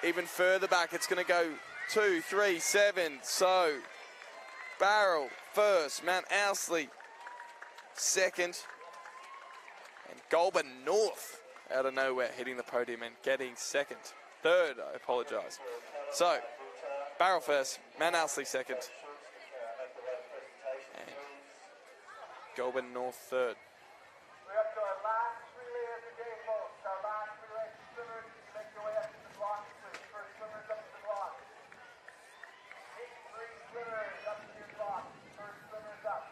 even further back. It's going to go 2, 3, 7. So, Barrel first, Mount Owsley second, and Goulburn North out of nowhere hitting the podium and getting second. Third, I apologise. So, Barrel first, Mount Owsley second, and Goulburn North third. We're up to our last relay of the day, folks. Our last relay. Swimmers, make your way up to the blocks, please. First swimmers up to the blocks. 3 swimmers up to your blocks. First swimmers up.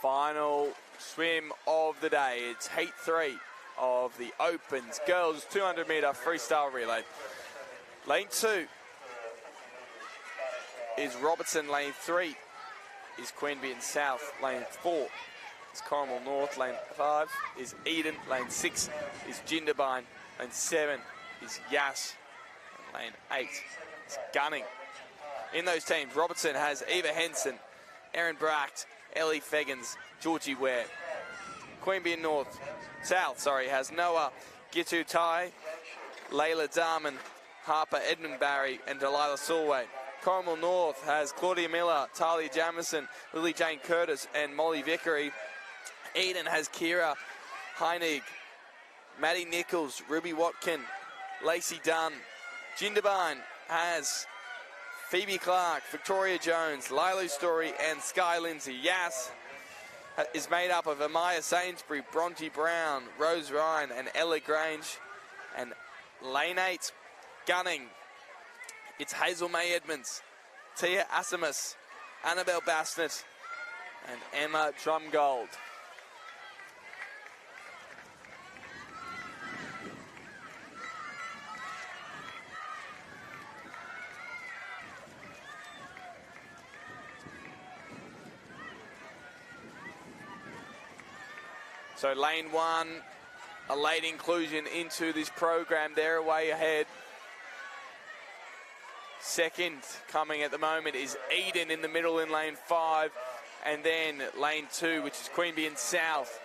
final swim of the day. It's heat 3 of the Opens girls 200 metre freestyle relay. Lane 2 is Robertson. Lane 3 is Queanbeyan South. Lane 4 is Corrimal North. Lane 5 is Eden. Lane 6 is Jindabyne. Lane 7 is Yass. And lane 8 is Gunning. In those teams, Robertson has Eva Henson, Erin Bracht, Ellie Feggins, Georgie Ware. Queanbeyan South has Noah Gitu-Tai, Layla Darman, Harper Edmund Barry, and Delilah Solway. Corrimal North has Claudia Miller, Talia Jamison, Lily Jane Curtis, and Molly Vickery. Eden has Kira Heinig, Maddie Nichols, Ruby Watkin, Lacey Dunn. Jindabyne has Phoebe Clark, Victoria Jones, Lilu Story, and Sky Lindsay. Yass is made up of Amaya Sainsbury, Bronte Brown, Rose Ryan, and Ella Grange. And lane 8, Gunning. It's Hazel May Edmonds, Tia Asimus, Annabelle Bassnett, and Emma Drumgold. So lane 1, a late inclusion into this program. They're way ahead. Second coming at the moment is Eden in the middle in lane 5. And then lane 2, which is Queanbeyan South.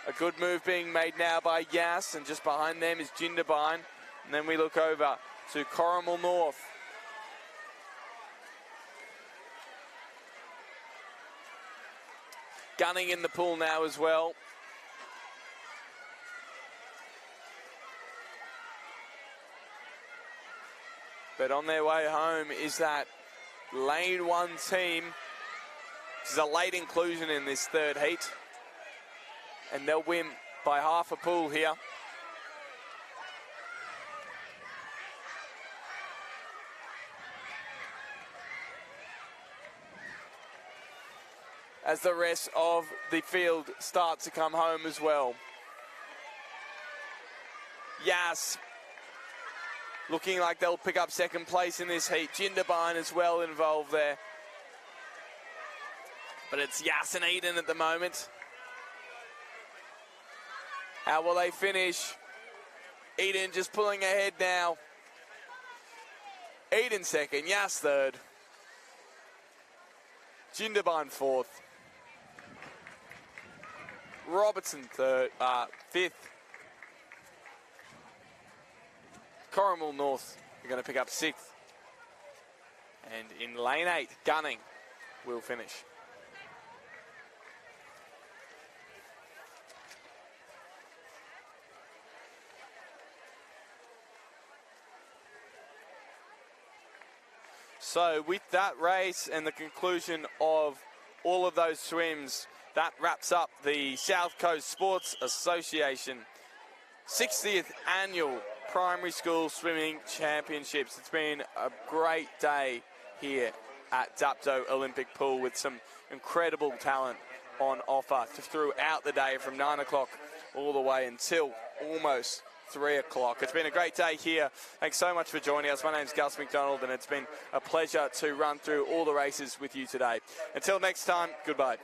A good move being made now by Yass, and just behind them is Jindabyne. And then we look over to Corrimal North. Gunning in the pool now as well. But on their way home is that lane 1 team. This is a late inclusion in this third heat. And they'll win by half a pool here. As the rest of the field start to come home as well. Yass looking like they'll pick up second place in this heat. Jindabyne as well involved there. But it's Yass and Eden at the moment. How will they finish? Eden just pulling ahead now. Eden second, Yass third. Jindabyne fourth. Robertson fifth. Corrimal North are going to pick up sixth. And in lane 8, Gunning will finish. So with that race and the conclusion of all of those swims, that wraps up the South Coast Sports Association 60th Annual Primary School Swimming Championships. It's been a great day here at Dapto Olympic Pool with some incredible talent on offer throughout the day from 9 o'clock all the way until almost 3 o'clock. It's been a great day here. Thanks so much for joining us. My name's Gus McDonald, and it's been a pleasure to run through all the races with you today. Until next time, goodbye.